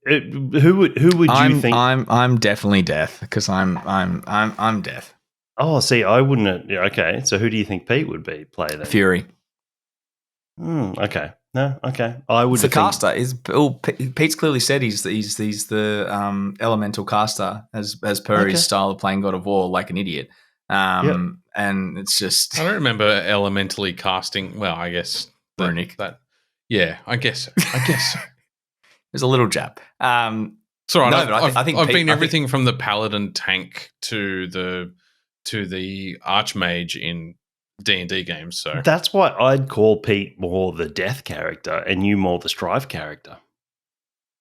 who would you think?
I'm definitely Death, because I'm Death.
Oh, see, I wouldn't. Okay, so who do you think Pete would play then?
Fury.
Okay, no, okay. I would.
The caster is. Pete's clearly said he's the elemental caster as per his style of playing God of War, like an idiot. And it's just...
I don't remember elementally casting... Well, I guess...
Runic.
Yeah, I guess.
There's a little jab.
It's all right. No, I think I've been everything from the paladin tank to the archmage in D&D games. So
that's why I'd call Pete more the death character and you more the strife character.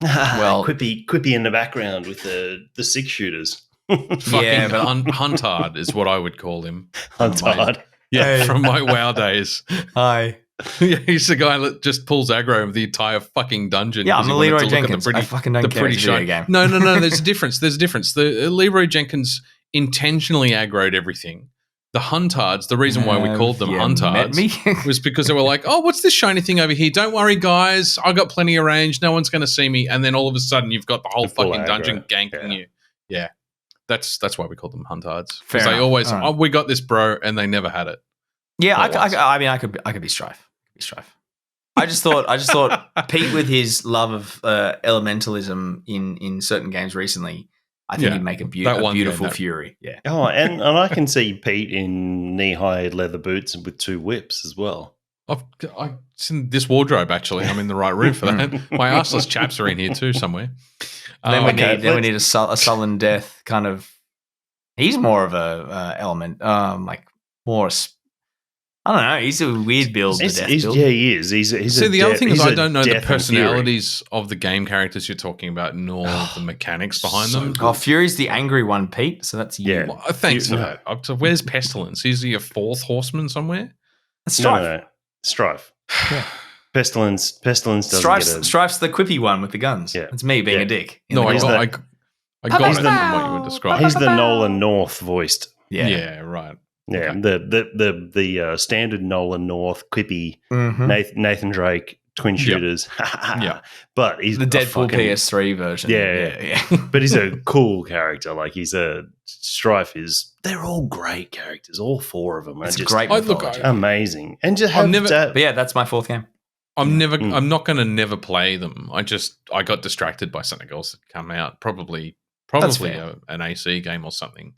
Well, quippy in the background with the 6-shooters.
Fucking Huntard is what I would call him.
Huntard.
Yeah, from my WoW days.
Hi.
Yeah, he's the guy that just pulls aggro of the entire fucking dungeon.
Yeah, I'm a Leroy Jenkins. I fucking don't care. It's a video game.
No. There's a difference. The Leroy Jenkins intentionally aggroed everything. The Huntards, the reason why we called them Huntards was because they were like, oh, what's this shiny thing over here? Don't worry, guys. I got plenty of range. No one's going to see me. And then all of a sudden, you've got the whole fucking dungeon ganking you. Yeah. That's why we call them Huntards. Because they always, we got this, bro, and they never had it.
Yeah, I could be Strife. I just thought Pete, with his love of elementalism in certain games recently, I think he'd make a beautiful Fury. Yeah.
Oh, and I can see Pete in knee-high leather boots with 2 whips as well.
It's in this wardrobe, actually. I'm in the right room for that. My arseless chaps are in here too somewhere.
Then we need a sullen death kind of. He's more of a element, like more. I don't know. He's a weird build.
Yeah, he is. He's
the other thing is I don't know the personalities of the game characters you're talking about, nor the mechanics behind them.
Oh, Fury's the angry one, Pete. So that's you.
Yeah. Well, thanks for that. So where's Pestilence? Is he a 4th horseman somewhere?
Strife.
No. Strife. Yeah. Pestilence doesn't
Strife's the quippy one with the guns. Yeah. It's me being a dick.
No, I got it from what you were describing.
He's the Nolan North voiced.
Yeah, right.
Yeah, okay. The standard Nolan North quippy Nathan Drake twin shooters.
Yeah.
But he's
the
a
Deadpool
fucking,
PS3 version.
Yeah. But he's a cool character. Like Strife is. They're all great characters. All 4 of them are
It's
just
great mythology.
amazing. And just have
But yeah, that's my 4th game.
I'm not going to never play them. I got distracted by something else that come out. Probably an AC game or something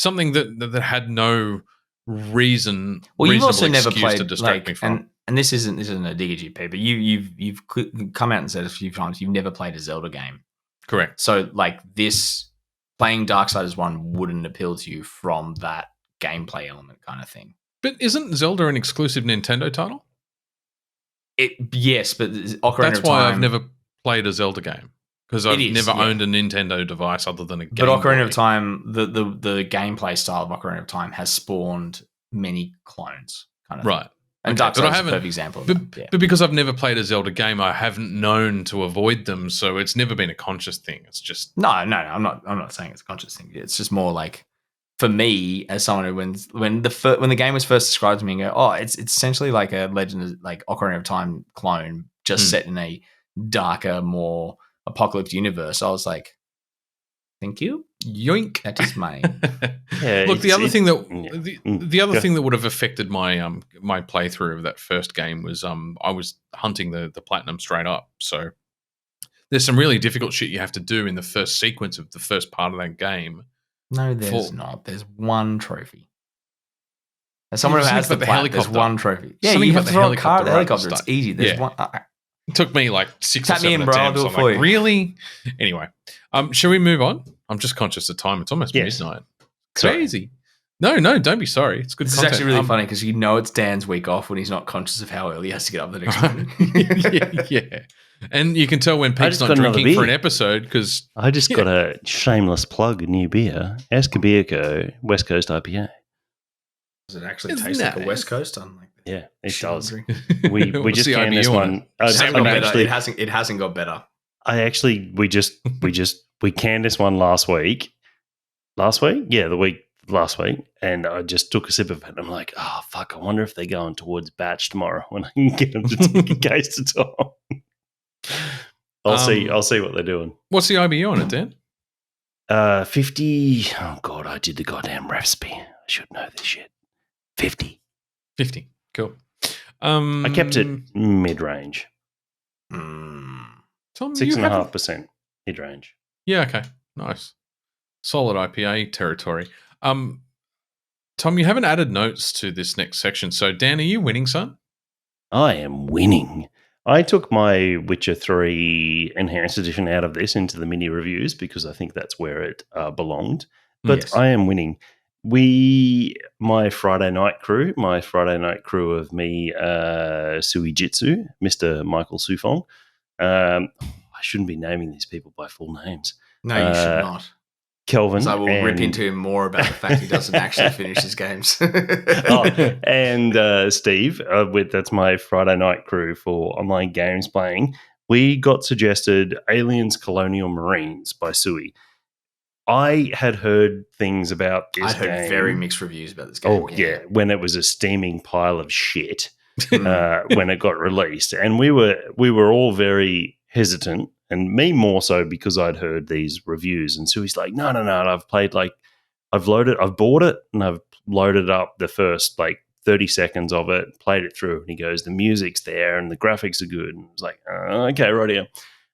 that had no reasonable
You've also never
excuse
played
to distract me from.
And this isn't a dig at GP, but you've come out and said a few times you've never played a Zelda game.
Correct.
So like this, playing Darksiders 1 wouldn't appeal to you from that gameplay element kind of thing.
But isn't Zelda an exclusive Nintendo title?
Yes, but Ocarina of Time.
That's why I've never played a Zelda game, because I've never owned a Nintendo device other than a Game
But Ocarina
Boy.
of Time, the gameplay style of Ocarina of Time has spawned many clones, kind of
Right.
thing. And
Okay,
Darksiders is a perfect example.
But because I've never played a Zelda game, I haven't known to avoid them, so it's never been a conscious thing. It's just
no. I'm not saying it's a conscious thing. It's just more like, for me, as someone who when the game was first described to me, and go, oh, it's essentially like a Legend, like Ocarina of Time clone, just set in a darker, more apocalyptic universe. I was like, thank you,
yoink.
That is mine.
Look, the other thing that would have affected my my playthrough of that first game was I was hunting the platinum straight up. So there's some really difficult shit you have to do in the first sequence of the first part of that game.
No, there's not. There's one trophy. As someone who has the helicopter, there's one trophy. Yeah, you have to throw a car at the helicopter. It's easy. There's one.
It took me like 6 or 7
me in, bro.
attempts.
I'll do it for you.
Really? Anyway, shall we move on? I'm just conscious of time. It's almost midnight. Crazy. No, don't be sorry. It's good.
This
content.
is actually really funny because it's Dan's week off when he's not conscious of how early he has to get up the next morning.
yeah. And you can tell when Pete's not drinking for an episode because
I just got a shameless plug, a new beer, Escabirco West Coast IPA.
Does it actually taste like a West Coast? Unlike
yeah, it does. We just canned this one.
It hasn't got better.
We canned this one last week. Last week? Yeah, last week. And I just took a sip of it. And I'm like, oh, fuck, I wonder if they're going towards batch tomorrow when I can get them to take a case to Tom. I'll see what they're doing.
What's the IBU on it, Dan?
50. Oh, God, I did the goddamn recipe. I should know this shit. 50.
Cool.
I kept it mid-range.
Tom,
6.5% mid-range.
Yeah, okay. Nice. Solid IPA territory. Tom, you haven't added notes to this next section. So, Dan, are you winning, son?
I am winning. I took my Witcher 3 Enhanced Edition out of this into the mini reviews because I think that's where it belonged. But yes. I am winning. My Friday night crew of me, Suijitsu, Mr. Michael Sufong. I shouldn't be naming these people by full names.
No, you should not.
Kelvin.
So I will rip into him more about the fact he doesn't actually finish his games.
And Steve, that's my Friday night crew for online games playing. We got suggested Aliens Colonial Marines by Sui. I had heard things about this game. I heard
very mixed reviews about this game.
Oh, yeah. When it was a steaming pile of shit when it got released. And we were all very hesitant. And me more so because I'd heard these reviews. And so he's like, no, I've bought it and I've loaded up the first 30 seconds of it, played it through. And he goes, the music's there and the graphics are good. And I was like, okay, right here.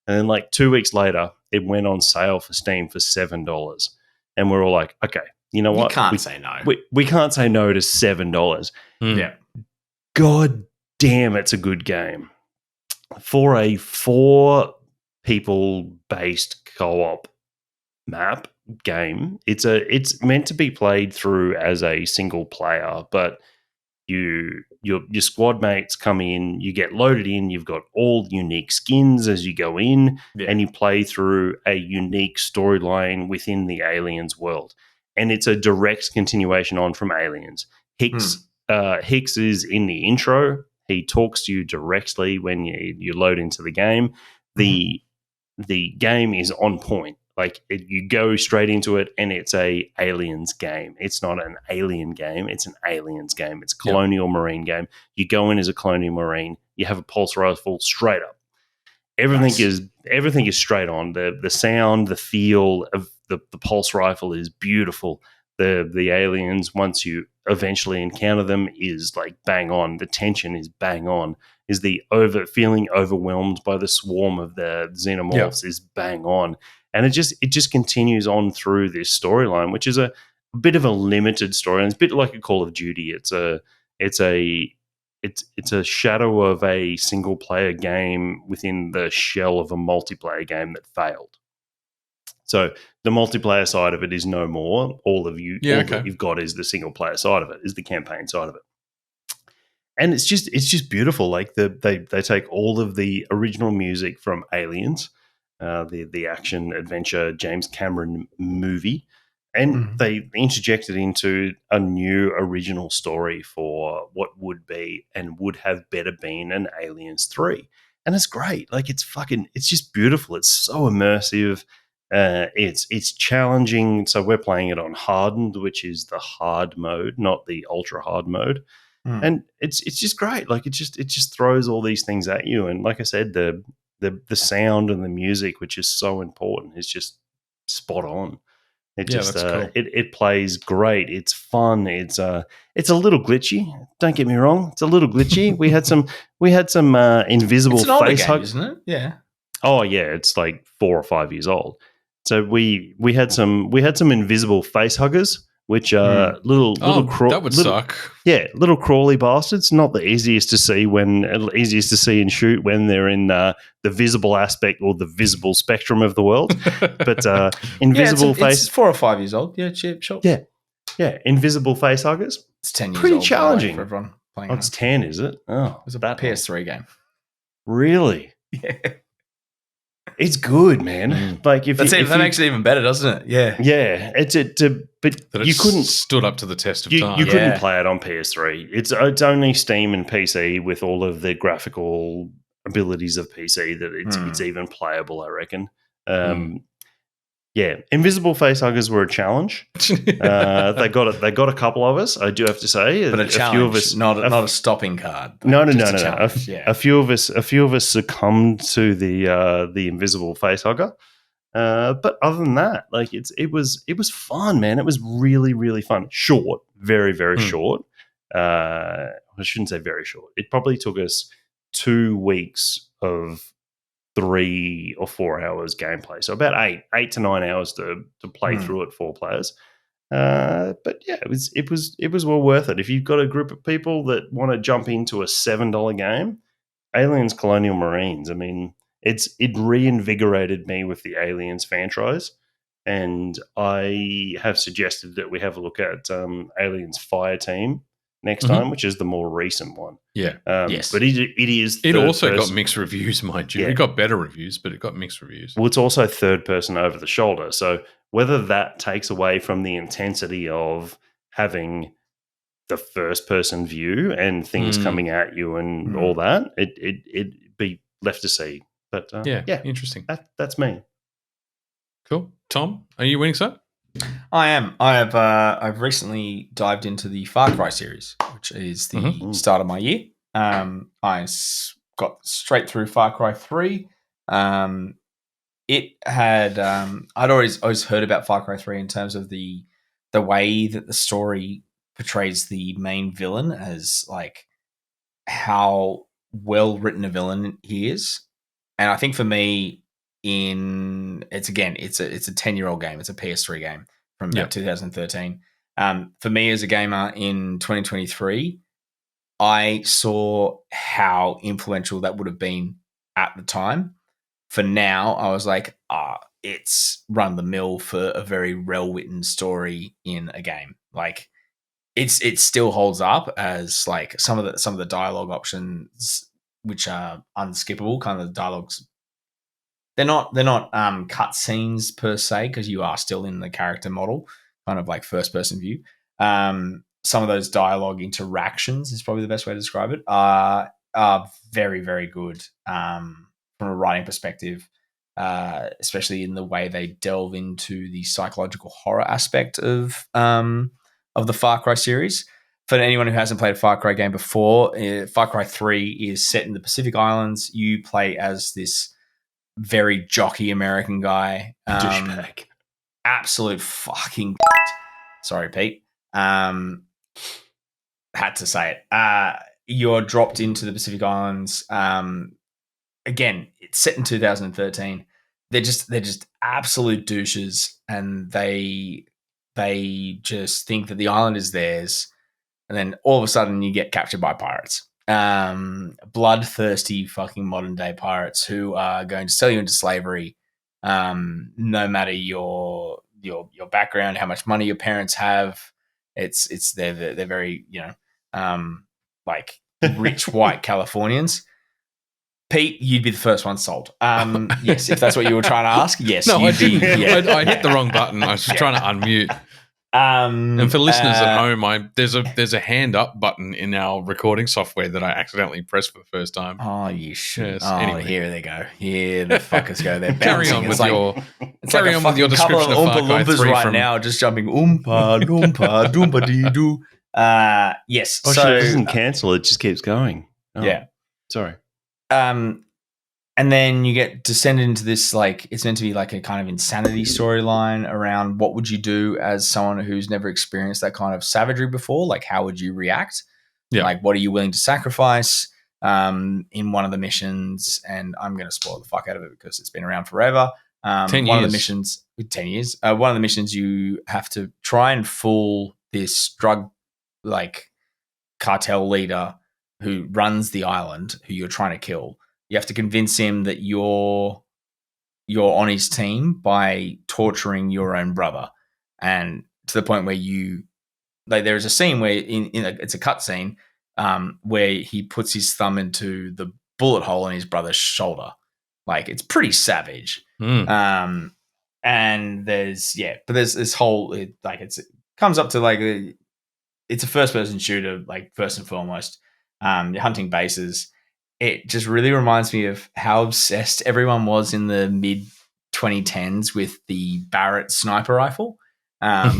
And then 2 weeks later, it went on sale for Steam for $7. And we're all like, okay, you know what?
You can't say no.
We can't say no to $7.
Yeah.
God damn, it's a good game. For a 4 people-based co-op map game. It's meant to be played through as a single player, but your squad mates come in, you get loaded in, you've got all unique skins as you go in, and you play through a unique storyline within the Aliens world. And it's a direct continuation on from Aliens. Hicks is in the intro. He talks to you directly when you load into the game. The game is on point. Like you go straight into it, and it's a aliens game. It's not an alien game. It's an aliens game. It's a colonial marine game. You go in as a colonial marine. You have a pulse rifle straight up. Everything is straight on. The sound, the feel of the pulse rifle is beautiful. The aliens, once you eventually encounter them, is like bang on. The tension is bang on. Is the feeling overwhelmed by the swarm of the xenomorphs is bang on. And it just continues on through this storyline, which is a bit of a limited story. And it's a bit like a Call of Duty. It's a shadow of a single player game within the shell of a multiplayer game that failed. So the multiplayer side of it is no more. That you've got is the single player side of it, is the campaign side of it. And it's just beautiful. Like they take all of the original music from Aliens, the action adventure James Cameron movie, and they interject it into a new original story for what would be and would have better been an Aliens 3. And it's great. Like it's just beautiful. It's so immersive. It's challenging. So we're playing it on hardened, which is the hard mode, not the ultra hard mode. And it's just great. Like it just throws all these things at you. And like I said, the sound and the music, which is so important, is just spot on. That's cool. It plays great. It's fun. It's a little glitchy. Don't get me wrong. It's a little glitchy. We had some invisible
it's an older
face
game,
hug,
isn't it? Yeah.
Oh yeah, it's like 4 or 5 years old. So we had some invisible face huggers, which are
that would suck.
Yeah, little crawly bastards. Not the easiest to see and shoot when they're in the visible aspect or the visible spectrum of the world. But invisible face.
It's 4 or 5 years old. Yeah, sure.
Yeah, invisible face huggers.
It's 10 years
pretty
old.
challenging
For everyone playing.
It's 10, is it? Oh,
it was a PS3 game.
Really?
Yeah.
It's good, man. Like
that makes it even better, doesn't it? Yeah.
Yeah. But you couldn't
stood up to the test of time.
You couldn't play it on PS3. It's only Steam and PC with all of the graphical abilities of PC that it's even playable, I reckon. Yeah, invisible face huggers were a challenge. They got a couple of us, I do have to say.
But a challenge, few of us, not a stopping card.
No. A few of us succumbed to the invisible face hugger. But other than that, like it was fun, man. It was really, really fun. Short, very, very short. I shouldn't say very short. It probably took us 2 weeks of 3 or 4 hours gameplay, so about 8 to 9 hours to play through it, 4 players. But yeah, it was well worth it. If you've got a group of people that want to jump into a $7 game, Aliens Colonial Marines. I mean, it reinvigorated me with the Aliens franchise, and I have suggested that we have a look at Aliens Fireteam next time, which is the more recent one.
Yeah.
Yes. But it is.
It also got mixed reviews, mind you. Yeah. It got better reviews, but it got mixed reviews.
Well, it's also third person over the shoulder. So whether that takes away from the intensity of having the first person view and things coming at you and all that, it'd be left to see. But yeah,
interesting.
That's me.
Cool. Tom, are you winning, sir?
I am. I've recently dived into the Far Cry series, which is the start of my year. I got straight through Far Cry 3. It had I'd always heard about Far Cry 3 in terms of the way that the story portrays the main villain as like how well written a villain he is. And I think for me, it's a 10-year-old game. It's a PS3 game from about 2013. For me as a gamer in 2023, I saw how influential that would have been at the time. For now, I was like, it's run of the mill for a very well-written story in a game. Like it still holds up as like some of the dialogue options which are unskippable, kind of the dialogues. They're not cut scenes per se, because you are still in the character model, kind of like first person view. Some of those dialogue interactions is probably the best way to describe it. Are very, very good from a writing perspective. especially in the way they delve into the psychological horror aspect of the Far Cry series. For anyone who hasn't played a Far Cry game before, Far Cry 3 is set in the Pacific Islands. You play as this very jockey American guy.
Douchebag.
Absolute fucking sorry, Pete. Had to say it. You're dropped into the Pacific Islands. Again, it's set in 2013. They're just absolute douches, and they just think that the island is theirs. And then all of a sudden you get captured by pirates. Bloodthirsty fucking modern day pirates who are going to sell you into slavery, no matter your background, how much money your parents have. They're very, like rich white Californians. Pete, you'd be the first one sold. Yes, if that's what you were trying to ask. Yes,
no,
you'd be. Yeah.
I hit the wrong button. I was just trying to unmute. And for listeners at home, there's a hand up button in our recording software that I accidentally pressed for the first time.
Oh, you should.
Yes,
oh,
anyway.
Here they go. Here the fuckers go. They're
Carry
bouncing.
on
It's
with your description of Far Cry 3
right
from
now, just jumping oompa loompa doompa dee doo. Yes.
Oh,
so
shit, it doesn't cancel. It just keeps going. Oh,
yeah.
Sorry.
And then you get descended into this, like, it's meant to be like a kind of insanity storyline around what would you do as someone who's never experienced that kind of savagery before? Like, how would you react?
Yeah.
Like, what are you willing to sacrifice in one of the missions? And I'm going to spoil the fuck out of it because it's been around forever.
10 years.
One of the missions, 10 years. One of the missions, you have to try and fool this drug, like, cartel leader who runs the island, who you're trying to kill. You have to convince him that you're on his team by torturing your own brother, and to the point where there is a scene where it's a cut scene where he puts his thumb into the bullet hole in his brother's shoulder. Like, it's pretty savage. And there's this whole it comes up to like it's a first person shooter, like, first and foremost. You're hunting bases. It just really reminds me of how obsessed everyone was in the mid 2010s with the Barrett sniper rifle,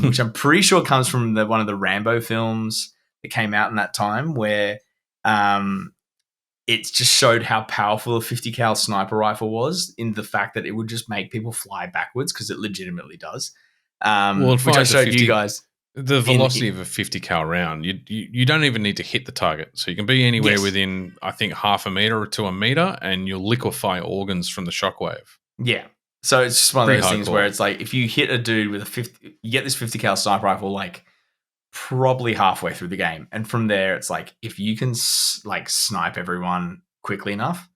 which I'm pretty sure comes from one of the Rambo films that came out in that time, where it just showed how powerful a 50 cal sniper rifle was, in the fact that it would just make people fly backwards, because it legitimately does. Which I showed you guys.
The velocity of a 50 cal round, you don't even need to hit the target. So you can be anywhere within, I think, half a meter to a meter, and you'll liquefy organs from the shockwave.
Yeah. So it's just one of those things where it's like, if you hit a dude with you get this 50 cal sniper rifle, like, probably halfway through the game. And from there, it's like, if you can snipe everyone quickly enough,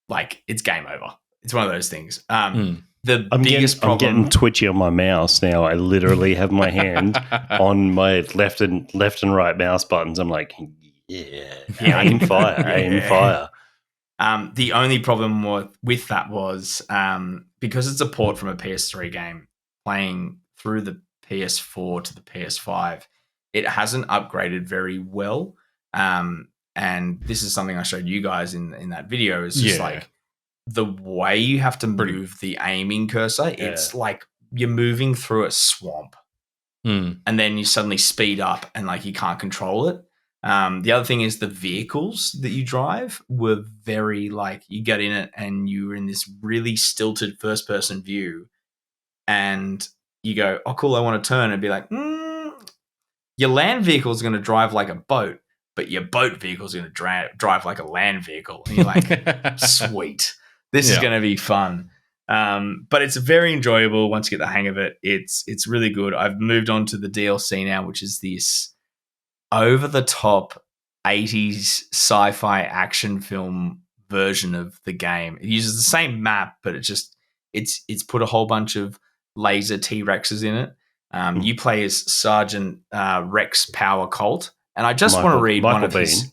like, it's game over. It's one of those things. I'm
getting twitchy on my mouse now. I literally have my hand on my left and right mouse buttons. I'm like, aim fire.
The only problem with that was because it's a port from a PS3 game, playing through the PS4 to the PS5, it hasn't upgraded very well. And this is something I showed you guys in that video. Is just like, the way you have to move the aiming cursor, it's like you're moving through a swamp, and then you suddenly speed up and, like, you can't control it. The other thing is the vehicles that you drive were very, like, you get in it and you're in this really stilted first person view, and you go, oh cool, I want to turn, and be like, your land vehicle is going to drive like a boat, but your boat vehicle is going to drive like a land vehicle, and you're like, sweet. This is going to be fun. But it's very enjoyable once you get the hang of it. It's really good. I've moved on to the DLC now, which is this over-the-top 80s sci-fi action film version of the game. It uses the same map, but it's put a whole bunch of laser T-Rexes in it. You play as Sergeant Rex Power Colt. And I just want to read one of his...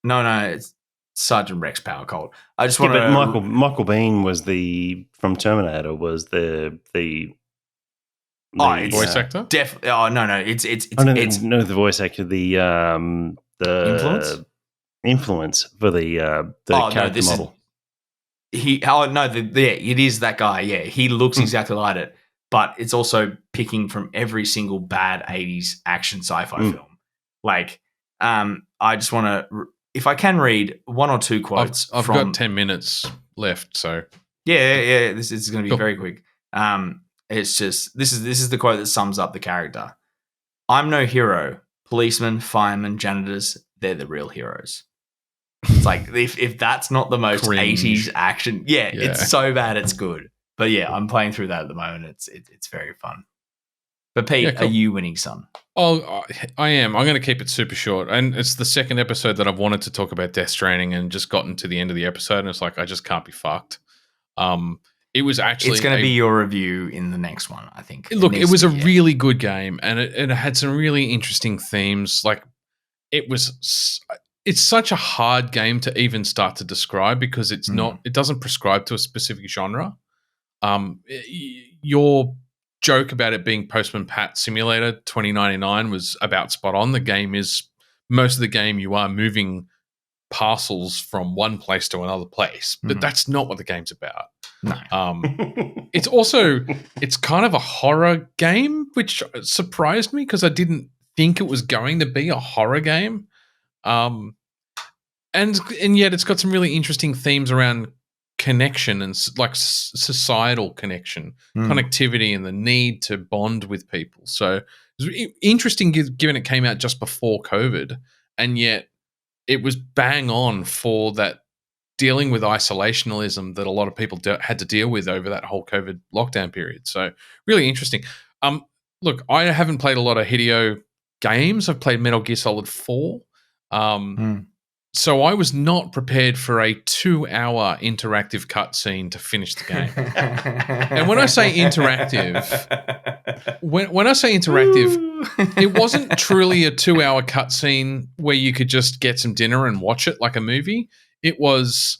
No, it's Sergeant Rex Power Colt. I just want to.
But Michael Biehn was from Terminator. Was the
voice actor?
Definitely. Oh no, it's
no, the voice actor. The
influence
for the character model.
it is that guy. Yeah, he looks exactly like it, but it's also picking from every single bad 80s action sci-fi film. Like, I just want to, if I can read one or two quotes.
I've got 10 minutes left, so
yeah. This is going to be very quick. It's just this is the quote that sums up the character. I'm no hero. Policemen, firemen, janitors, they're the real heroes. It's like, if that's not the most
Cringe.
80s action, it's so bad it's good. But yeah, I'm playing through that at the moment. It's very fun. But Pete, are you winning, son?
Oh, I am. I'm going to keep it super short. And it's the second episode that I've wanted to talk about Death Stranding and just gotten to the end of the episode, and it's like, I just can't be fucked. It was actually...
It's going to be your review in the next one, I think.
Look, it was a really good game, and it had some really interesting themes. Like, it's such a hard game to even start to describe because it's not... It doesn't prescribe to a specific genre. Your joke about it being Postman Pat Simulator 2099 was about spot on. The game is... Most of the game, you are moving parcels from one place to another place, but that's not what the game's about.
No.
It's kind of a horror game, which surprised me because I didn't think it was going to be a horror game. And yet it's got some really interesting themes around connection and like societal connection, connectivity, and the need to bond with people. So it was interesting given it came out just before COVID, and yet it was bang on for that dealing with isolationism that a lot of people had to deal with over that whole COVID lockdown period. So really interesting. Look, I haven't played a lot of Hideo games. I've played Metal Gear Solid 4. So I was not prepared for a 2-hour interactive cutscene to finish the game. And when I say interactive, it wasn't truly a 2-hour cutscene where you could just get some dinner and watch it like a movie. It was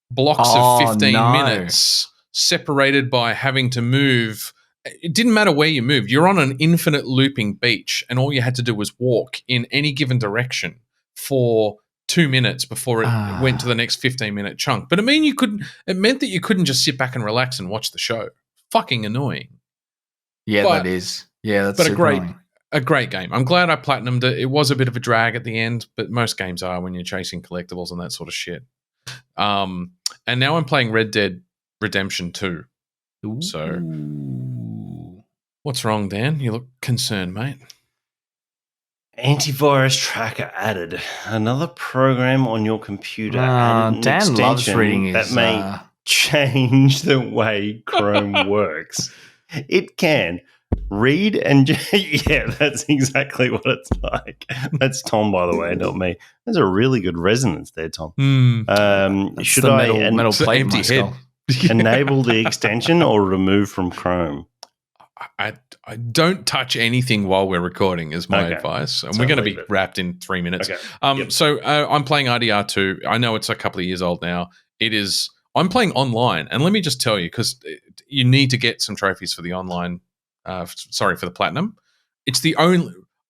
blocks of 15 minutes separated by having to move. It didn't matter where you moved. You're on an infinite looping beach, and all you had to do was walk in any given direction for 2 minutes before it went to the next 15-minute chunk. But it meant that you couldn't just sit back and relax and watch the show. Fucking annoying.
Yeah, that is. Yeah, that's super annoying.
A great game. I'm glad I platinumed it. It was a bit of a drag at the end, but most games are when you're chasing collectibles and that sort of shit. And now I'm playing Red Dead Redemption 2. Ooh. So, what's wrong, Dan? You look concerned, mate.
Antivirus tracker added. Another program on your computer.
Dan loves reading his...
that may change the way Chrome works. It can read and... yeah, that's exactly what it's like. That's Tom, by the way, not me. There's a really good resonance there, Tom. Should I
metal plate
empty head
enable the extension or remove from Chrome?
I don't touch anything while we're recording is my advice. And we're going to be wrapped in 3 minutes. Okay. So I'm playing RDR2. I know it's a couple of years old now. I'm playing online. And let me just tell you, because you need to get some trophies for the online, for the platinum. It's the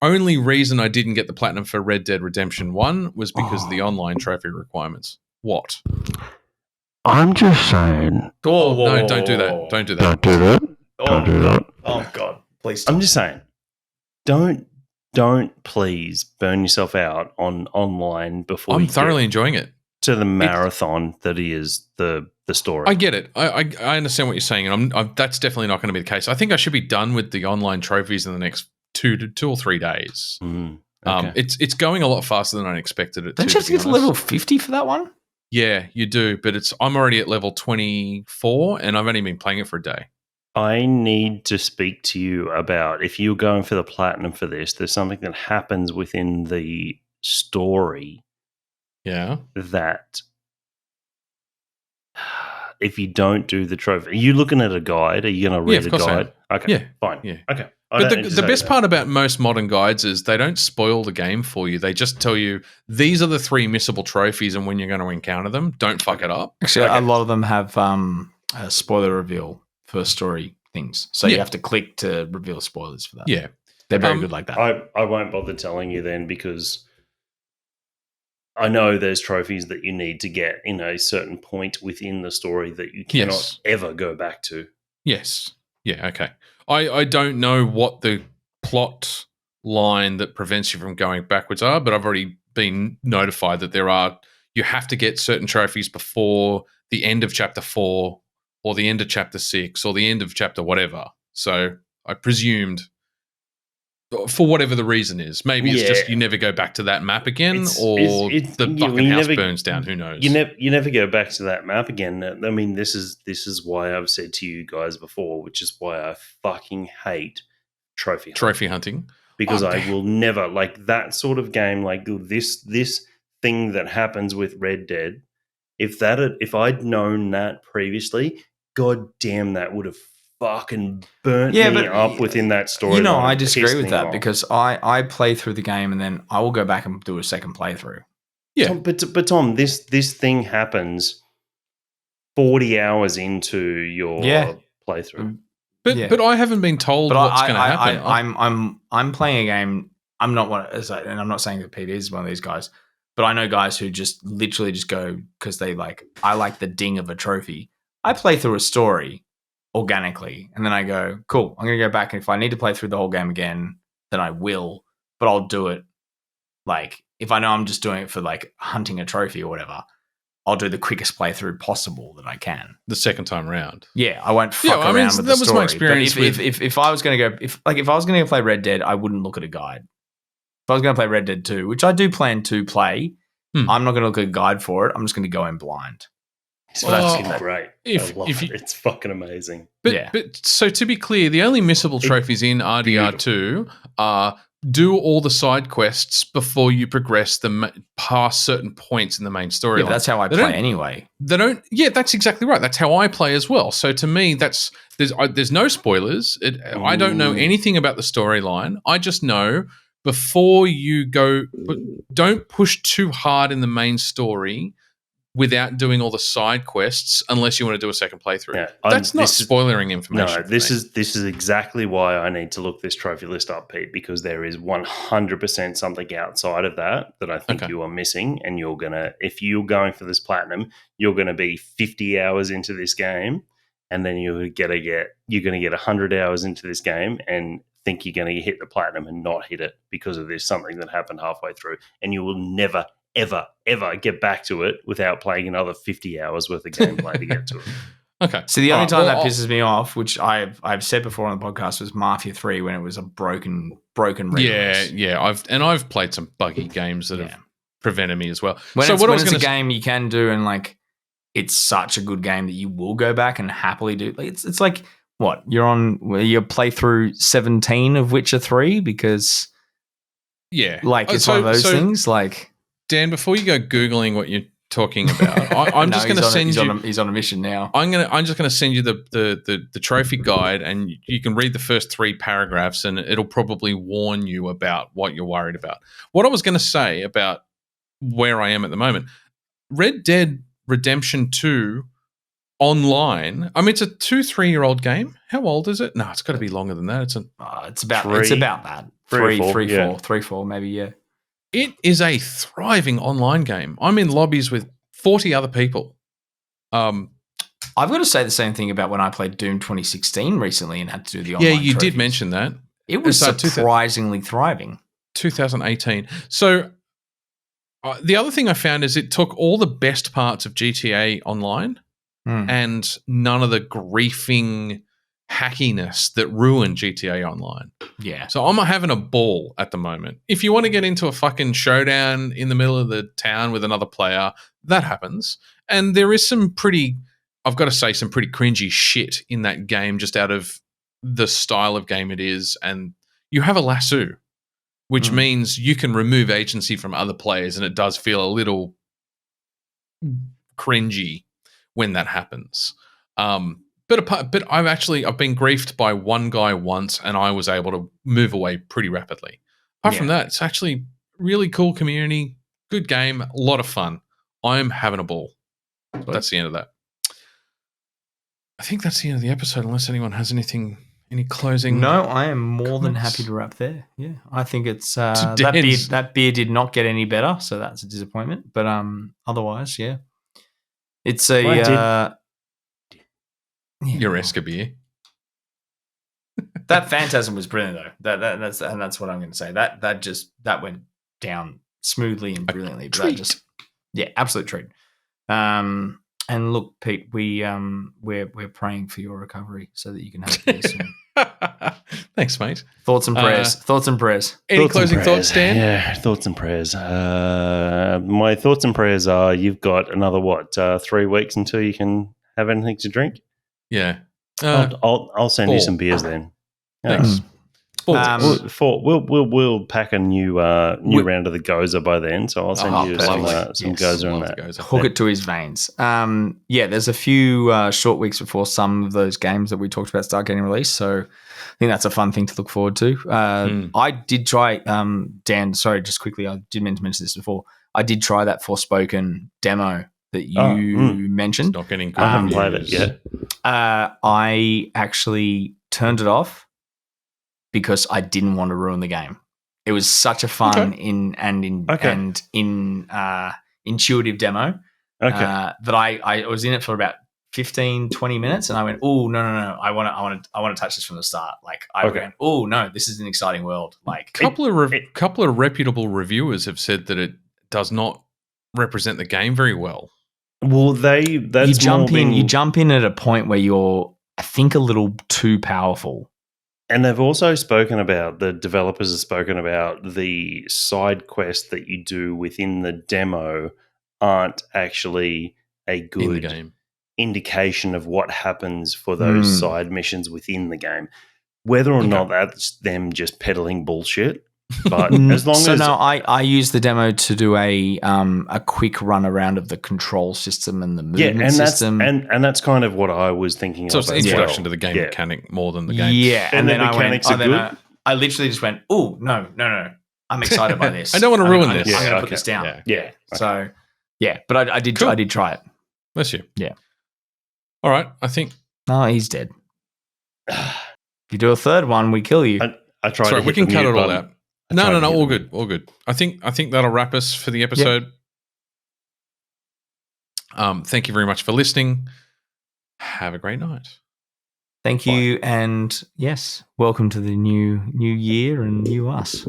only reason I didn't get the platinum for Red Dead Redemption 1 was because of the online trophy requirements. What?
I'm just saying.
No, don't do that. Don't do that.
Don't do that. Don't do that.
Oh, God. Please stop.
I'm just saying, don't please burn yourself out on online before
I'm thoroughly enjoying it.
To the marathon that is the story.
I get it. I understand what you're saying, and that's definitely not going to be the case. I think I should be done with the online trophies in the next 2 or 3 days.
Okay.
It's going a lot faster than I expected it to.
Don't you have to get to level 50 for that one?
Yeah, you do, but I'm already at level 24, and I've only been playing it for a day.
I need to speak to you about, if you're going for the platinum for this, there's something that happens within the story.
Yeah.
That if you don't do the trophy, are you looking at a guide? Are you going to read a guide? Okay.
Yeah.
Fine.
Yeah.
Okay.
But the best part about most modern guides is they don't spoil the game for you. They just tell you these are the 3 missable trophies and when you're going to encounter them. Don't fuck it up.
Actually, a lot of them have a spoiler reveal for story things. So you have to click to reveal spoilers for that.
Yeah.
They're very good like that.
I won't bother telling you then because I know there's trophies that you need to get in a certain point within the story that you cannot ever go back to.
Yes. Yeah, okay. I don't know what the plot line that prevents you from going backwards are, but I've already been notified that you have to get certain trophies before the end of chapter 4 or the end of chapter 6 or the end of chapter whatever. So I presumed, for whatever the reason is, maybe it's just you never go back to that map again, the fucking house burns down. Who knows?
You never go back to that map again. I mean, this is why I've said to you guys before, which is why I fucking hate trophy hunting. Because I will never, like, that sort of game, like this thing that happens with Red Dead. If I'd known that previously, god damn, that would have fucking burnt me up within that story.
You know, I disagree with that because I play through the game and then I will go back and do a second playthrough.
Yeah, Tom, but Tom, this thing happens 40 hours into your playthrough.
But I haven't been told what's going to happen.
I'm playing a game. I'm not one, and I'm not saying that Pete is one of these guys, but I know guys who just literally just go because they I like the ding of a trophy. I play through a story organically, and then I go, cool, I'm going to go back, and if I need to play through the whole game again, then I will, but I'll do it. Like, if I know I'm just doing it for like hunting a trophy or whatever, I'll do the quickest playthrough possible that I can.
The second time round.
Yeah, I won't fuck around with the story.
That was my experience.
But if I was going to go, if I was going to play Red Dead, I wouldn't look at a guide. If I was going to play Red Dead 2, which I do plan to play, I'm not going to look at a guide for it. I'm just going to go in blind.
So that's great. I love it. It's fucking amazing.
But so to be clear, the only missable trophies in RDR2 are do all the side quests before you progress past certain points in the main story.
Yeah, that's how I play anyway.
They don't. Yeah, that's exactly right. That's how I play as well. So to me, there's no spoilers. I don't know anything about the storyline. I just know before you go, don't push too hard in the main story without doing all the side quests unless you want to do a second playthrough. Yeah, that's not spoiling information.
No, this is exactly why I need to look this trophy list up, Pete, because there is 100% something outside of that I think you are missing, and if you're going for this platinum, you're going to be 50 hours into this game, and then you're going to get 100 hours into this game and think you're going to hit the platinum and not hit it because of this something that happened halfway through, and you will never ever get back to it without playing another 50 hours worth of gameplay to get to it.
Okay.
So the only time that pisses me off, which I've said before on the podcast, was Mafia 3 when it was a broken release.
Yeah. I've played some buggy games that have prevented me as well.
When it's a game you can do, and like it's such a good game that you will go back and happily do. Like, it's like what you play through 17 of Witcher 3 because like it's one of those things like.
Dan, before you go Googling what you're talking about, I'm just going to send you.
He's on a mission now.
I'm just going to send you the trophy guide, and you can read the first 3 paragraphs, and it'll probably warn you about what you're worried about. What I was going to say about where I am at the moment, Red Dead Redemption 2 online. I mean, it's a 2-3-year-old game. How old is it? No, it's got to be longer than that.
It's about that. 3, 4, maybe. Yeah.
It is a thriving online game. I'm in lobbies with 40 other people.
I've got to say the same thing about when I played Doom 2016 recently and had to do the online
trophies.
did
mention that.
It was surprisingly thriving.
2018. So the other thing I found is it took all the best parts of GTA Online and none of the griefing hackiness that ruined GTA Online.
Yeah.
So I'm having a ball at the moment. If you want to get into a fucking showdown in the middle of the town with another player, that happens. And there is some pretty cringy shit in that game just out of the style of game it is. And you have a lasso, which means you can remove agency from other players, and it does feel a little cringy when that happens. But I've been griefed by one guy once, and I was able to move away pretty rapidly. Apart from that, it's actually really cool community, good game, a lot of fun. I'm having a ball. That's the end of that. I think that's the end of the episode, unless anyone has anything Any closing?
No, I am more than
comments?
happy to wrap there. Yeah, I think it's
Dan's-
that beer did not get any better, so that's a disappointment. But otherwise, yeah, it's a
Mine did.
yeah,
Your Esker beer.
that Phantasm was brilliant though. That's what I'm going to say. That went down smoothly and brilliantly. But that just absolute treat. And look, Pete, we're praying for your recovery so that you can have beer soon.
Thanks, mate.
Thoughts and prayers. Thoughts and prayers.
Any
Thoughts and
closing
prayers.
thoughts, Dan?
Yeah, thoughts and prayers. My thoughts and prayers are you've got another 3 weeks until you can have anything to drink.
Yeah.
I'll send
4.
you some beers then.
Thanks. 4.
We'll pack a new round of the Goza by then, so I'll send you some
perfect.
Goza on
Love
that.
the Goza.
Hook it to his veins. There's a few short weeks before some of those games that we talked about start getting released, so I think that's a fun thing to look forward to. I did try, Dan, sorry, just quickly, I did mean to mention this before. I did try that Forspoken demo that you mentioned.
It's not getting good.
I haven't played it yet.
I actually turned it off because I didn't want to ruin the game. It was such a fun intuitive demo that I was in it for about 15, 20 minutes, and I went, "Oh no, I want to touch this from the start." Like I went, "Oh no, this is an exciting world." Like
couple of reputable reviewers have said that it does not represent the game very well.
Well, you
jump in at a point where you're, I think, a little too powerful.
And they've also spoken about, the developers have spoken about the side quests that you do within the demo aren't actually a good
In the game.
indication of what happens for those side missions within the game. Whether or not that's them just peddling bullshit. But as long as
I use the demo to do a quick run around of the control system and the movement system,
and that's kind of what I was thinking.
So
of
it's an introduction to the game mechanic more than the game.
Yeah,
and then the mechanics are good.
I literally just went, "Oh no! I'm excited by this.
I don't want to ruin this.
I'm going to put this down."
Yeah.
So but I did try it.
Bless you.
Yeah.
All right. I think.
No, he's dead. If you do a third one, we kill you.
I tried.
Sorry, we can cut it all out. No, all good,
them.
all good. I think that'll wrap us for the episode. Yep. Thank you very much for listening. Have a great night.
Thank you, and yes, welcome to the new year and new us.